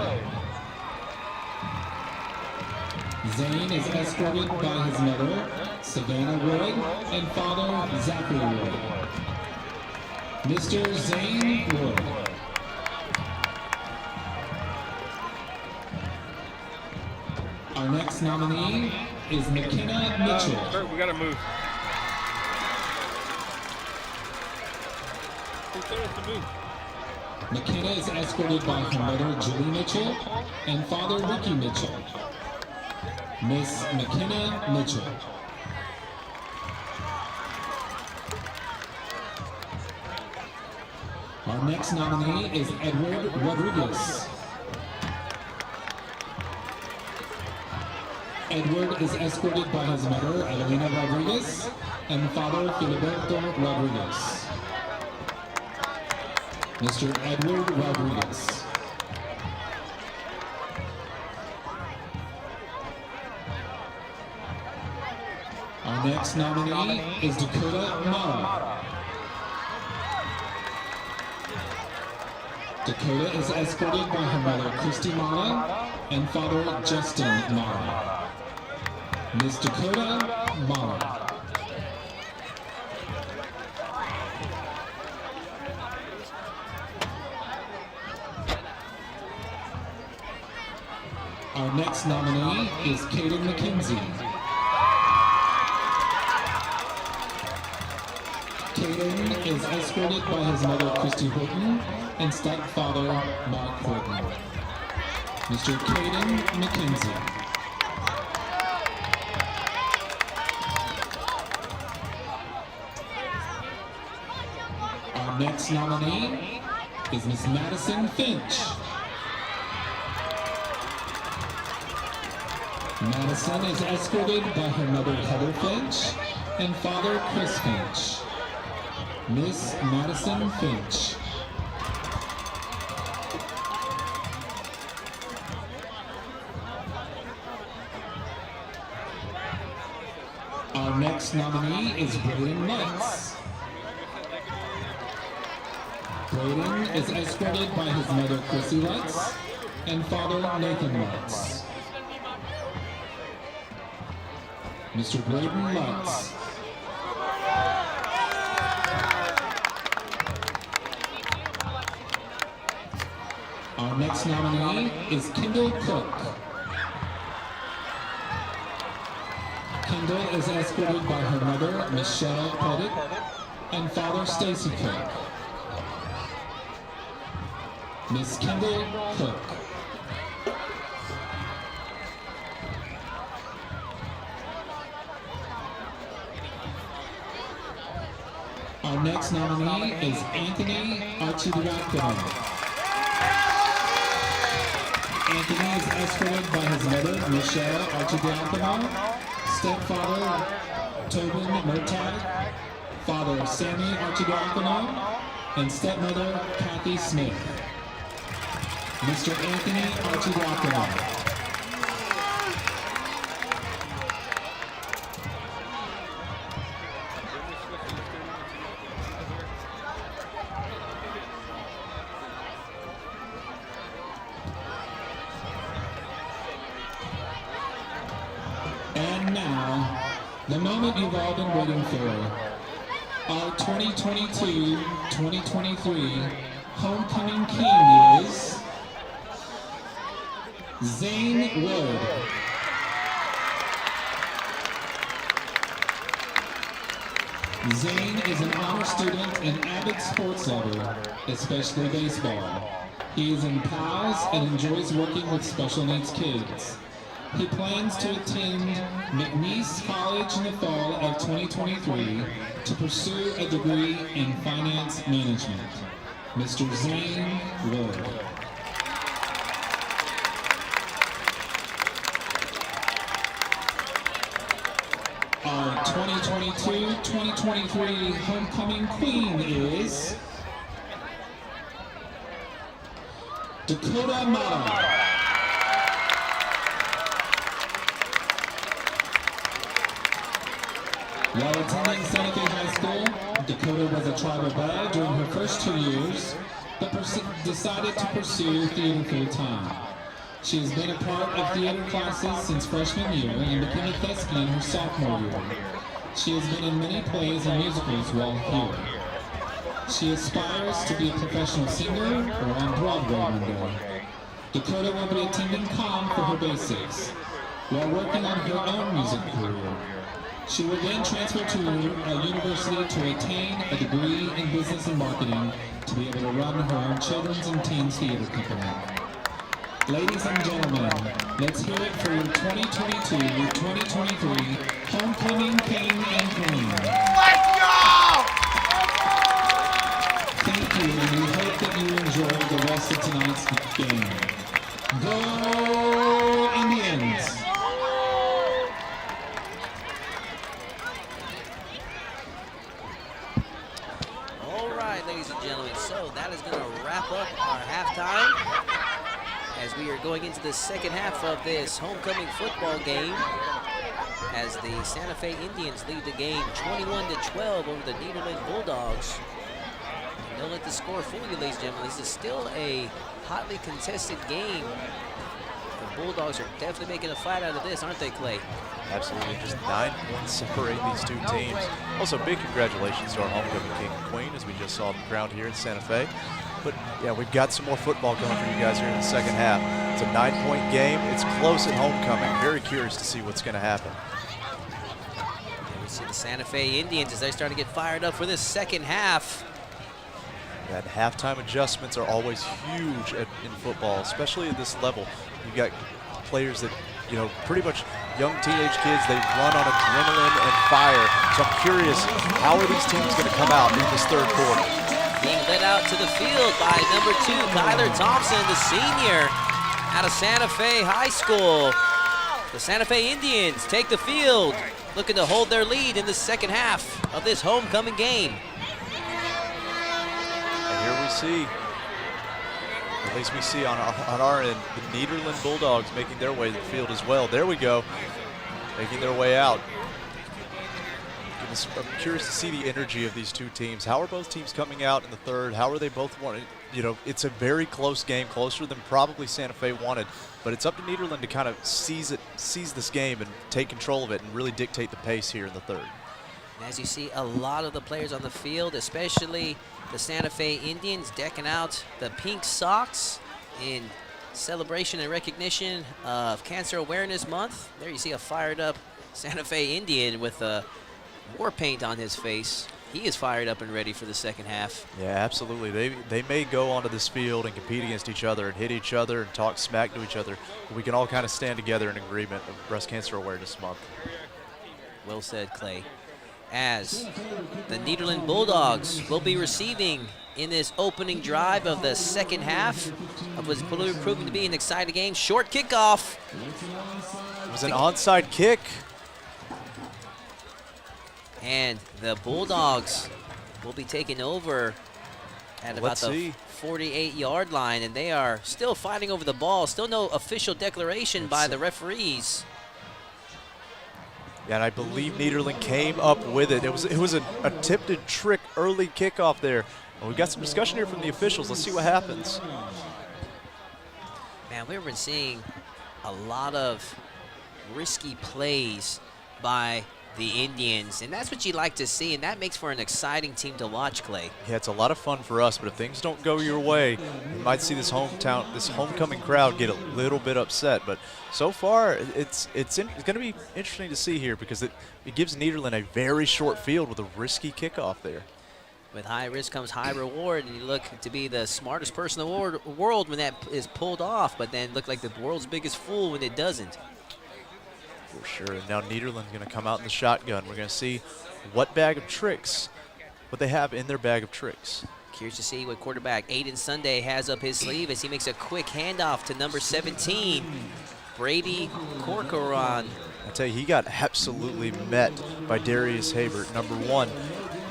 Zane is escorted by his mother, Savannah Wood, and father, Zachary Wood. Mr. Zane Wood. Our next nominee is McKenna Mitchell. Kurt, we gotta move. Who told us to move? McKenna is escorted by her mother, Julie Mitchell, and father, Ricky Mitchell. Miss McKenna Mitchell. Our next nominee is Edward Rodriguez. Edward is escorted by his mother, Elena Rodriguez, and father, Filiberto Rodriguez. Mr. Edward Rodriguez. Our next nominee is Dakota Mara. Dakota is escorted by her mother, Christy Mara, and father, Justin Mara. Miss Dakota Mara. Our next nominee is Caden McKenzie. Caden is escorted by his mother, Christy Horton, and stepfather, Mark Horton. Mr. Caden McKenzie. Our next nominee is Miss Madison Finch. Madison is escorted by her mother, Heather Finch, and father, Chris Finch. Miss Madison Finch. Our next nominee is Braden Lutz. Braden is escorted by his mother, Chrissy Lutz, and Father Nathan Lutz. Mr. Braden Lutz. Our next nominee is Kendall Cook. Kendall is escorted by her mother, Michelle Pettit, and father, Stacy Cook. Miss Kendall Cook. Our next nominee is Anthony Archidiacono. Anthony is escorted by his mother, Michelle Archidiacono, stepfather, Tobin Murtagh, father, Sammy Archidiacono, and stepmother, Kathy Smith. Mr. Anthony Archidiacono. And now, the moment you've all been waiting for. Our 2022-2023 homecoming king is Zane Wood. Zane is an honor student and avid sports lover, especially baseball. He is in PALS and enjoys working with special needs kids. He plans to attend McNeese College in the fall of 2023 to pursue a degree in finance management. Mr. Zane Wood. Our 2022-2023 homecoming queen is Dakota Mata. While attending Santa Fe High School, Dakota was a tribal bud during her first 2 years, but decided to pursue theater full-time. She has been a part of theater classes since freshman year and became a thespian her sophomore year. She has been in many plays and musicals while here. She aspires to be a professional singer or on Broadway one day. Dakota will be attending COM for her basics, while working on her own music career. She will then transfer to a university to attain a degree in business and marketing to be able to run her own children's and teens theater company. Ladies and gentlemen, let's hear it for your 2022-2023 homecoming king and queen. Let's go! Thank you, and we hope that you enjoy the rest of tonight's game. Go Indians! Ladies and gentlemen, so that is going to wrap up our halftime as we are going into the second half of this homecoming football game as the Santa Fe Indians lead the game 21-12 over the Nederland Bulldogs. And don't let the score fool you, ladies and gentlemen. This is still a hotly contested game. The Bulldogs are definitely making a fight out of this, aren't they, Clay? Absolutely, just 9 points separate these two teams. Also, big congratulations to our homecoming king and queen, as we just saw them crowned here in Santa Fe. But yeah, we've got some more football coming for you guys here in the second half. It's a 9-point game. It's close at homecoming. Very curious to see what's going to happen. And we see the Santa Fe Indians as they start to get fired up for this second half. That halftime adjustments are always huge in football, especially at this level. You've got players that, you know, pretty much young teenage kids, they run on adrenaline and fire. So I'm curious, how are these teams going to come out in this third quarter? Being led out to the field by number 2, Kyler Thompson, the senior out of Santa Fe High School. The Santa Fe Indians take the field, looking to hold their lead in the second half of this homecoming game. And here we see, at least we see on our end, the Nederland Bulldogs making their way to the field as well. There we go, making their way out. I'm curious to see the energy of these two teams. How are both teams coming out in the third? How are they both it's a very close game, closer than probably Santa Fe wanted. But it's up to Nederland to kind of seize this game and take control of it and really dictate the pace here in the third. And as you see, a lot of the players on the field, especially the Santa Fe Indians, decking out the pink socks in celebration and recognition of Cancer Awareness Month. There you see a fired up Santa Fe Indian with war paint on his face. He is fired up and ready for the second half. Yeah, absolutely. They may go onto this field and compete against each other and hit each other and talk smack to each other, but we can all kind of stand together in agreement of Breast Cancer Awareness Month. Well said, Clay. As the Nederland Bulldogs will be receiving in this opening drive of the second half of what's proving to be an exciting game. Short kickoff. It was an onside kick. And the Bulldogs will be taking over at about the 48-yard line, and they are still fighting over the ball. Still no official declaration by the referees. Yeah, and I believe Nederland came up with it. It was an attempted trick early kickoff there. And we've got some discussion here from the officials. Let's see what happens. Man, we've been seeing a lot of risky plays by the Indians, and that's what you like to see, and that makes for an exciting team to watch, Clay. Yeah, it's a lot of fun for us, but if things don't go your way, you might see this homecoming crowd get a little bit upset. But so far, it's going to be interesting to see here because it gives Nederland a very short field with a risky kickoff there. With high risk comes high reward, and you look to be the smartest person in the world when that is pulled off, but then look like the world's biggest fool when it doesn't. For sure. And now Nederland's going to come out in the shotgun. We're going to see what they have in their bag of tricks. Curious to see what quarterback Aiden Sunday has up his sleeve as he makes a quick handoff to number 17, Brady Corcoran. I tell you, he got absolutely met by Darius Habert, number 1.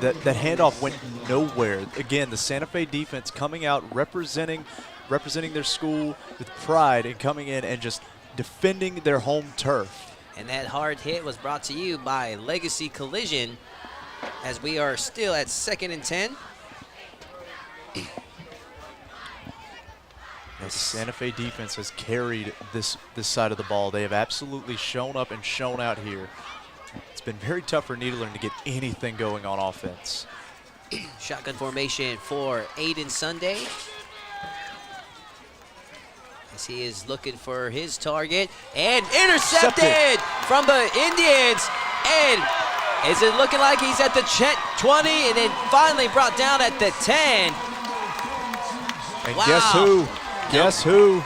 That handoff went nowhere. Again, the Santa Fe defense coming out, representing their school with pride and coming in and just defending their home turf. And that hard hit was brought to you by Legacy Collision as we are still at 2nd and 10. The Santa Fe defense has carried this side of the ball. They have absolutely shown up and shown out here. It's been very tough for Nederland to get anything going on offense. Shotgun formation for Aiden Sunday. As he is looking for his target and intercepted from the Indians. And is it looking like he's at the 20 and then finally brought down at the 10? And wow. Guess who? Guess who?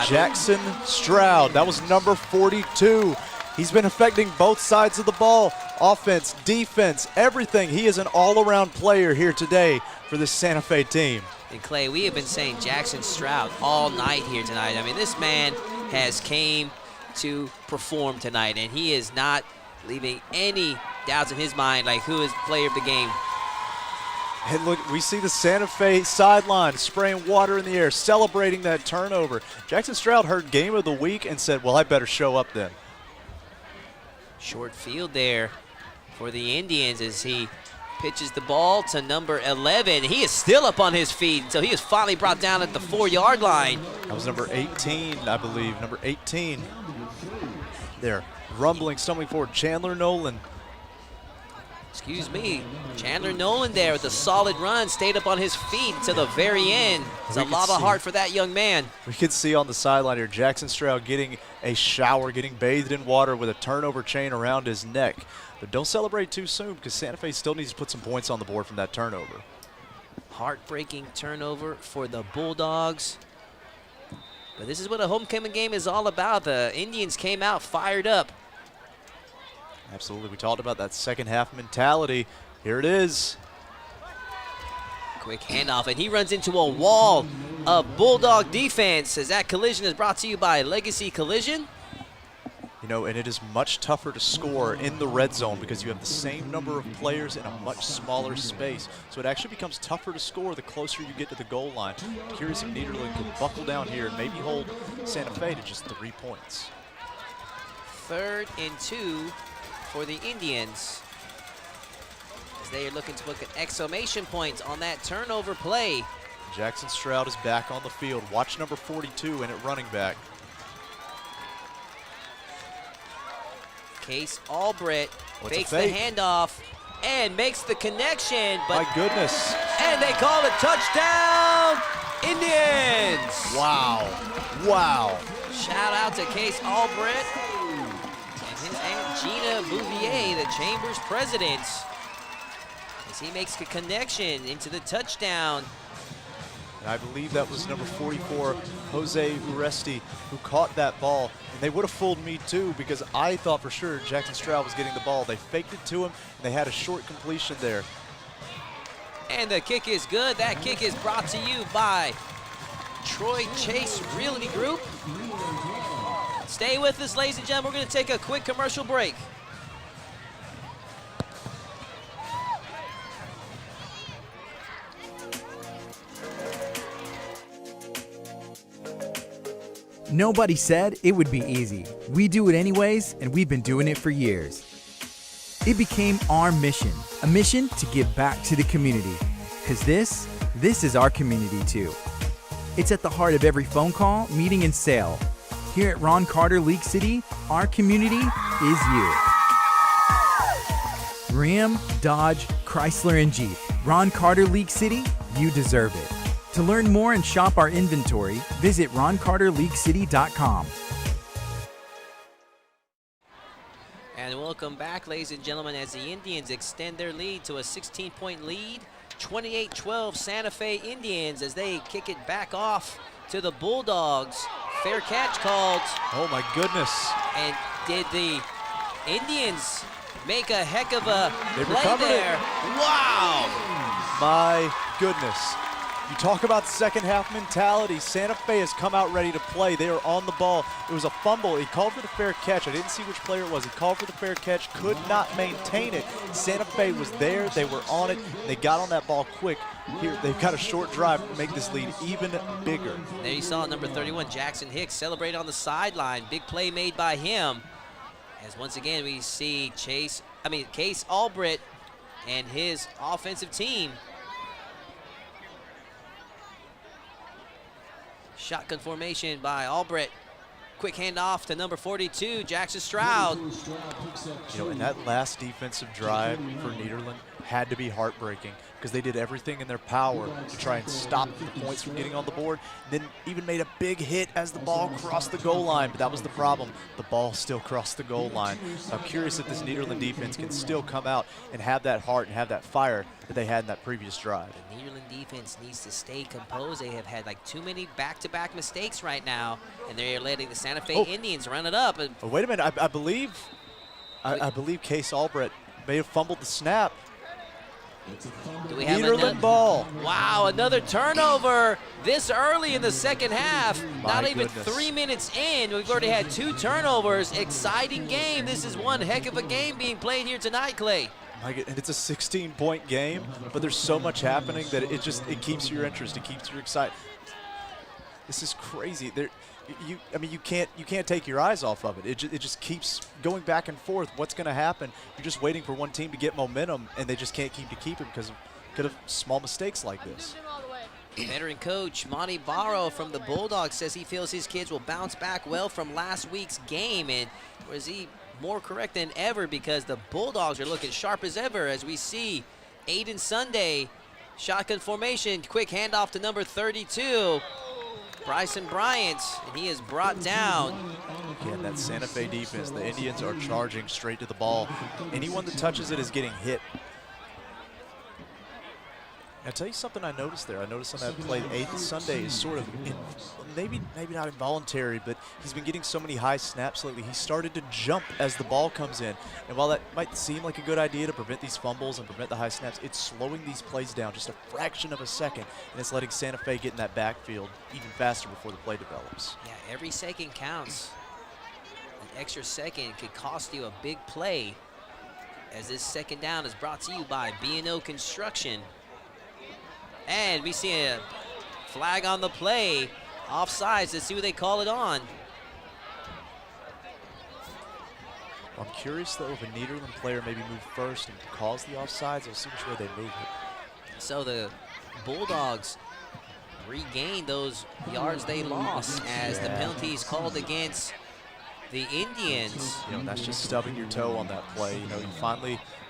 Jackson Stroud. That was number 42. He's been affecting both sides of the ball. Offense, defense, everything. He is an all-around player here today for this Santa Fe team. And Clay, we have been saying Jackson Stroud all night here tonight. I mean, this man has came to perform tonight, and he is not leaving any doubts in his mind, like who is player of the game. And look, we see the Santa Fe sideline spraying water in the air, celebrating that turnover. Jackson Stroud heard game of the week and said, well, I better show up then. Short field there for the Indians as he pitches the ball to number 11. He is still up on his feet until he is finally brought down at the 4-yard line. That was number 18, I believe. Number 18. There, rumbling, stumbling forward. Chandler Nolan. Excuse me. Chandler Nolan there with a solid run, stayed up on his feet to the very end. It's a lot of heart for that young man. We can see on the sideline here Jackson Stroud getting a shower, getting bathed in water with a turnover chain around his neck. But don't celebrate too soon because Santa Fe still needs to put some points on the board from that turnover. Heartbreaking turnover for the Bulldogs. But this is what a homecoming game is all about. The Indians came out fired up. Absolutely. We talked about that second half mentality. Here it is. Quick handoff, and he runs into a wall of Bulldog defense as that collision is brought to you by Legacy Collision. You know, and it is much tougher to score in the red zone because you have the same number of players in a much smaller space. So it actually becomes tougher to score the closer you get to the goal line. I'm curious if Nederland could buckle down here and maybe hold Santa Fe to just 3 points. 3rd and 2 for the Indians, as they are looking to put an exclamation point on that turnover play. Jackson Stroud is back on the field. Watch number 42 in at running back. Case Albrecht What's fakes a the fake? handoff and makes the connection. But my goodness. And they call it touchdown, Indians. Wow. Wow. Shout out to Case Albrecht and his Aunt Gina Bouvier, the Chambers president, as he makes a connection into the touchdown. And I believe that was number 44, Jose Uresti, who caught that ball. And they would have fooled me too, because I thought for sure Jackson Stroud was getting the ball. They faked it to him, and they had a short completion there. And the kick is good. That kick is brought to you by Troy Chase Realty Group. Stay with us, ladies and gentlemen. We're going to take a quick commercial break. Nobody said it would be easy. We do it anyways, and we've been doing it for years. It became our mission, a mission to give back to the community. Because this is our community too. It's at the heart of every phone call, meeting, and sale. Here at Ron Carter League City, our community is you. Ram, Dodge, Chrysler, and Jeep. Ron Carter League City, you deserve it. To learn more and shop our inventory, visit roncarterleaguecity.com. And welcome back, ladies and gentlemen, as the Indians extend their lead to a 16-point lead. 28-12 Santa Fe Indians as they kick it back off to the Bulldogs. Fair catch called. Oh my goodness. And did the Indians make a heck of a play there? Wow. My goodness. You talk about second half mentality. Santa Fe has come out ready to play. They are on the ball. It was a fumble. He called for the fair catch. I didn't see which player it was. He called for the fair catch, could not maintain it. Santa Fe was there. They were on it. They got on that ball quick. Here, they've got a short drive to make this lead even bigger. There you saw number 31, Jackson Hicks, celebrate on the sideline. Big play made by him. As once again, we see Case Albrecht and his offensive team. Shotgun formation by Albrecht. Quick handoff to number 42, Jackson Stroud. You know, and that last defensive drive for Nederland had to be heartbreaking because they did everything in their power to try and stop the points from getting on the board. Then even made a big hit as the ball crossed the goal line, but that was the problem. The ball still crossed the goal line. So I'm curious if this Nederland defense can still come out and have that heart and have that fire that they had in that previous drive. The Nederland defense needs to stay composed. They have had like too many back-to-back mistakes right now, and they're letting the Santa Fe Indians run it up. Oh, wait a minute, I believe Case Albrecht may have fumbled the snap. Do we have Nederland ball. Wow, another turnover this early in the second half. Not even goodness. 3 minutes in, we've already had 2 turnovers. Exciting game. This is one heck of a game being played here tonight, Clay. And it's a 16-point game, but there's so much happening that it keeps your interest, it keeps your excitement. This is crazy. You can't take your eyes off of it. It just keeps going back and forth. What's going to happen? You're just waiting for one team to get momentum, and they just can't keep it because of small mistakes like this. Veteran coach Monty Barrow from the Bulldogs says he feels his kids will bounce back well from last week's game, and was he more correct than ever because the Bulldogs are looking sharp as ever as we see Aiden Sunday, shotgun formation, quick handoff to number 32. Bryson Bryant, and he is brought down. Again, that Santa Fe defense, the Indians are charging straight to the ball. Anyone that touches it is getting hit. I'll tell you something I noticed there. I noticed on that play, Aiden Sunday is sort of, maybe not involuntary, but he's been getting so many high snaps lately. He started to jump as the ball comes in. And while that might seem like a good idea to prevent these fumbles and prevent the high snaps, it's slowing these plays down just a fraction of a second, and it's letting Santa Fe get in that backfield even faster before the play develops. Yeah, every second counts. An extra second could cost you a big play, as this second down is brought to you by B&O Construction. And we see a flag on the play, offsides. Let's see what they call it on. I'm curious, though, if a Nederland player maybe move first and cause the offsides. We'll see which way they move it. So the Bulldogs regain those yards they lost as the penalties called against the Indians. You know, that's just stubbing your toe on that play. You know,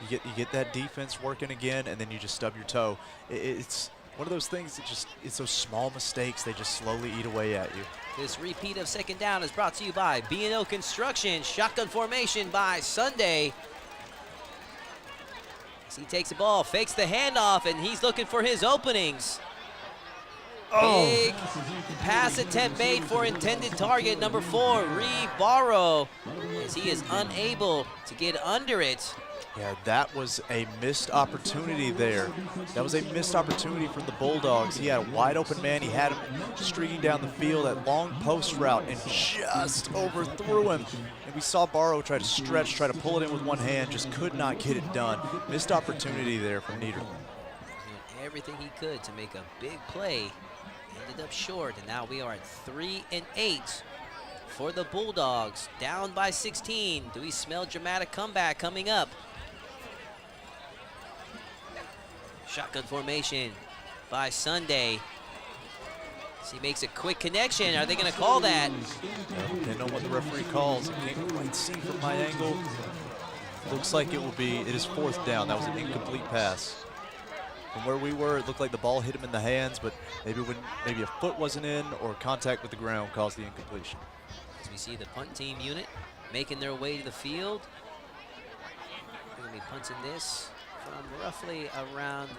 you get that defense working again, and then you just stub your toe. It's one of those things that it's those small mistakes, they just slowly eat away at you. This repeat of second down is brought to you by B&O Construction. Shotgun formation by Sunday. As he takes the ball, fakes the handoff, and he's looking for his openings. Big pass attempt made for intended target, number 4, Reeve Barrow, as he is unable to get under it. Yeah, that was a missed opportunity there. That was a missed opportunity from the Bulldogs. He had a wide open man. He had him streaking down the field, that long post route, and just overthrew him. And we saw Barrow try to stretch, try to pull it in with one hand, just could not get it done. Missed opportunity there from Nederland. Doing everything he could to make a big play. Ended up short, and now we are at 3 and 8 for the Bulldogs. Down by 16. Do we smell dramatic comeback coming up? Shotgun formation by Sunday. As he makes a quick connection. Are they going to call that? Depending on what the referee calls. I can't quite see from my angle. Looks like it is 4th down. That was an incomplete pass. From where we were, it looked like the ball hit him in the hands, but maybe a foot wasn't in or contact with the ground caused the incompletion. As we see the punt team unit making their way to the field. They're going to be punting this from roughly around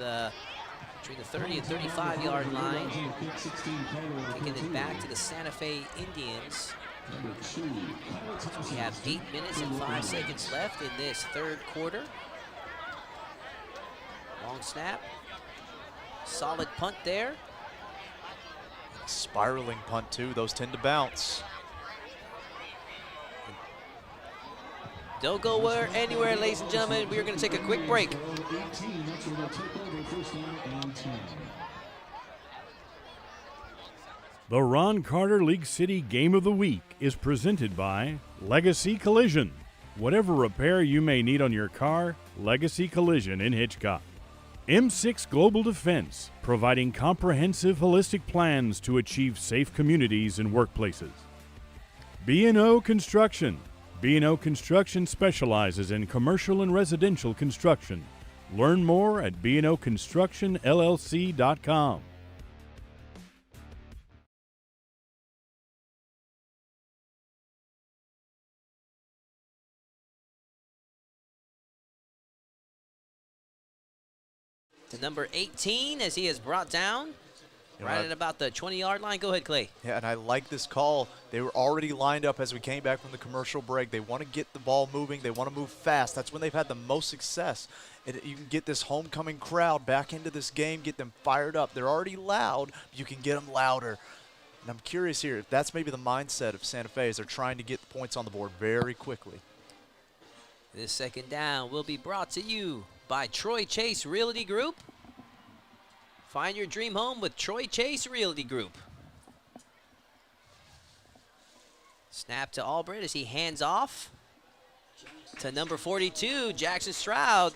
between the 30 and 35 yard line. Kicking it back to the Santa Fe Indians. We have 8 minutes and 5 seconds left in this third quarter. Long snap. Solid punt there. Spiraling punt too, those tend to bounce. Don't go anywhere, ladies and gentlemen. We are going to take a quick break. The Ron Carter League City Game of the Week is presented by Legacy Collision. Whatever repair you may need on your car, Legacy Collision in Hitchcock. M6 Global Defense, providing comprehensive holistic plans to achieve safe communities and workplaces. B&O Construction. B&O Construction specializes in commercial and residential construction. Learn more at bnoconstructionllc.com. To number 18 as he is brought down right at about the 20-yard line. Go ahead, Clay. Yeah, and I like this call. They were already lined up as we came back from the commercial break. They want to get the ball moving. They want to move fast. That's when they've had the most success. And you can get this homecoming crowd back into this game, get them fired up. They're already loud. You can get them louder. And I'm curious here if that's maybe the mindset of Santa Fe as they're trying to get the points on the board very quickly. This second down will be brought to you by Troy Chase Realty Group. Find your dream home with Troy Chase Realty Group. Snap to Albright as he hands off to number 42, Jackson Stroud.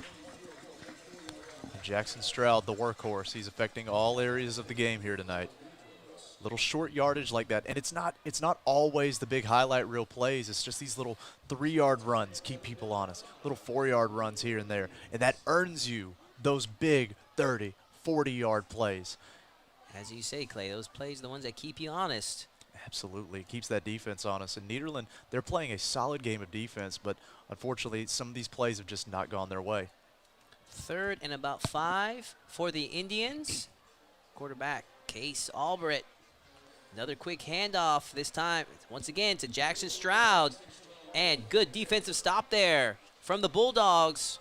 Jackson Stroud, the workhorse. He's affecting all areas of the game here tonight. Little short yardage like that, and it's not always the big highlight reel plays. It's just these little 3-yard runs keep people honest. Little 4-yard runs here and there, and that earns you those big 30, 40-yard plays. As you say, Clay, those plays are the ones that keep you honest. Absolutely. It keeps that defense honest. And Nederland, they're playing a solid game of defense, but unfortunately some of these plays have just not gone their way. 3rd and about 5 for the Indians. Quarterback Case Albright. Another quick handoff, this time once again to Jackson Stroud. And good defensive stop there from the Bulldogs.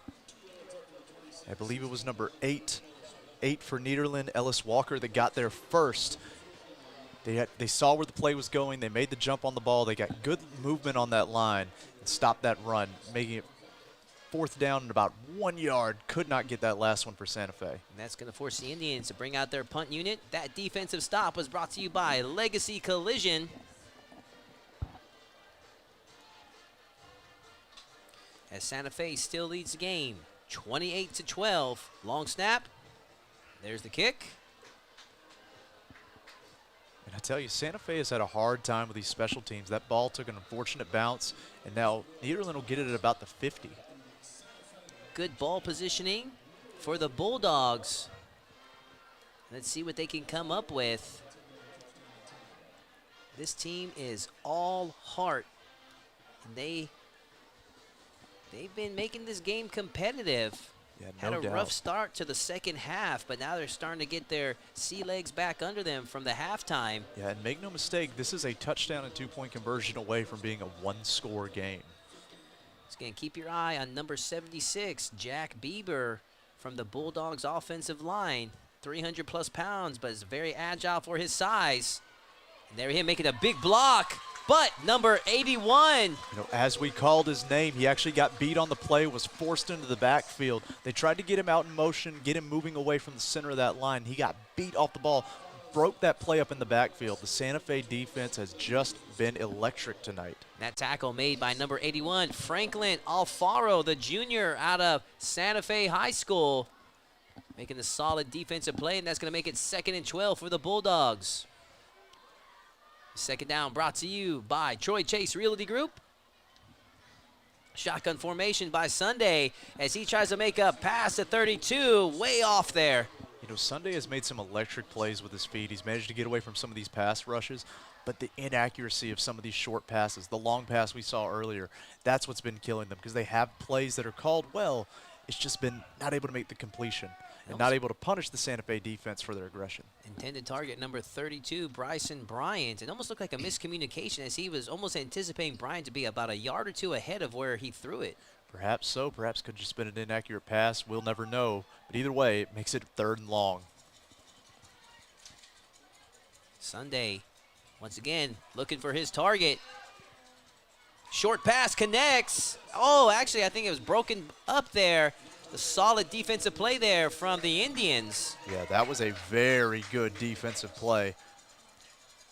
I believe it was number 8 for Nederland, Ellis Walker, that got there first. They saw where the play was going. They made the jump on the ball. They got good movement on that line and stopped that run, making it 4th down and about 1 yard. Could not get that last one for Santa Fe. And that's going to force the Indians to bring out their punt unit. That defensive stop was brought to you by Legacy Collision. As Santa Fe still leads the game, 28-12. Long snap. There's the kick. tell you, Santa Fe has had a hard time with these special teams. That ball took an unfortunate bounce, and now Nederland will get it at about the 50. Good ball positioning for the Bulldogs. Let's see what they can come up with. This team is all heart, and they've been making this game competitive. Yeah, Had no a doubt. rough start to the second half, but now they're starting to get their sea legs back under them from the halftime. Yeah, and make no mistake, this is a touchdown and two-point conversion away from being a one-score game. So again, keep your eye on number 76, Jack Bieber from the Bulldogs offensive line. 300-plus pounds, but is very agile for his size. And there he is making a big block. But number 81. You know, as we called his name, he actually got beat on the play, was forced into the backfield. They tried to get him out in motion, get him moving away from the center of that line. He got beat off the ball, broke that play up in the backfield. The Santa Fe defense has just been electric tonight. That tackle made by number 81, Franklin Alfaro, the junior out of Santa Fe High School, making a solid defensive play, and that's going to make it 2nd and 12 for the Bulldogs. Second down brought to you by Troy Chase Realty Group. Shotgun formation by Sunday as he tries to make a pass to 32, way off there. You know, Sunday has made some electric plays with his feet. He's managed to get away from some of these pass rushes, but the inaccuracy of some of these short passes, the long pass we saw earlier, that's what's been killing them because they have plays that are called well. It's just been not able to make the completion and not able to punish the Santa Fe defense for their aggression. Intended target number 32, Bryson Bryant. It almost looked like a miscommunication as he was almost anticipating Bryant to be about a yard or two ahead of where he threw it. Perhaps so. Perhaps could have just been an inaccurate pass. We'll never know. But either way, it makes it 3rd and long. Sunday, once again, looking for his target. Short pass connects. Oh, actually, I think it was broken up there. The solid defensive play there from the Indians. Yeah, that was a very good defensive play.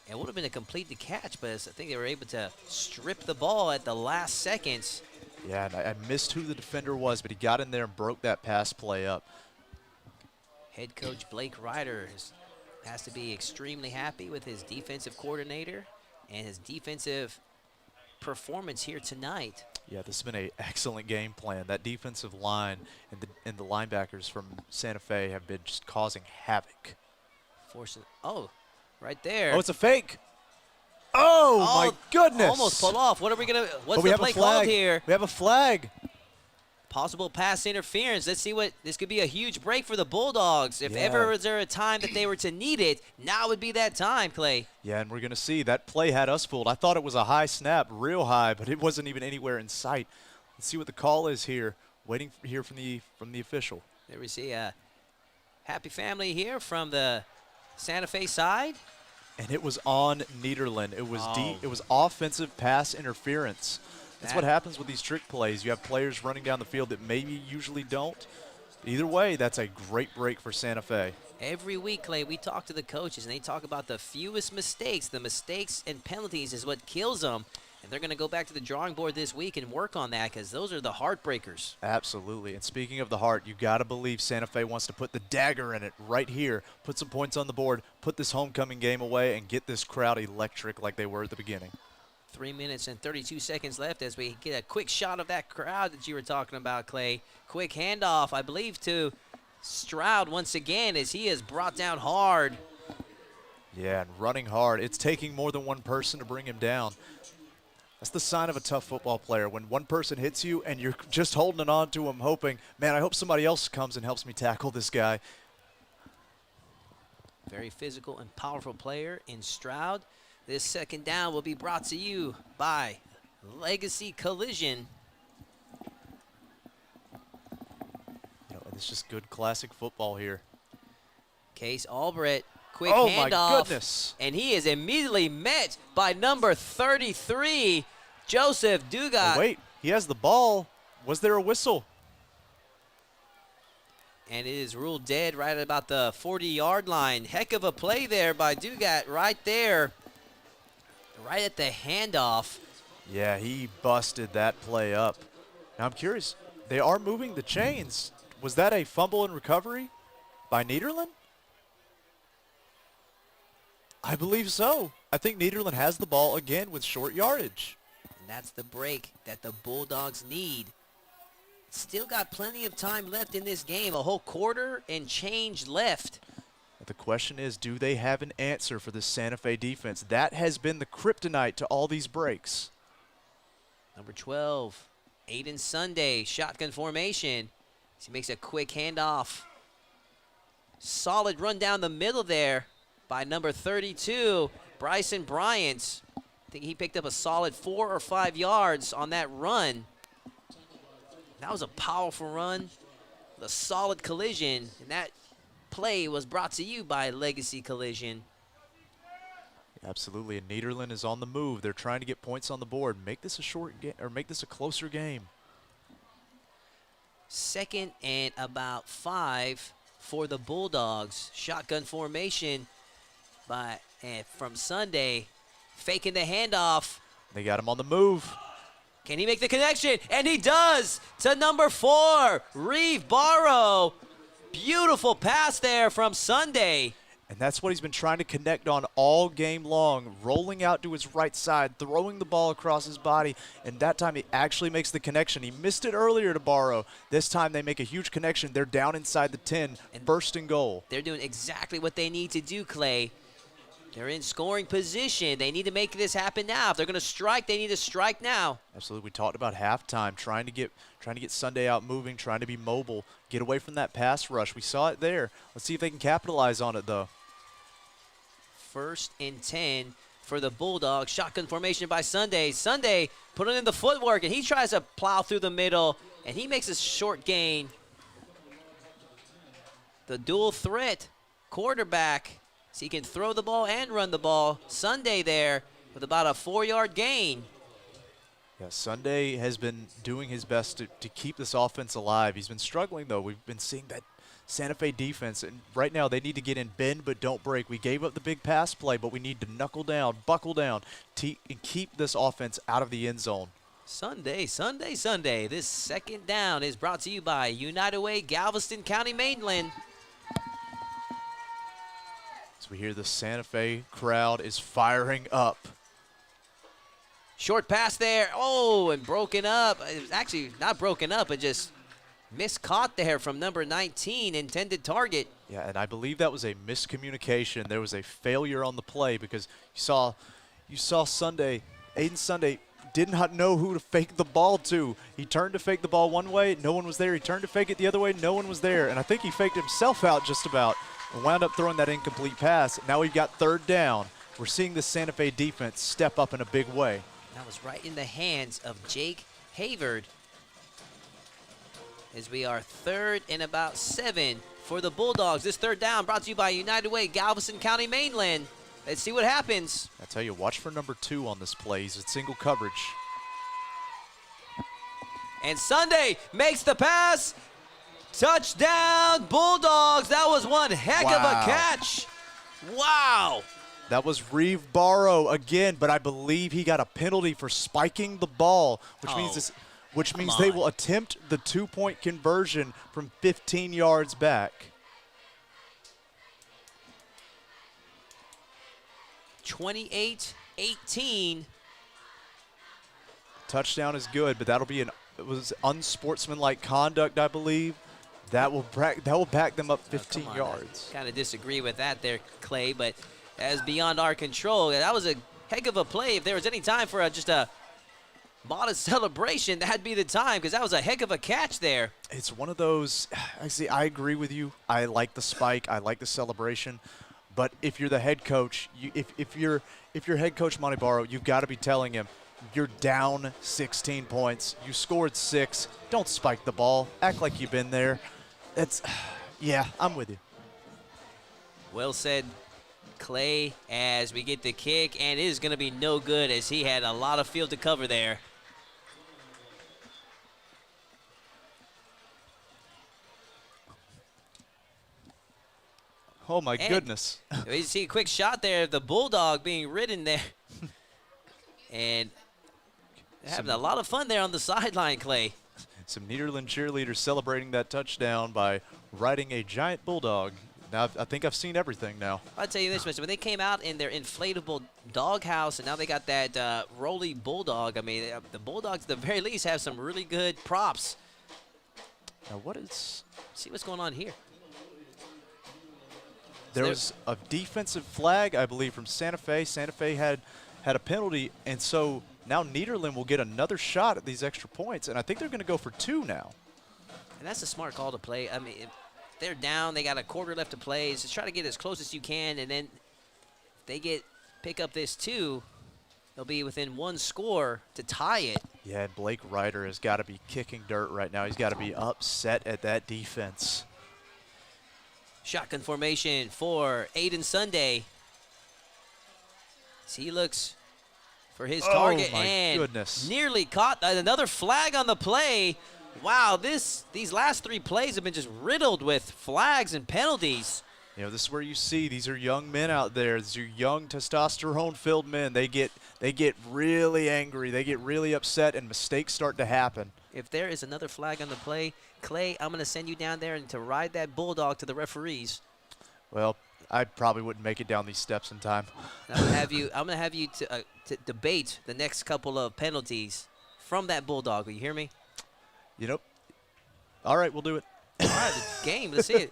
It would have been a complete catch, but I think they were able to strip the ball at the last seconds. Yeah, and I missed who the defender was, but he got in there and broke that pass play up. Head coach Blake Ryder has to be extremely happy with his defensive coordinator and his defensive performance here tonight. Yeah, this has been an excellent game plan. That defensive line and the linebackers from Santa Fe have been just causing havoc. Right there. Oh, it's a fake. Oh, my goodness. Almost pulled off. What are we going to – what's we the have play a flag. called here? We have a flag. Possible pass interference. Let's see what – this could be a huge break for the Bulldogs. If ever was there a time that they were to need it, now would be that time, Clay. Yeah, and we're going to see. That play had us fooled. I thought it was a high snap, real high, but it wasn't even anywhere in sight. Let's see what the call is here. Waiting to hear from the official. There we see a happy family here from the Santa Fe side. And it was on Nederland. It was it was offensive pass interference. That's what happens with these trick plays. You have players running down the field that maybe usually don't. Either way, that's a great break for Santa Fe. Every week, Clay, we talk to the coaches, and they talk about the fewest mistakes. The mistakes and penalties is what kills them. And they're going to go back to the drawing board this week and work on that because those are the heartbreakers. Absolutely. And speaking of the heart, you got to believe Santa Fe wants to put the dagger in it right here, put some points on the board, put this homecoming game away, and get this crowd electric like they were at the beginning. 3 minutes and 32 seconds left as we get a quick shot of that crowd that you were talking about, Clay. Quick handoff, I believe, to Stroud once again as he is brought down hard. Yeah, and running hard. It's taking more than one person to bring him down. That's the sign of a tough football player, when one person hits you and you're just holding on to him, hoping, man, I hope somebody else comes and helps me tackle this guy. Very physical and powerful player in Stroud. This second down will be brought to you by Legacy Collision. You know, it's just good classic football here. Case Albrecht. Quick handoff. handoff. My goodness. And he is immediately met by number 33, Joseph Dugat. Oh, wait, he has the ball. Was there a whistle? And it is ruled dead right at about the 40-yard line. Heck of a play there by Dugat right there. Right at the handoff. Yeah, he busted that play up. Now I'm curious, they are moving the chains. Was that a fumble and recovery by Nederland? I believe so. I think Nederland has the ball again with short yardage. And that's the break that the Bulldogs need. Still got plenty of time left in this game. A whole quarter and change left. The question is, do they have an answer for the Santa Fe defense? That has been the kryptonite to all these breaks. Number 12, Aiden Sunday, shotgun formation. He makes a quick handoff. Solid run down the middle there by number 32, Bryson Bryant. I think he picked up a solid 4 or 5 yards on that run. That was a powerful run, a solid collision, and that play was brought to you by Legacy Collision. Absolutely, and Nederland is on the move. They're trying to get points on the board. Make this a short game, or make this a closer game. 2nd and about 5 for the Bulldogs. Shotgun formation from Sunday, faking the handoff. They got him on the move. Can he make the connection? And he does to number 4, Reeve Barrow. Beautiful pass there from Sunday. And that's what he's been trying to connect on all game long, rolling out to his right side, throwing the ball across his body, and that time he actually makes the connection. He missed it earlier to Barrow. This time they make a huge connection. They're down inside the 10, and first and goal. They're doing exactly what they need to do, Clay. They're in scoring position. They need to make this happen now. If they're going to strike, they need to strike now. Absolutely. We talked about halftime, trying to get Sunday out moving, trying to be mobile, get away from that pass rush. We saw it there. Let's see if they can capitalize on it, though. 1st and 10 for the Bulldogs. Shotgun formation by Sunday. Sunday putting in the footwork, and he tries to plow through the middle, and he makes a short gain. The dual threat quarterback, so he can throw the ball and run the ball. Sunday there with about a 4-yard gain. Yeah, Sunday has been doing his best to keep this offense alive. He's been struggling, though. We've been seeing that Santa Fe defense, and right now they need to get in bend but don't break. We gave up the big pass play, but we need to knuckle down, buckle down, and keep this offense out of the end zone. Sunday. This 2nd down is brought to you by United Way, Galveston County, Mainland. So we hear the Santa Fe crowd is firing up. Short pass there. Oh, and broken up. It was actually not broken up, but just miscaught there from number 19, intended target. Yeah, and I believe that was a miscommunication. There was a failure on the play because you saw Sunday, Aiden Sunday did not know who to fake the ball to. He turned to fake the ball one way, no one was there. He turned to fake it the other way, no one was there. And I think he faked himself out just about and wound up throwing that incomplete pass. Now we've got 3rd down. We're seeing the Santa Fe defense step up in a big way. That was right in the hands of Jake Havard. As we are 3rd and about 7 for the Bulldogs. This 3rd down brought to you by United Way, Galveston County, Mainland. Let's see what happens. I tell you, watch for number 2 on this play. He's in single coverage. And Sunday makes the pass. Touchdown, Bulldogs. That was one heck of a catch. Wow. That was Reeve Barrow again, but I believe he got a penalty for spiking the ball, which means they will attempt the 2-point conversion from 15 yards back. 28-18. Touchdown is good, but it was unsportsmanlike conduct, I believe. That will back them up 15 yards. Kind of disagree with that there, Clay, but as beyond our control. That was a heck of a play. If there was any time for just a modest celebration, that'd be the time, because that was a heck of a catch there. It's one of those, I agree with you. I like the spike. I like the celebration. But if you're the head coach, if you're head coach Monty Barrow, you've got to be telling him, you're down 16 points. You scored 6. Don't spike the ball. Act like you've been there. Yeah, I'm with you. Well said, Clay, as we get the kick, and it is going to be no good as he had a lot of field to cover there. Oh, my goodness. You see a quick shot there of the Bulldog being ridden there. And having a lot of fun there on the sideline, Clay. Some Nederland cheerleaders celebrating that touchdown by riding a giant bulldog Now I think I've seen everything now. I'll tell you this much. When they came out in their inflatable doghouse and now they got that Rolly Bulldog, I mean, the Bulldogs at the very least have some really good props. Now what is... See what's going on here. There was a defensive flag, I believe, from Santa Fe. Santa Fe had a penalty, and so now Nederland will get another shot at these extra points, and I think they're going to go for 2 now. And that's a smart call to play. I mean, if they're down, they got a quarter left to play. Just try to get as close as you can, and then if they pick up this 2, they'll be within 1 score to tie it. Yeah, Blake Ryder has got to be kicking dirt right now. He's got to be upset at that defense. Shotgun formation for Aiden Sunday. So he looks for his target and nearly caught another flag on the play. Wow, these last 3 plays have been just riddled with flags and penalties. You know, this is where you see these are young men out there. These are young testosterone-filled men. They get really angry. They get really upset, and mistakes start to happen. If there is another flag on the play, Clay, I'm going to send you down there and to ride that bulldog to the referees. Well, I probably wouldn't make it down these steps in time. I'm going to have you to debate the next couple of penalties from that bulldog. Will you hear me? You know, all right, we'll do it. All right, the game. Let's see it.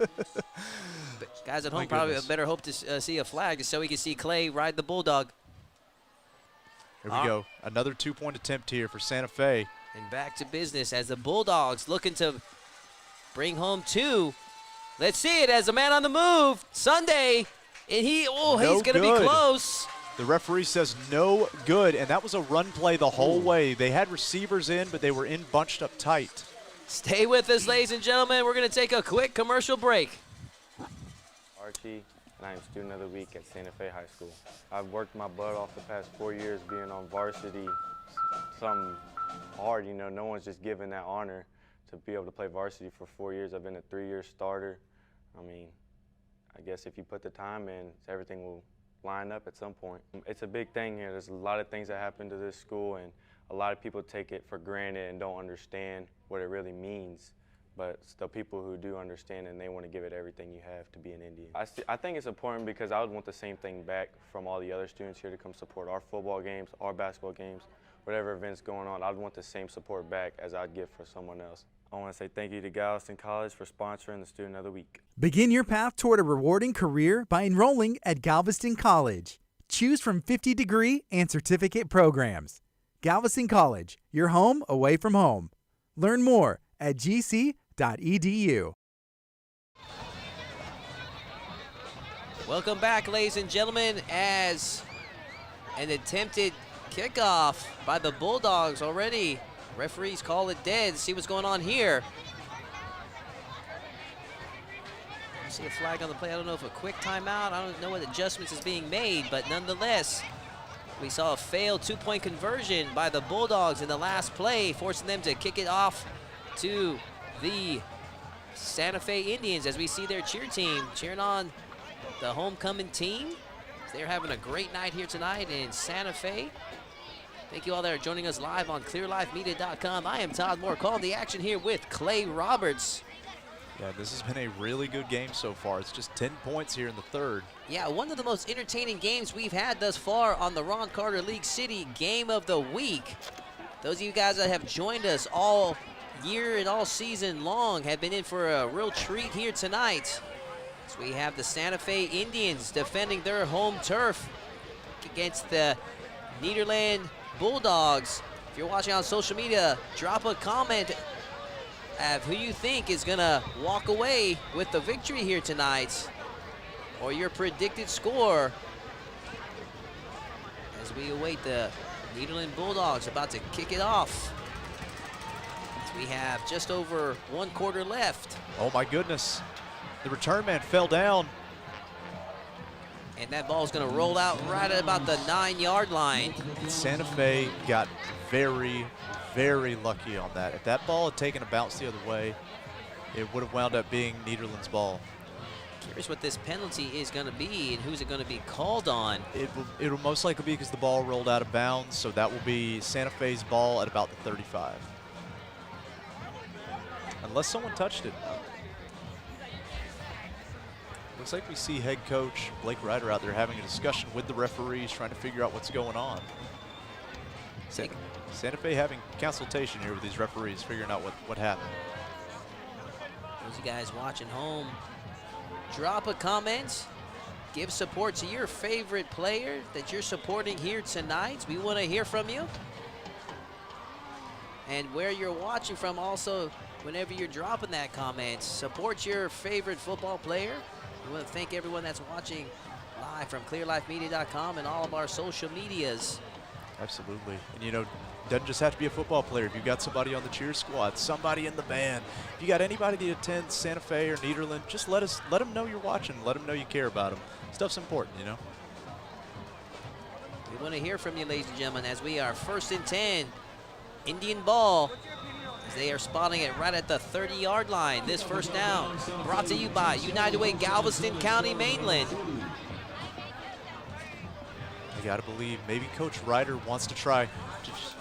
But guys at home probably better hope to see a flag so we can see Clay ride the bulldog. Here we go. Another 2-point attempt here for Santa Fe. And back to business as the Bulldogs looking to bring home 2. Let's see it as a man on the move. Sunday, and he's going to be close. The referee says no good, and that was a run play the whole way. They had receivers in, but they were in bunched up tight. Stay with us, ladies and gentlemen. We're going to take a quick commercial break. Archie, and I am Student of the Week at Santa Fe High School. I've worked my butt off the past 4 years being on varsity. Something hard, you know, no one's just given that honor to be able to play varsity for 4 years. I've been a 3-year starter. I mean, I guess if you put the time in, everything will line up at some point. It's a big thing here. There's a lot of things that happen to this school, and a lot of people take it for granted and don't understand what it really means. But it's the people who do understand, and they want to give it everything you have to be an Indian. I think it's important because I would want the same thing back from all the other students here to come support our football games, our basketball games, whatever events going on. I'd want the same support back as I'd give for someone else. I want to say thank you to Galveston College for sponsoring the Student of the Week. Begin your path toward a rewarding career by enrolling at Galveston College. Choose from 50-degree and certificate programs. Galveston College, your home away from home. Learn more at gc.edu. Welcome back, ladies and gentlemen, as an attempted kickoff by the Bulldogs already. Referees call it dead. See what's going on here. I see a flag on the play. I don't know if a quick timeout. I don't know what adjustments is being made, but nonetheless, we saw a failed 2-point conversion by the Bulldogs in the last play, forcing them to kick it off to the Santa Fe Indians as we see their cheer team cheering on the homecoming team. They're having a great night here tonight in Santa Fe. Thank you all that are joining us live on clearlifemedia.com. I am Todd Moore calling the action here with Clay Roberts. Yeah, this has been a really good game so far. It's just 10 points here in the third. Yeah, one of the most entertaining games we've had thus far on the Ron Carter League City Game of the Week. Those of you guys that have joined us all year and all season long have been in for a real treat here tonight. So we have the Santa Fe Indians defending their home turf against the Nederland Bulldogs. If you're watching on social media, drop a comment of who you think is gonna walk away with the victory here tonight, or your predicted score, as we await the Nederland Bulldogs about to kick it off. As we have just over 1 quarter left. Oh my goodness, the return man fell down. And that ball's gonna roll out right at about the 9-yard line. Santa Fe got very, very lucky on that. If that ball had taken a bounce the other way, it would have wound up being Nederland's ball. Curious what this penalty is gonna be and who's it gonna be called on. It will most likely be because the ball rolled out of bounds, so that will be Santa Fe's ball at about the 35. Unless someone touched it. Looks like we see head coach Blake Ryder out there having a discussion with the referees, trying to figure out what's going on. Santa Fe having consultation here with these referees, figuring out what happened. Those of you guys watching home, drop a comment. Give support to your favorite player that you're supporting here tonight. We want to hear from you. And where you're watching from also, whenever you're dropping that comment, support your favorite football player. We want to thank everyone that's watching live from clearlifemedia.com and all of our social medias. Absolutely. And you know, doesn't just have to be a football player. If you've got somebody on the cheer squad, somebody in the band, if you got anybody that attends Santa Fe or Nederland, just let them know you're watching. Let them know you care about them. Stuff's important, you know. We want to hear from you, ladies and gentlemen, as we are 1st and 10. Indian ball, as they are spotting it right at the 30-yard line. This first down brought to you by United Way, Galveston County, Mainland. I got to believe maybe Coach Ryder wants to try to just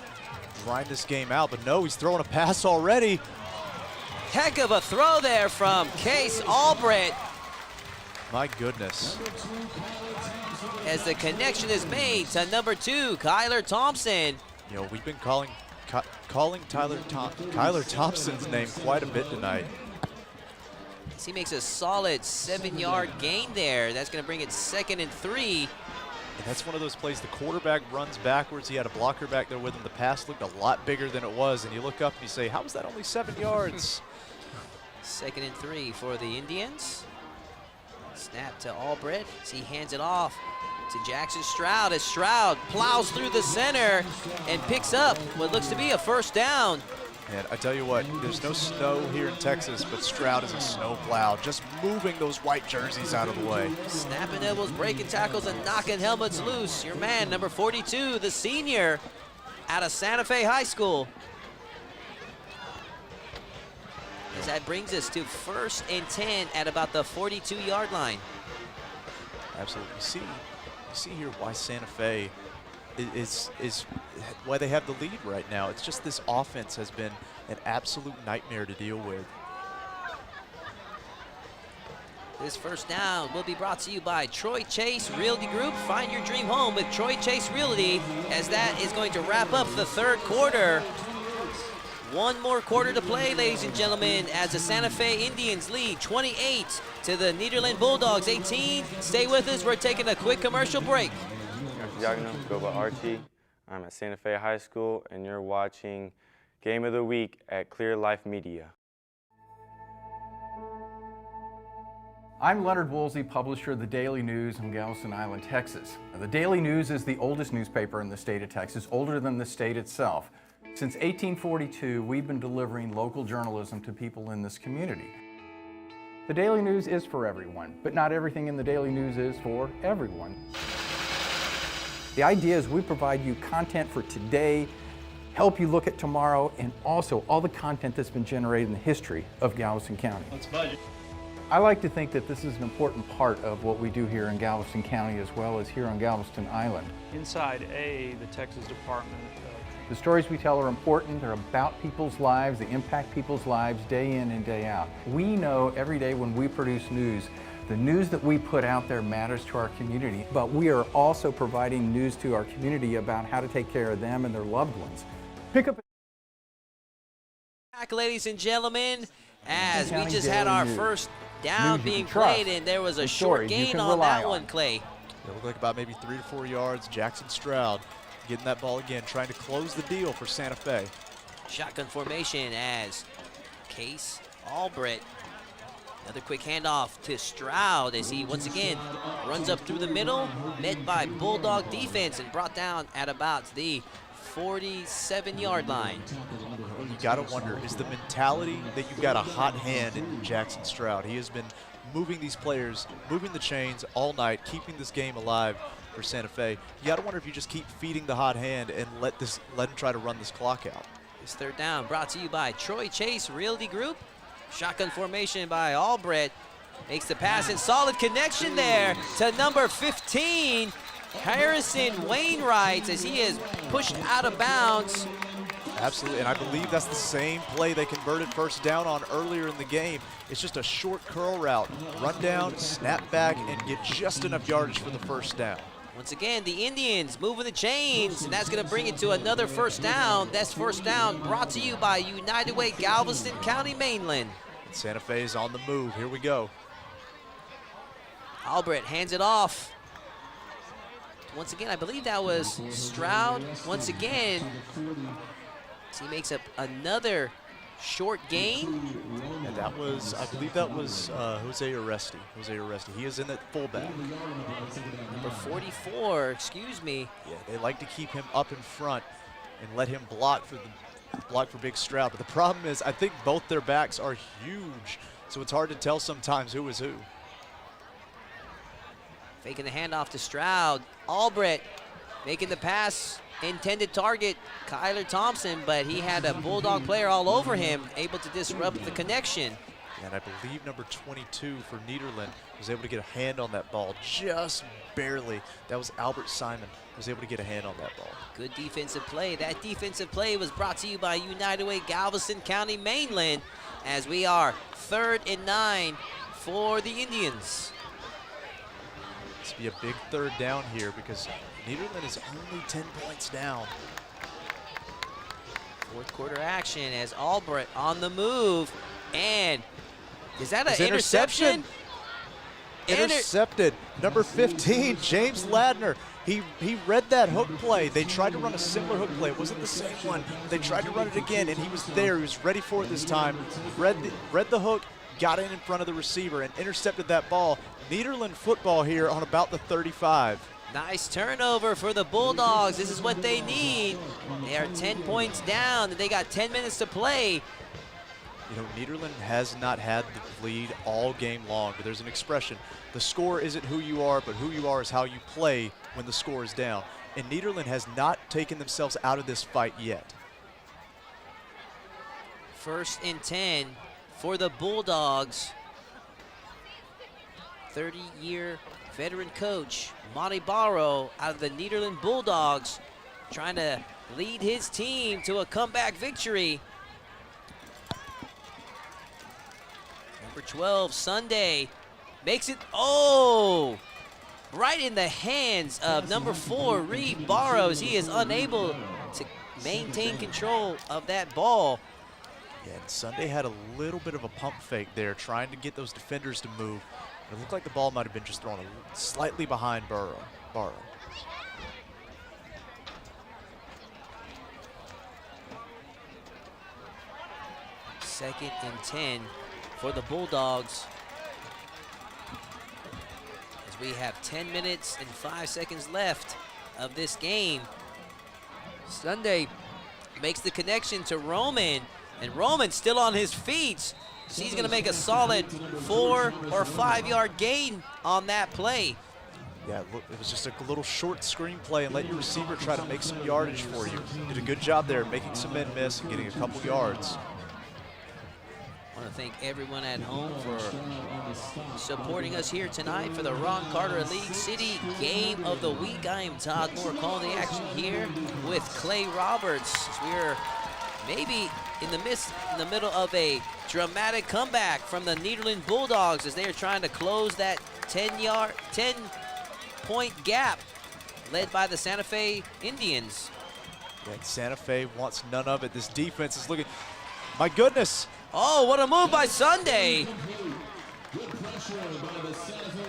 grind this game out, but no, he's throwing a pass already. Heck of a throw there from Case Albrecht. My goodness. As the connection is made to number 2, Kyler Thompson. You know, we've been calling Kyler Thompson's name quite a bit tonight. As he makes a solid 7-yard gain there. That's going to bring it 2nd and 3. And that's one of those plays, the quarterback runs backwards. He had a blocker back there with him. The pass looked a lot bigger than it was. And you look up and you say, how was that only 7 yards? 2nd and 3 for the Indians. Snap to Albrecht as he hands it off to Jackson Stroud, as Stroud plows through the center and picks up what looks to be a first down. And I tell you what, there's no snow here in Texas, but Stroud is a snow plow, just moving those white jerseys out of the way. Snapping elbows, breaking tackles, and knocking helmets loose. Your man, number 42, the senior out of Santa Fe High School. As that brings us to 1st and 10 at about the 42-yard line. Absolutely. You see here why Santa Fe is why they have the lead right now. It's just this offense has been an absolute nightmare to deal with. This first down will be brought to you by Troy Chase Realty Group. Find your dream home with Troy Chase Realty, as that is going to wrap up the 3rd quarter. One more quarter to play, ladies and gentlemen, as the Santa Fe Indians lead 28 to the Nederland Bulldogs 18. Stay with us. We're taking a quick commercial break. Go by Archie. I'm at Santa Fe High School, and you're watching Game of the Week at Clear Life Media. I'm Leonard Woolsey, publisher of the Daily News in Galveston Island, Texas. The Daily News is the oldest newspaper in the state of Texas, older than the state itself. Since 1842, we've been delivering local journalism to people in this community. The Daily News is for everyone, but not everything in the Daily News is for everyone. The idea is we provide you content for today, help you look at tomorrow, and also all the content that's been generated in the history of Galveston County. Let's budget. I like to think that this is an important part of what we do here in Galveston County as well as here on Galveston Island. Inside the Texas Department. The stories we tell are important. They're about people's lives. They impact people's lives day in and day out. We know every day when we produce news, the news that we put out there matters to our community, but we are also providing news to our community about how to take care of them and their loved ones. Pick up. Back, ladies and gentlemen, as we just had our first down being played, and there was a short gain on that one, Clay. It looked like about maybe 3 to 4 yards. Jackson Stroud getting that ball again, trying to close the deal for Santa Fe. Shotgun formation as Case Albrecht. Another quick handoff to Stroud as he once again runs up through the middle, met by Bulldog defense and brought down at about the 47-yard line. You gotta wonder, is the mentality that you've got a hot hand in Jackson Stroud? He has been moving these players, moving the chains all night, keeping this game alive for Santa Fe. You gotta wonder if you just keep feeding the hot hand and let him try to run this clock out. This third down brought to you by Troy Chase Realty Group. Shotgun formation by Albrecht. Makes the pass and solid connection there to number 15, Harrison Wainwright, as he is pushed out of bounds. Absolutely, and I believe that's the same play they converted first down on earlier in the game. It's just a short curl route, run down, snap back, and get just enough yardage for the first down. Once again, the Indians moving the chains, and that's going to bring it to another first down. That's first down brought to you by United Way, Galveston County, Mainland. Santa Fe is on the move. Here we go. Albrecht hands it off. Once again, I believe that was Stroud. Once again, so he makes up another short gain. And that was, I believe that was Jose Aresti. Jose Aresti. He is in at fullback. Number 44, excuse me. Yeah, they like to keep him up in front and let him block for Big Stroud. But the problem is, I think both their backs are huge, so it's hard to tell sometimes who is who. Faking the handoff to Stroud. Albrecht making the pass. Intended target, Kyler Thompson, but he had a Bulldog player all over him, able to disrupt the connection. And I believe number 22 for Nederland was able to get a hand on that ball, just barely. That was Albert Simon, was able to get a hand on that ball. Good defensive play. That defensive play was brought to you by United Way, Galveston County, Mainland, as we are 3rd and 9 for the Indians. This will be a big third down here because Nederland is only 10 points down. Fourth quarter action as Albrecht on the move. And is that an interception? Intercepted. Number 15, James Ladner. He read that hook play. They tried to run a similar hook play. It wasn't the same one. They tried to run it again, and he was there. He was ready for it this time. Read the hook, got in front of the receiver, and intercepted that ball. Nederland football here on about the 35. Nice turnover for the Bulldogs. This is what they need. They are 10 points down. They got 10 minutes to play. You know, Nederland has not had the lead all game long, but there's an expression. The score isn't who you are, but who you are is how you play when the score is down. And Nederland has not taken themselves out of this fight yet. 1st and 10 for the Bulldogs. 30-year veteran coach Monty Barrow out of the Nederland Bulldogs, trying to lead his team to a comeback victory. Number 12, Sunday, makes it, right in the hands of number 4, Reed Barrows. He is unable to maintain control of that ball. Yeah, and Sunday had a little bit of a pump fake there, trying to get those defenders to move. It looked like the ball might have been just thrown slightly behind Barrow. 2nd and 10 for the Bulldogs. As we have 10 minutes and 5 seconds left of this game. Sunday makes the connection to Roman, and Roman's still on his feet. He's going to make a solid 4 or 5 yard gain on that play. Yeah, look, it was just a little short screen play and let your receiver try to make some yardage for you. Did a good job there, making some men miss and getting a couple yards. I want to thank everyone at home for supporting us here tonight for the Ron Carter League City Game of the Week. I am Todd Moore calling the action here with Clay Roberts. We're maybe in the middle of a dramatic comeback from the Nederland Bulldogs as they are trying to close that 10-point gap led by the Santa Fe Indians. Yeah, Santa Fe wants none of it. This defense is looking, my goodness. Oh, what a move by Sunday.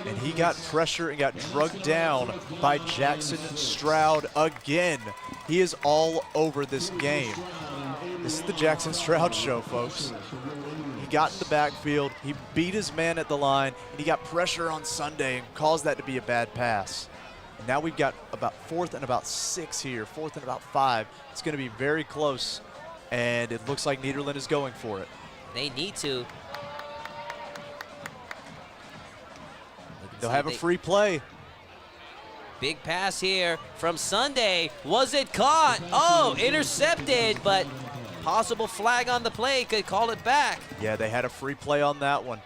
And he got pressure and got drugged down by Jackson Stroud again. He is all over this game. This is the Jackson Stroud show, folks. He got in the backfield, he beat his man at the line, and he got pressure on Sunday and caused that to be a bad pass. And now we've got about 4th and about 6 here, 4th and about 5. It's going to be very close, and it looks like Nederland is going for it. They need to. They'll have a free play. Big pass here from Sunday. Was it caught? Oh, intercepted, but possible flag on the play, could call it back. Yeah, they had a free play on that one.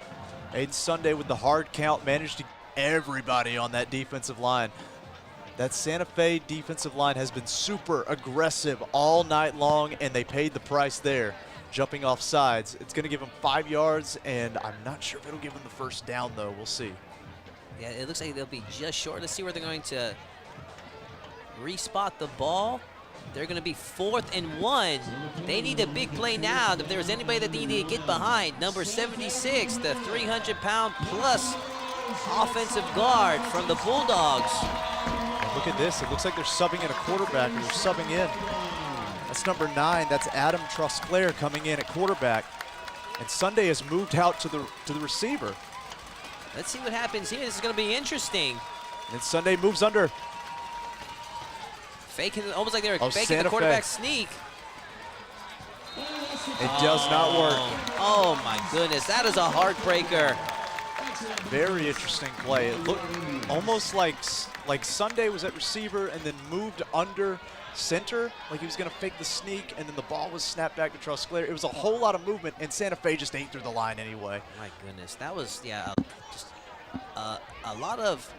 Aiden Sunday with the hard count managed to get everybody on that defensive line. That Santa Fe defensive line has been super aggressive all night long, and they paid the price there, jumping off sides. It's going to give them 5 yards, and I'm not sure if it'll give them the first down, though. We'll see. Yeah, it looks like they'll be just short. Let's see where they're going to respot the ball. They're going to be 4th and 1. They need a big play now. If there's anybody that they need to get behind, number 76, the 300-pound plus offensive guard from the Bulldogs. And look at this. It looks like they're subbing in a quarterback, or they're subbing in. That's number 9. That's Adam Trusclair coming in at quarterback. And Sunday has moved out to the receiver. Let's see what happens here. This is going to be interesting. And Sunday moves under. Faking, almost like they were faking Santa the quarterback Fe. sneak. It does not work. Oh my goodness, that is a heartbreaker. Very interesting play. It looked almost like Sunday was at receiver and then moved under center, like he was going to fake the sneak, and then the ball was snapped back to Trusclair. It was a whole lot of movement, and Santa Fe just ate through the line anyway. My goodness, that was, yeah, just a lot of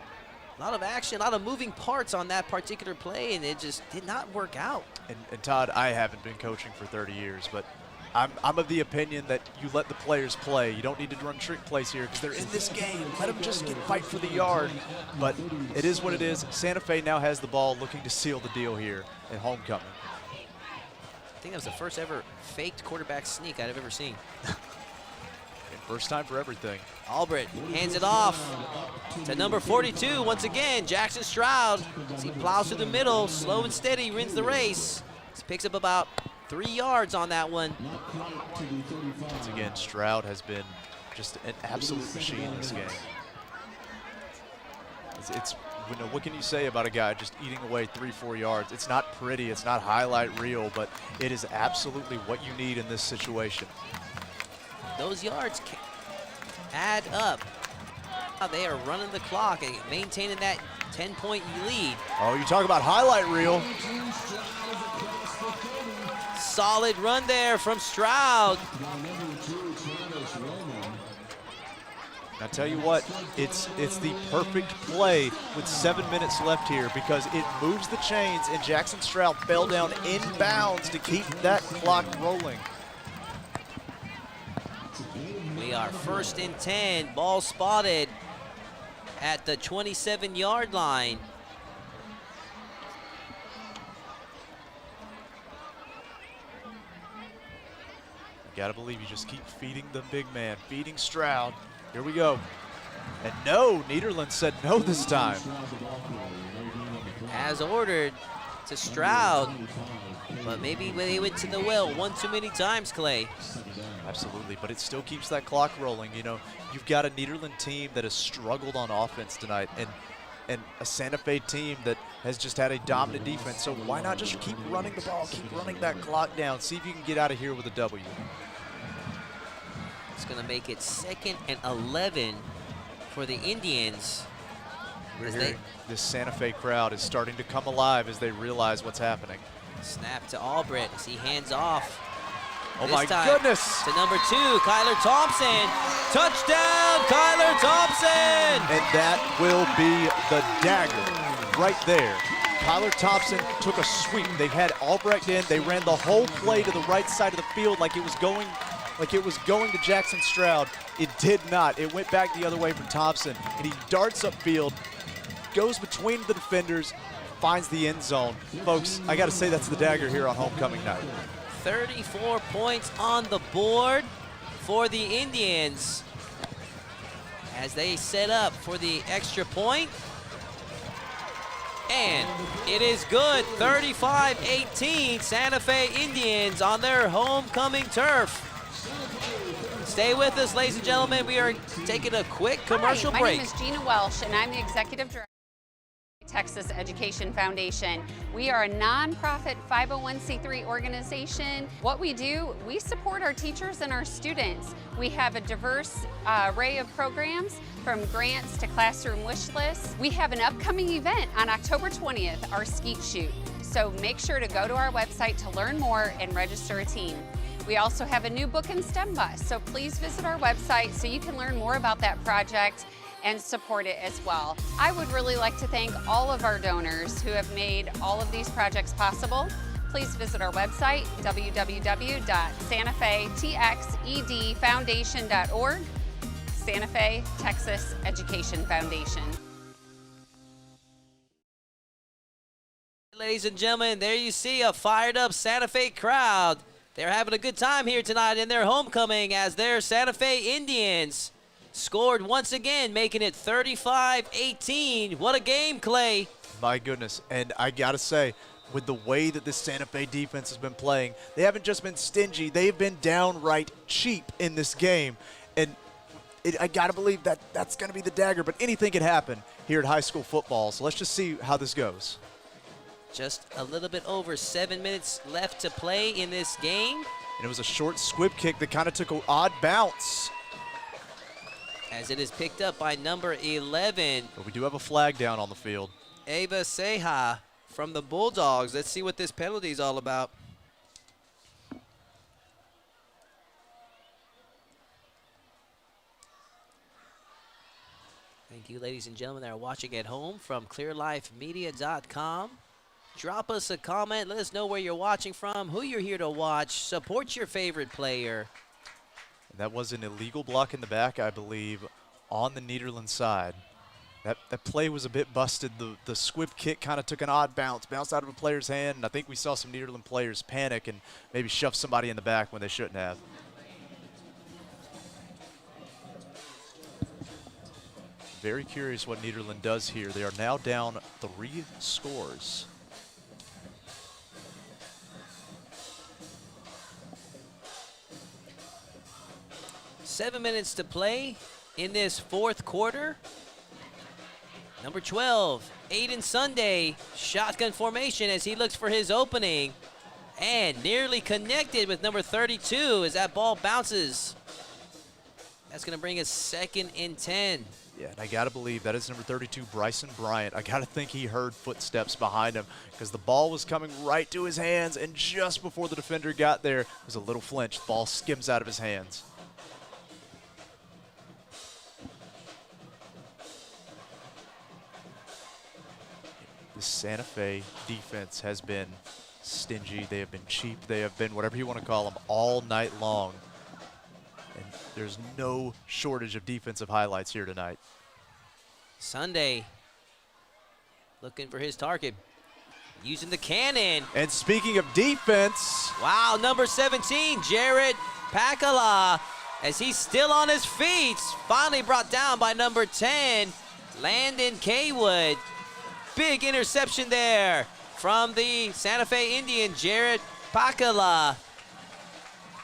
action, a lot of moving parts on that particular play, and it just did not work out. And Todd, I haven't been coaching for 30 years, but I'm of the opinion that you let the players play. You don't need to run trick plays here because they're in this game. Let them just fight for the yard. But it is what it is. Santa Fe now has the ball, looking to seal the deal here at homecoming. I think that was the first ever faked quarterback sneak I've ever seen. First time for everything. Albrecht hands it off to number 42. Once again, Jackson Stroud. As he plows through the middle, slow and steady, wins the race. He picks up about 3 yards on that one. Once again, Stroud has been just an absolute machine this game. It's you know, what can you say about a guy just eating away 3-4 yards? It's not pretty, it's not highlight reel, but it is absolutely what you need in this situation. Those yards can add up. They are running the clock and maintaining that 10-point lead. Oh, you talk about highlight reel. Solid run there from Stroud. I tell you what, it's the perfect play with 7 minutes left here because it moves the chains, and Jackson Stroud fell down inbounds to keep that clock rolling. We are 1st and 10, ball spotted at the 27-yard line. You gotta believe you just keep feeding the big man, feeding Stroud. Here we go. And no, Nederland said no this time. As ordered to Stroud, but maybe when he went to the well one too many times, Clay. Absolutely, but it still keeps that clock rolling. You know, you've got a Nederland team that has struggled on offense tonight, and a Santa Fe team that has just had a dominant defense. So why not just keep running the ball, keep running that clock down, see if you can get out of here with a W. It's going to make it 2nd and 11 for the Indians. This Santa Fe crowd is starting to come alive as they realize what's happening. Snap to Albrecht as he hands off. Oh this my time goodness! To number 2, Kyler Thompson. Touchdown, Kyler Thompson! And that will be the dagger right there. Kyler Thompson took a sweep. They had Albrecht in. They ran the whole play to the right side of the field like it was going to Jackson Stroud. It did not. It went back the other way for Thompson, and he darts upfield, goes between the defenders, finds the end zone. Folks, I got to say that's the dagger here on homecoming night. 34 points on the board for the Indians as they set up for the extra point. And it is good, 35-18, Santa Fe Indians on their homecoming turf. Stay with us, ladies and gentlemen. We are taking a quick commercial break. My name is Gina Welsh, and I'm the Executive Director of Texas Education Foundation. We are a nonprofit 501c3 organization. What we do, we support our teachers and our students. We have a diverse array of programs, from grants to classroom wish lists. We have an upcoming event on October 20th, our Skeet Shoot. So make sure to go to our website to learn more and register a team. We also have a new book and STEM bus, so please visit our website so you can learn more about that project and support it as well. I would really like to thank all of our donors who have made all of these projects possible. Please visit our website, www.santafetxedfoundation.org, Santa Fe, Texas Education Foundation. Ladies and gentlemen, there you see a fired up Santa Fe crowd. They're having a good time here tonight in their homecoming as their Santa Fe Indians scored once again, making it 35-18. What a game, Clay. My goodness. And I got to say, with the way that this Santa Fe defense has been playing, they haven't just been stingy. They've been downright cheap in this game. And I got to believe that that's going to be the dagger. But anything can happen here at high school football. So let's just see how this goes. Just a little bit over 7 minutes left to play in this game. And it was a short squib kick that kind of took an odd bounce. As it is picked up by number 11. But we do have a flag down on the field. Ava Seha from the Bulldogs. Let's see what this penalty is all about. Thank you, ladies and gentlemen that are watching at home from clearlifemedia.com. Drop us a comment. Let us know where you're watching from, who you're here to watch. Support your favorite player. And that was an illegal block in the back, I believe, on the Nederland side. That play was a bit busted. The squib kick kind of took an odd bounce, bounced out of a player's hand, and I think we saw some Nederland players panic and maybe shove somebody in the back when they shouldn't have. Very curious what Nederland does here. They are now down 3 scores. Seven minutes to play in this fourth quarter. Number 12, Aiden Sunday, shotgun formation as he looks for his opening. And nearly connected with number 32 as that ball bounces. That's going to bring us 2nd and 10. Yeah, and I got to believe that is number 32, Bryson Bryant. I got to think he heard footsteps behind him because the ball was coming right to his hands, and just before the defender got there, there was a little flinch. The ball skims out of his hands. The Santa Fe defense has been stingy. They have been cheap. They have been whatever you want to call them all night long. And there's no shortage of defensive highlights here tonight. Sunday looking for his target. Using the cannon. And speaking of defense. Wow, number 17, Jared Pakala, as he's still on his feet. Finally brought down by number 10, Landon Kaywood. Big interception there from the Santa Fe Indian, Jared Pakala.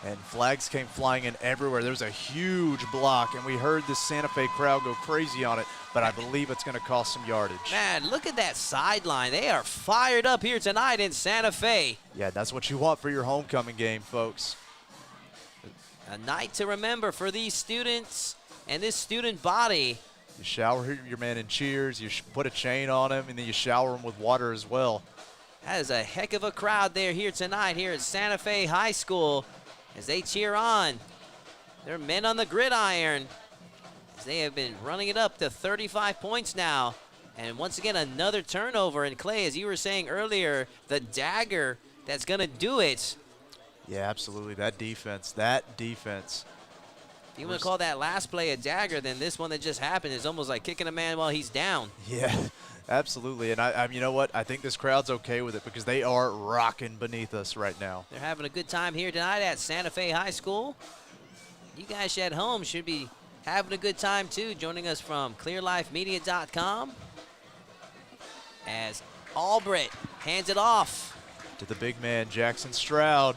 And flags came flying in everywhere. There was a huge block, and we heard the Santa Fe crowd go crazy on it, but I believe it's going to cost some yardage. Man, look at that sideline. They are fired up here tonight in Santa Fe. Yeah, that's what you want for your homecoming game, folks. A night to remember for these students and this student body. You shower your man in cheers, you put a chain on him, and then you shower him with water as well. That is a heck of a crowd there here tonight here at Santa Fe High School as they cheer on their men on the gridiron. As they have been running it up to 35 points now. And once again, another turnover. And Clay, as you were saying earlier, the dagger that's going to do it. Yeah, absolutely. That defense, that defense. If you want to call that last play a dagger, then this one that just happened is almost like kicking a man while he's down. Yeah, absolutely. And I you know what? I think this crowd's okay with it because they are rocking beneath us right now. They're having a good time here tonight at Santa Fe High School. You guys at home should be having a good time too, joining us from clearlifemedia.com. As Albrecht hands it off to the big man, Jackson Stroud.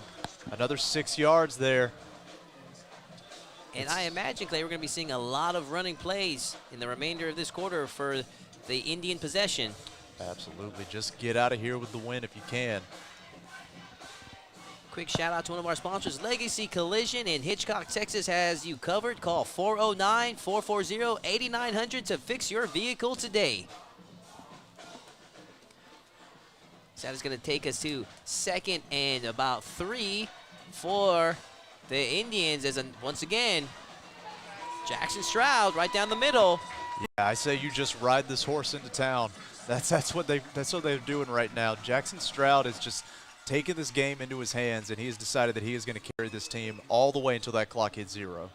Another 6 yards there. And I imagine, Clay, we're going to be seeing a lot of running plays in the remainder of this quarter for the Indian possession. Absolutely. Just get out of here with the win if you can. Quick shout out to one of our sponsors, Legacy Collision in Hitchcock, Texas has you covered. Call 409-440-8900 to fix your vehicle today. So that is going to take us to 2nd and about 3 for the Indians. As once again, Jackson Stroud right down the middle. Yeah, I say you just ride this horse into town. That's what they're doing right now. Jackson Stroud is just taking this game into his hands, and he has decided that he is going to carry this team all the way until that clock hits 0.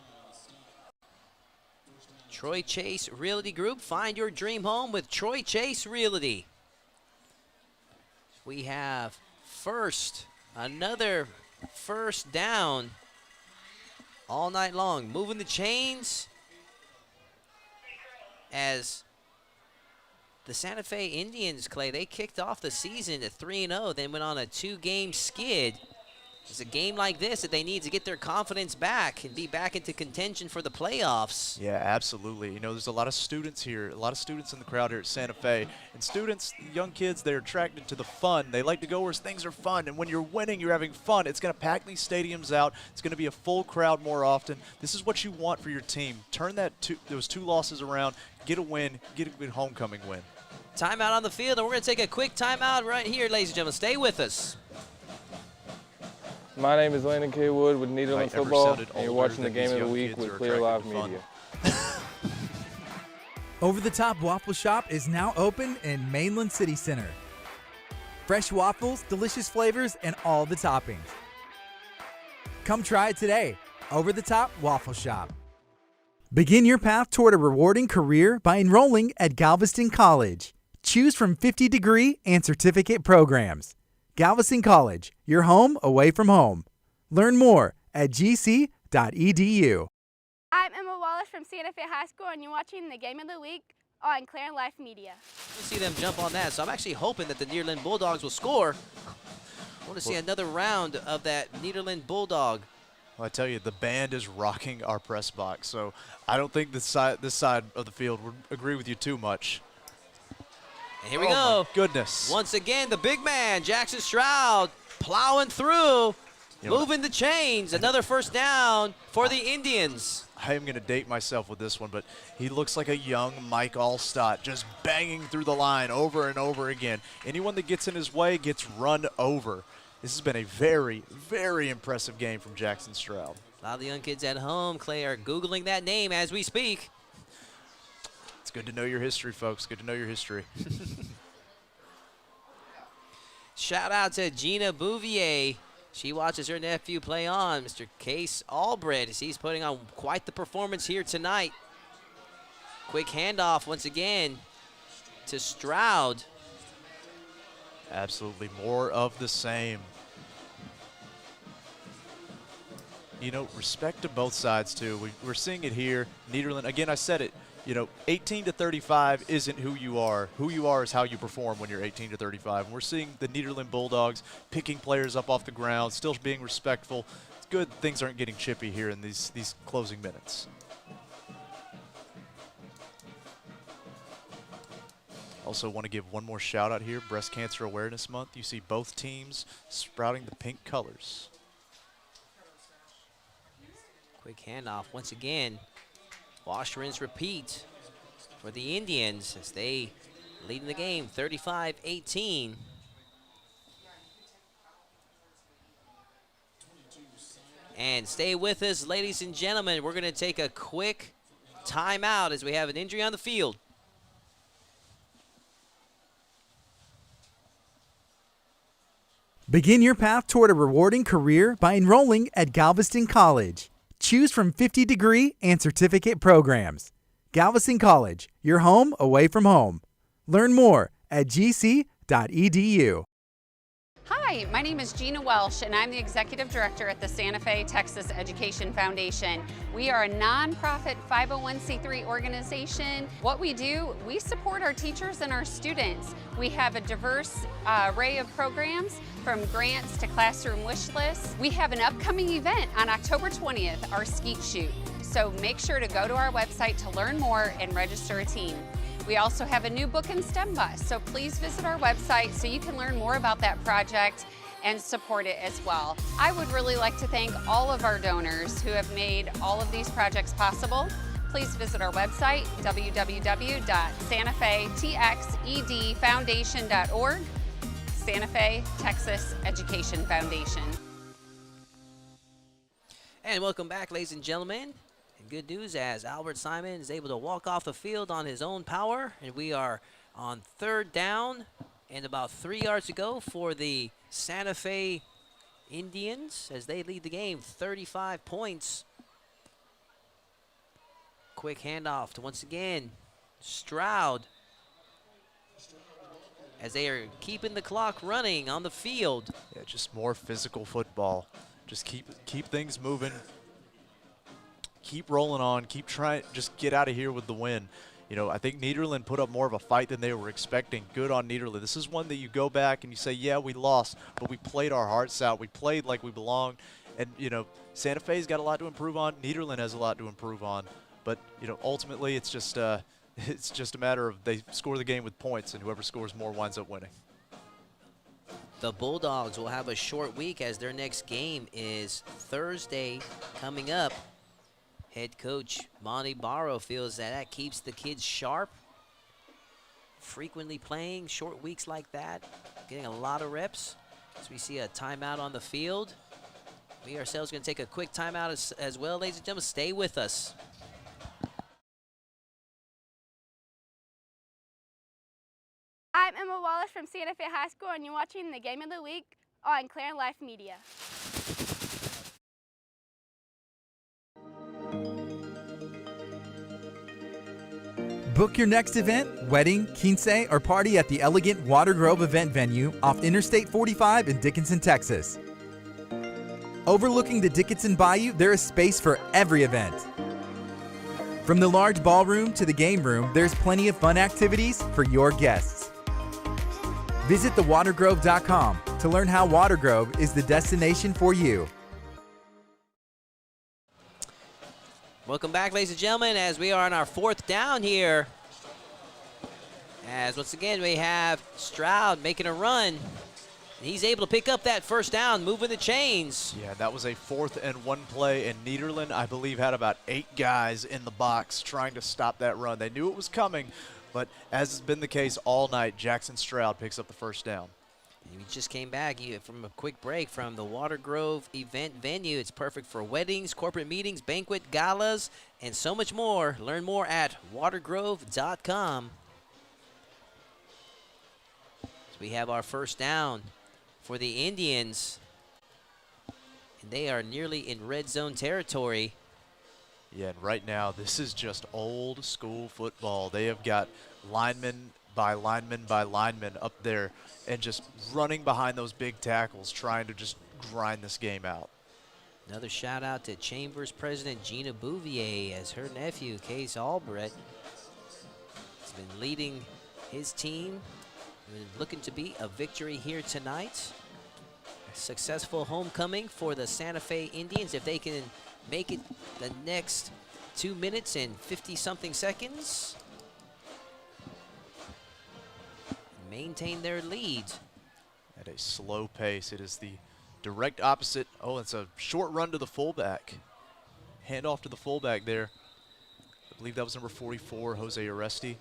Troy Chase Realty Group. Find your dream home with Troy Chase Realty. We have another first down all night long. Moving the chains as the Santa Fe Indians, Clay, they kicked off the season at 3-0, then went on a 2-game skid. It's a game like this that they need to get their confidence back and be back into contention for the playoffs. Yeah, absolutely. You know, there's a lot of students here, a lot of students in the crowd here at Santa Fe. And students, young kids, they're attracted to the fun. They like to go where things are fun. And when you're winning, you're having fun. It's going to pack these stadiums out. It's going to be a full crowd more often. This is what you want for your team. Turn those 2 losses around, get a win, get a good homecoming win. Timeout on the field, and we're going to take a quick timeout right here, ladies and gentlemen. Stay with us. My name is Landon K. Wood with Nederland Football, and you're watching the Game of the Week with Clear Live Media. Over the Top Waffle Shop is now open in Mainland City Center. Fresh waffles, delicious flavors, and all the toppings. Come try it today. Over the Top Waffle Shop. Begin your path toward a rewarding career by enrolling at Galveston College. Choose from 50-degree and certificate programs. Galveston College, your home away from home. Learn more at gc.edu. I'm Emma Wallace from Santa Fe High School, and you're watching the Game of the Week on Clear Life Media. We'll see them jump on that, so I'm actually hoping that the Nederland Bulldogs will score. I want to see another round of that Nederland Bulldog. Well, I tell you, the band is rocking our press box, so I don't think this side of the field would agree with you too much. And here we go. go. My goodness. Once again, the big man, Jackson Stroud, plowing through, moving the chains. Another first down for the Indians. I am going to date myself with this one, but he looks like a young Mike Allstott, just banging through the line over and over again. Anyone that gets in his way gets run over. This has been a very, very impressive game from Jackson Stroud. A lot of the young kids at home, Clay, are Googling that name as we speak. It's good to know your history, folks. Good to know your history. Shout out to Gina Bouvier. She watches her nephew play on, Mr. Case Albrecht, as he's putting on quite the performance here tonight. Quick handoff once again to Stroud. Absolutely more of the same. You know, respect to both sides, too. We're seeing it here. Nederland, again, I said it. You know, 18 to 35 isn't who you are. Who you are is how you perform when you're 18 to 35. And we're seeing the Nederland Bulldogs picking players up off the ground, still being respectful. It's good things aren't getting chippy here in these closing minutes. Also want to give one more shout out here, Breast Cancer Awareness Month. You see both teams sprouting the pink colors. Quick handoff once again. Wash, rinse, repeat for the Indians as they lead in the game 35-18. And stay with us, ladies and gentlemen. We're going to take a quick timeout as we have an injury on the field. Begin your path toward a rewarding career by enrolling at Galveston College. Choose from 50-degree and certificate programs. Galveston College, your home away from home. Learn more at gc.edu. Hi, my name is Gina Welsh, and I'm the Executive Director at the Santa Fe, Texas Education Foundation. We are a nonprofit 501c3 organization. What we do, we support our teachers and our students. We have a diverse array of programs, from grants to classroom wish lists. We have an upcoming event on October 20th, our Skeet Shoot. So make sure to go to our website to learn more and register a team. We also have a new book and STEM bus, so please visit our website so you can learn more about that project and support it as well. I would really like to thank all of our donors who have made all of these projects possible. Please visit our website, www.santafetxedfoundation.org, Santa Fe, Texas Education Foundation. And welcome back, ladies and gentlemen. And good news, as Albert Simon is able to walk off the field on his own power, and we are on 3rd down and about 3 yards to go for the Santa Fe Indians as they lead the game 35 points. Quick handoff to, once again, Stroud, as they are keeping the clock running on the field. Yeah, just more physical football. Just keep things moving. Keep rolling on. Keep trying. Just get out of here with the win. You know, I think Nederland put up more of a fight than they were expecting. Good on Nederland. This is one that you go back and you say, yeah, we lost, but we played our hearts out. We played like we belonged. And, you know, Santa Fe's got a lot to improve on. Nederland has a lot to improve on. But, you know, ultimately it's just a matter of they score the game with points, and whoever scores more winds up winning. The Bulldogs will have a short week as their next game is Thursday coming up. Head coach Monty Barrow feels that keeps the kids sharp. Frequently playing short weeks like that, getting a lot of reps. As we see a timeout on the field. We ourselves going to take a quick timeout as well, ladies and gentlemen. Stay with us. I'm Emma Wallace from Santa Fe High School, and you're watching the Game of the Week on Clear Life Media. Book your next event, wedding, quince, or party at the elegant Water Grove event venue off Interstate 45 in Dickinson, Texas. Overlooking the Dickinson Bayou, there is space for every event. From the large ballroom to the game room, there's plenty of fun activities for your guests. Visit thewatergrove.com to learn how Water Grove is the destination for you. Welcome back, ladies and gentlemen, as we are on our 4th down here. As once again we have Stroud making a run. He's able to pick up that 1st down, moving the chains. Yeah, that was a 4th and 1 play, and Nederland, I believe, had about 8 guys in the box trying to stop that run. They knew it was coming, but as has been the case all night, Jackson Stroud picks up the 1st down. We just came back from a quick break from the Water Grove event venue. It's perfect for weddings, corporate meetings, banquet, galas, and so much more. Learn more at watergrove.com. So we have our 1st down for the Indians. And they are nearly in red zone territory. Yeah, and right now this is just old school football. They have got linemen by lineman by lineman up there and just running behind those big tackles, trying to just grind this game out. Another shout out to Chambers President Gina Bouvier, as her nephew, Case Albrecht, has been leading his team, looking to be a victory here tonight. A successful homecoming for the Santa Fe Indians if they can make it the next 2 minutes and 50-something seconds. Maintain their lead. At a slow pace. It is the direct opposite. Oh, it's a short run to the fullback. Hand off to the fullback there. I believe that was number 44, Jose Aresti.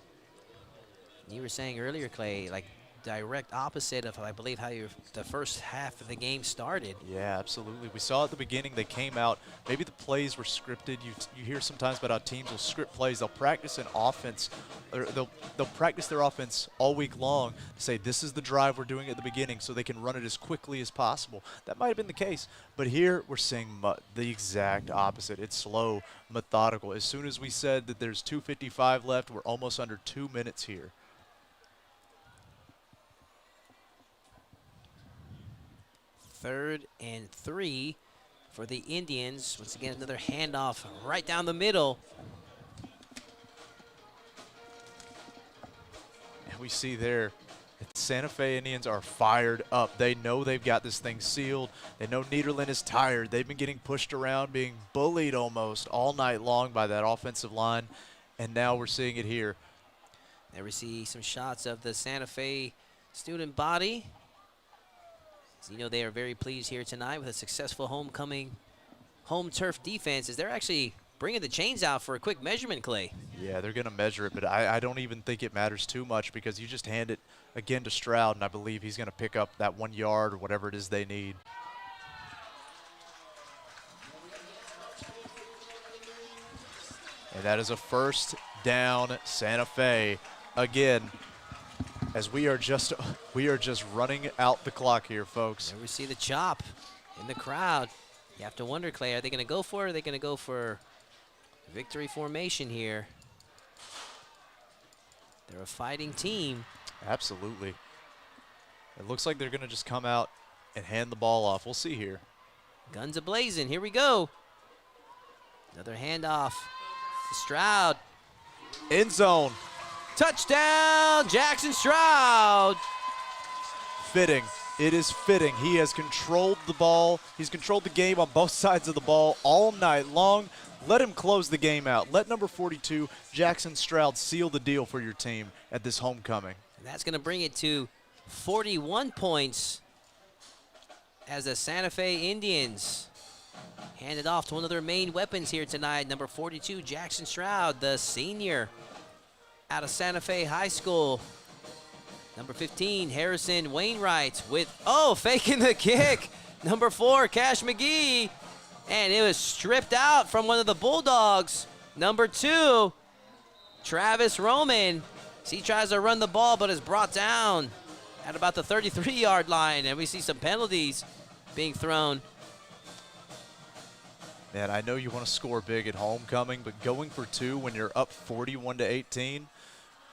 You were saying earlier, Clay, like direct opposite of, I believe, how the first half of the game started. Yeah, absolutely. We saw at the beginning they came out. Maybe the plays were scripted. You hear sometimes about how teams will script plays. They'll practice an offense, or they'll practice their offense all week long to say this is the drive we're doing at the beginning so they can run it as quickly as possible. That might have been the case, but here we're seeing the exact opposite. It's slow, methodical. As soon as we said that there's 2:55 left, we're almost under 2 minutes here. 3rd and 3 for the Indians. Once again, another handoff right down the middle. And we see there that the Santa Fe Indians are fired up. They know they've got this thing sealed. They know Nederland is tired. They've been getting pushed around, being bullied almost all night long by that offensive line. And now we're seeing it here. There we see some shots of the Santa Fe student body. So you know they are very pleased here tonight with a successful homecoming home turf defense as they're actually bringing the chains out for a quick measurement, Clay. Yeah, they're going to measure it, but I don't even think it matters too much because you just hand it again to Stroud, and I believe he's going to pick up that 1 yard or whatever it is they need. And that is a first down, Santa Fe. Again, as we are just running out the clock here, folks. There we see the chop in the crowd. You have to wonder, Clay, are they going to go for it, or are they going to go for victory formation here? They're a fighting team. Absolutely. It looks like they're going to just come out and hand the ball off. We'll see here. Guns a-blazing. Here we go. Another handoff. Stroud. End zone. Touchdown, Jackson Stroud. Fitting. It is fitting. He has controlled the ball. He's controlled the game on both sides of the ball all night long. Let him close the game out. Let number 42, Jackson Stroud, seal the deal for your team at this homecoming. And that's going to bring it to 41 points as the Santa Fe Indians hand it off to one of their main weapons here tonight, number 42, Jackson Stroud, the senior out of Santa Fe High School. Number 15, Harrison Wainwright with, faking the kick. Number 4, Cash McGee. And it was stripped out from one of the Bulldogs. Number 2, Travis Roman. He tries to run the ball, but is brought down at about the 33-yard line. And we see some penalties being thrown. Man, I know you want to score big at homecoming, but going for 2 when you're up 41-18,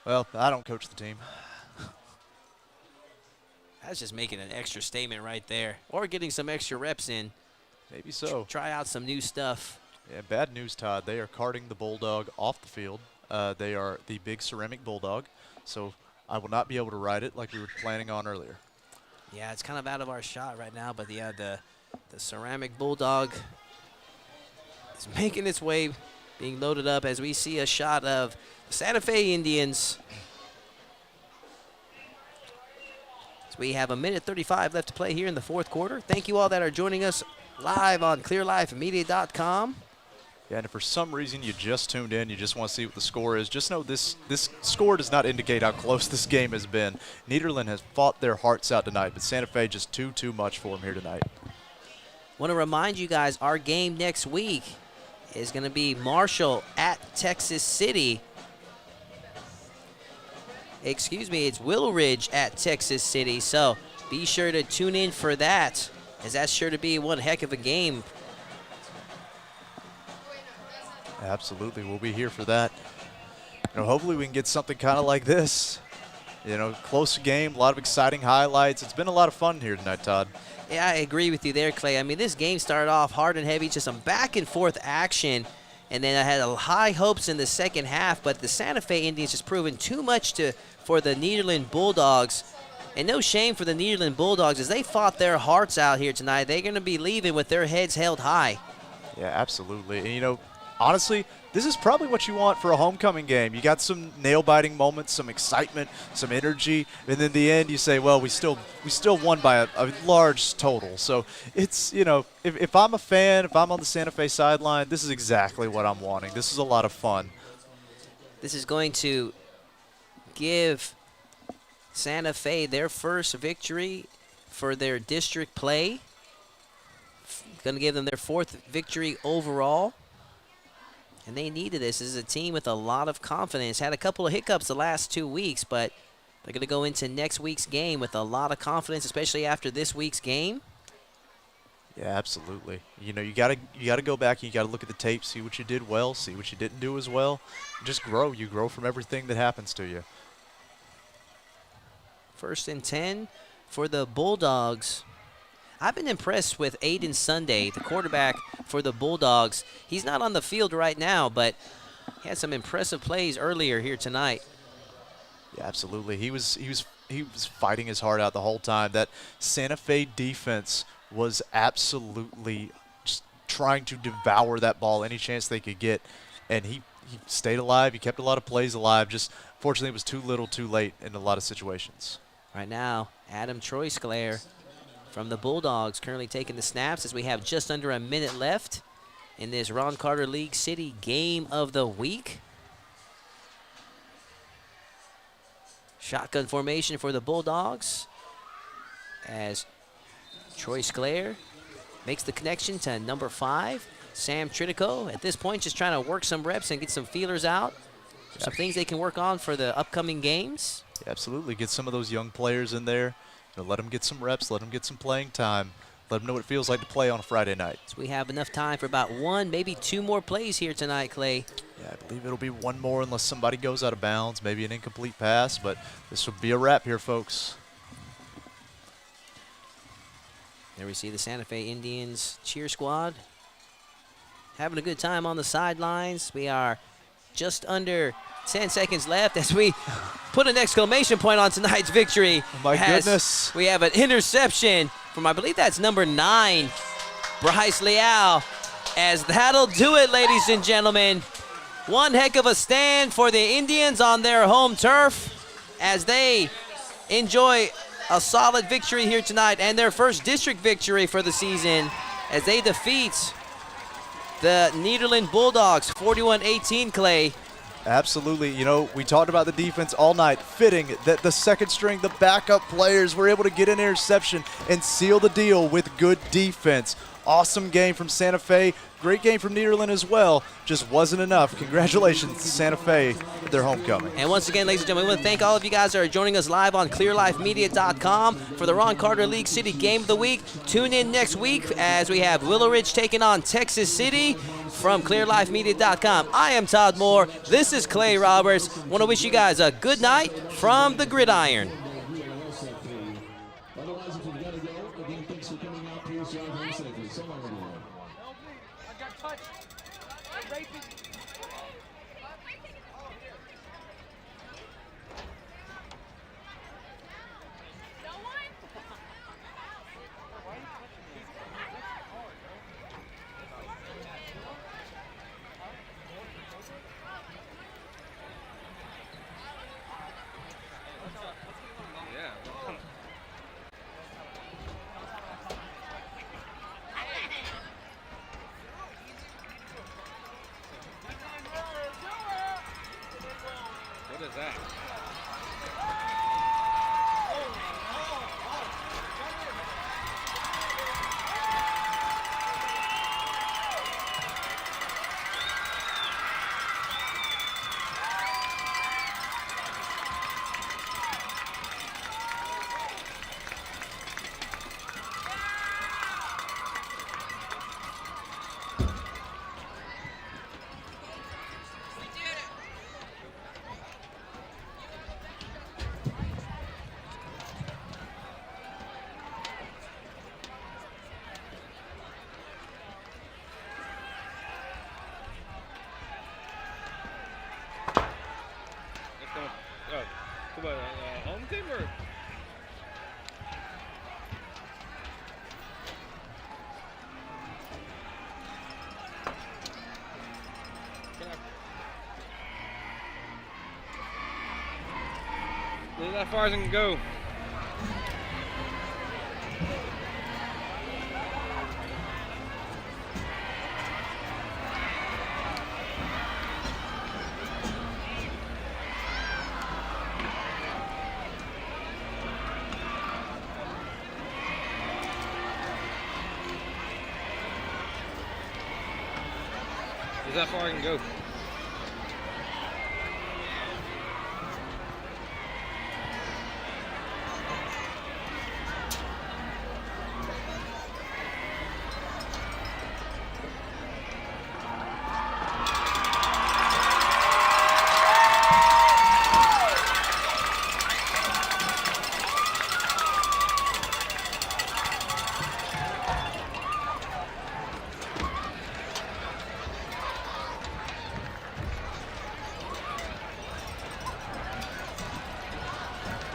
well, I don't coach the team. That's just making an extra statement right there. Or getting some extra reps in. Maybe so. Try out some new stuff. Yeah, bad news, Todd. They are carting the Bulldog off the field. They are the big ceramic Bulldog, so I will not be able to ride it like we were planning on earlier. Yeah, it's kind of out of our shot right now, but yeah, the ceramic Bulldog is making its way, being loaded up as we see a shot of the Santa Fe Indians. So we have 1:35 left to play here in the fourth quarter. Thank you all that are joining us live on clearlifemedia.com. Yeah, and if for some reason you just tuned in, you just want to see what the score is, just know this score does not indicate how close this game has been. Nederland has fought their hearts out tonight, but Santa Fe just too much for them here tonight. Want to remind you guys, our game next week is going to be Marshall at Texas City. Excuse me, it's Willow Ridge at Texas City, so be sure to tune in for that, as that's sure to be one heck of a game. Absolutely, we'll be here for that. Hopefully we can get something kind of like this. Close game, a lot of exciting highlights. It's been a lot of fun here tonight, Todd. Yeah, I agree with you there, Clay. I mean, this game started off hard and heavy, just some back-and-forth action, and then I had high hopes in the second half, but the Santa Fe Indians just proven too much for the Nederland Bulldogs. And no shame for the Nederland Bulldogs as they fought their hearts out here tonight. They're going to be leaving with their heads held high. Yeah, absolutely. And, honestly, this is probably what you want for a homecoming game. You got some nail-biting moments, some excitement, some energy, and then in the end you say, well, we still won by a large total. So it's, if I'm a fan, if I'm on the Santa Fe sideline, this is exactly what I'm wanting. This is a lot of fun. This is going to give Santa Fe their first victory for their district play. Going to give them their 4th victory overall. And they needed this. This is a team with a lot of confidence. Had a couple of hiccups the last 2 weeks, but they're going to go into next week's game with a lot of confidence, especially after this week's game. Yeah, absolutely. You got to go back and you got to look at the tape, see what you did well, see what you didn't do as well. Just grow. You grow from everything that happens to you. 1st and 10 for the Bulldogs. I've been impressed with Aiden Sunday, the quarterback for the Bulldogs. He's not on the field right now, but he had some impressive plays earlier here tonight. Yeah, absolutely. He was fighting his heart out the whole time. That Santa Fe defense was absolutely just trying to devour that ball any chance they could get, and he stayed alive. He kept a lot of plays alive. Just fortunately, it was too little, too late in a lot of situations. Right now, Adam Troy-Sclair from the Bulldogs currently taking the snaps as we have just under a minute left in this Ron Carter League City Game of the Week. Shotgun formation for the Bulldogs as Troy-Sclair makes the connection to number 5, Sam Tritico at this point just trying to work some reps and get some feelers out. Some things they can work on for the upcoming games. Yeah, absolutely. Get some of those young players in there. Let them get some reps. Let them get some playing time. Let them know what it feels like to play on a Friday night. So we have enough time for about 1, maybe 2 more plays here tonight, Clay. Yeah, I believe it'll be 1 more unless somebody goes out of bounds, maybe an incomplete pass, but this will be a wrap here, folks. There we see the Santa Fe Indians cheer squad having a good time on the sidelines. We are just under 10 seconds left as we put an exclamation point on tonight's victory. Oh my goodness. We have an interception from, I believe that's number 9, Bryce Leal. As that'll do it, ladies and gentlemen. One heck of a stand for the Indians on their home turf as they enjoy a solid victory here tonight and their first district victory for the season as they defeat the Nederland Bulldogs 41-18, Clay. Absolutely. You know, we talked about the defense all night. Fitting that the second string, the backup players were able to get an interception and seal the deal with good defense. Awesome game from Santa Fe. Great game from Nederland as well. Just wasn't enough. Congratulations to Santa Fe for their homecoming. And once again, ladies and gentlemen, we want to thank all of you guys that are joining us live on clearlifemedia.com for the Ron Carter League City Game of the Week. Tune in next week as we have Willow Ridge taking on Texas City from clearlifemedia.com. I am Todd Moore. This is Clay Roberts. Want to wish you guys a good night from the gridiron. Otherwise, if you've got to go, again, thanks for coming out. Please drive home safely. So long, everyone. What is that? Come on, home team or? Look how far as I can go. Is that far I can go?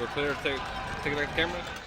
We're clear to take it back to camera.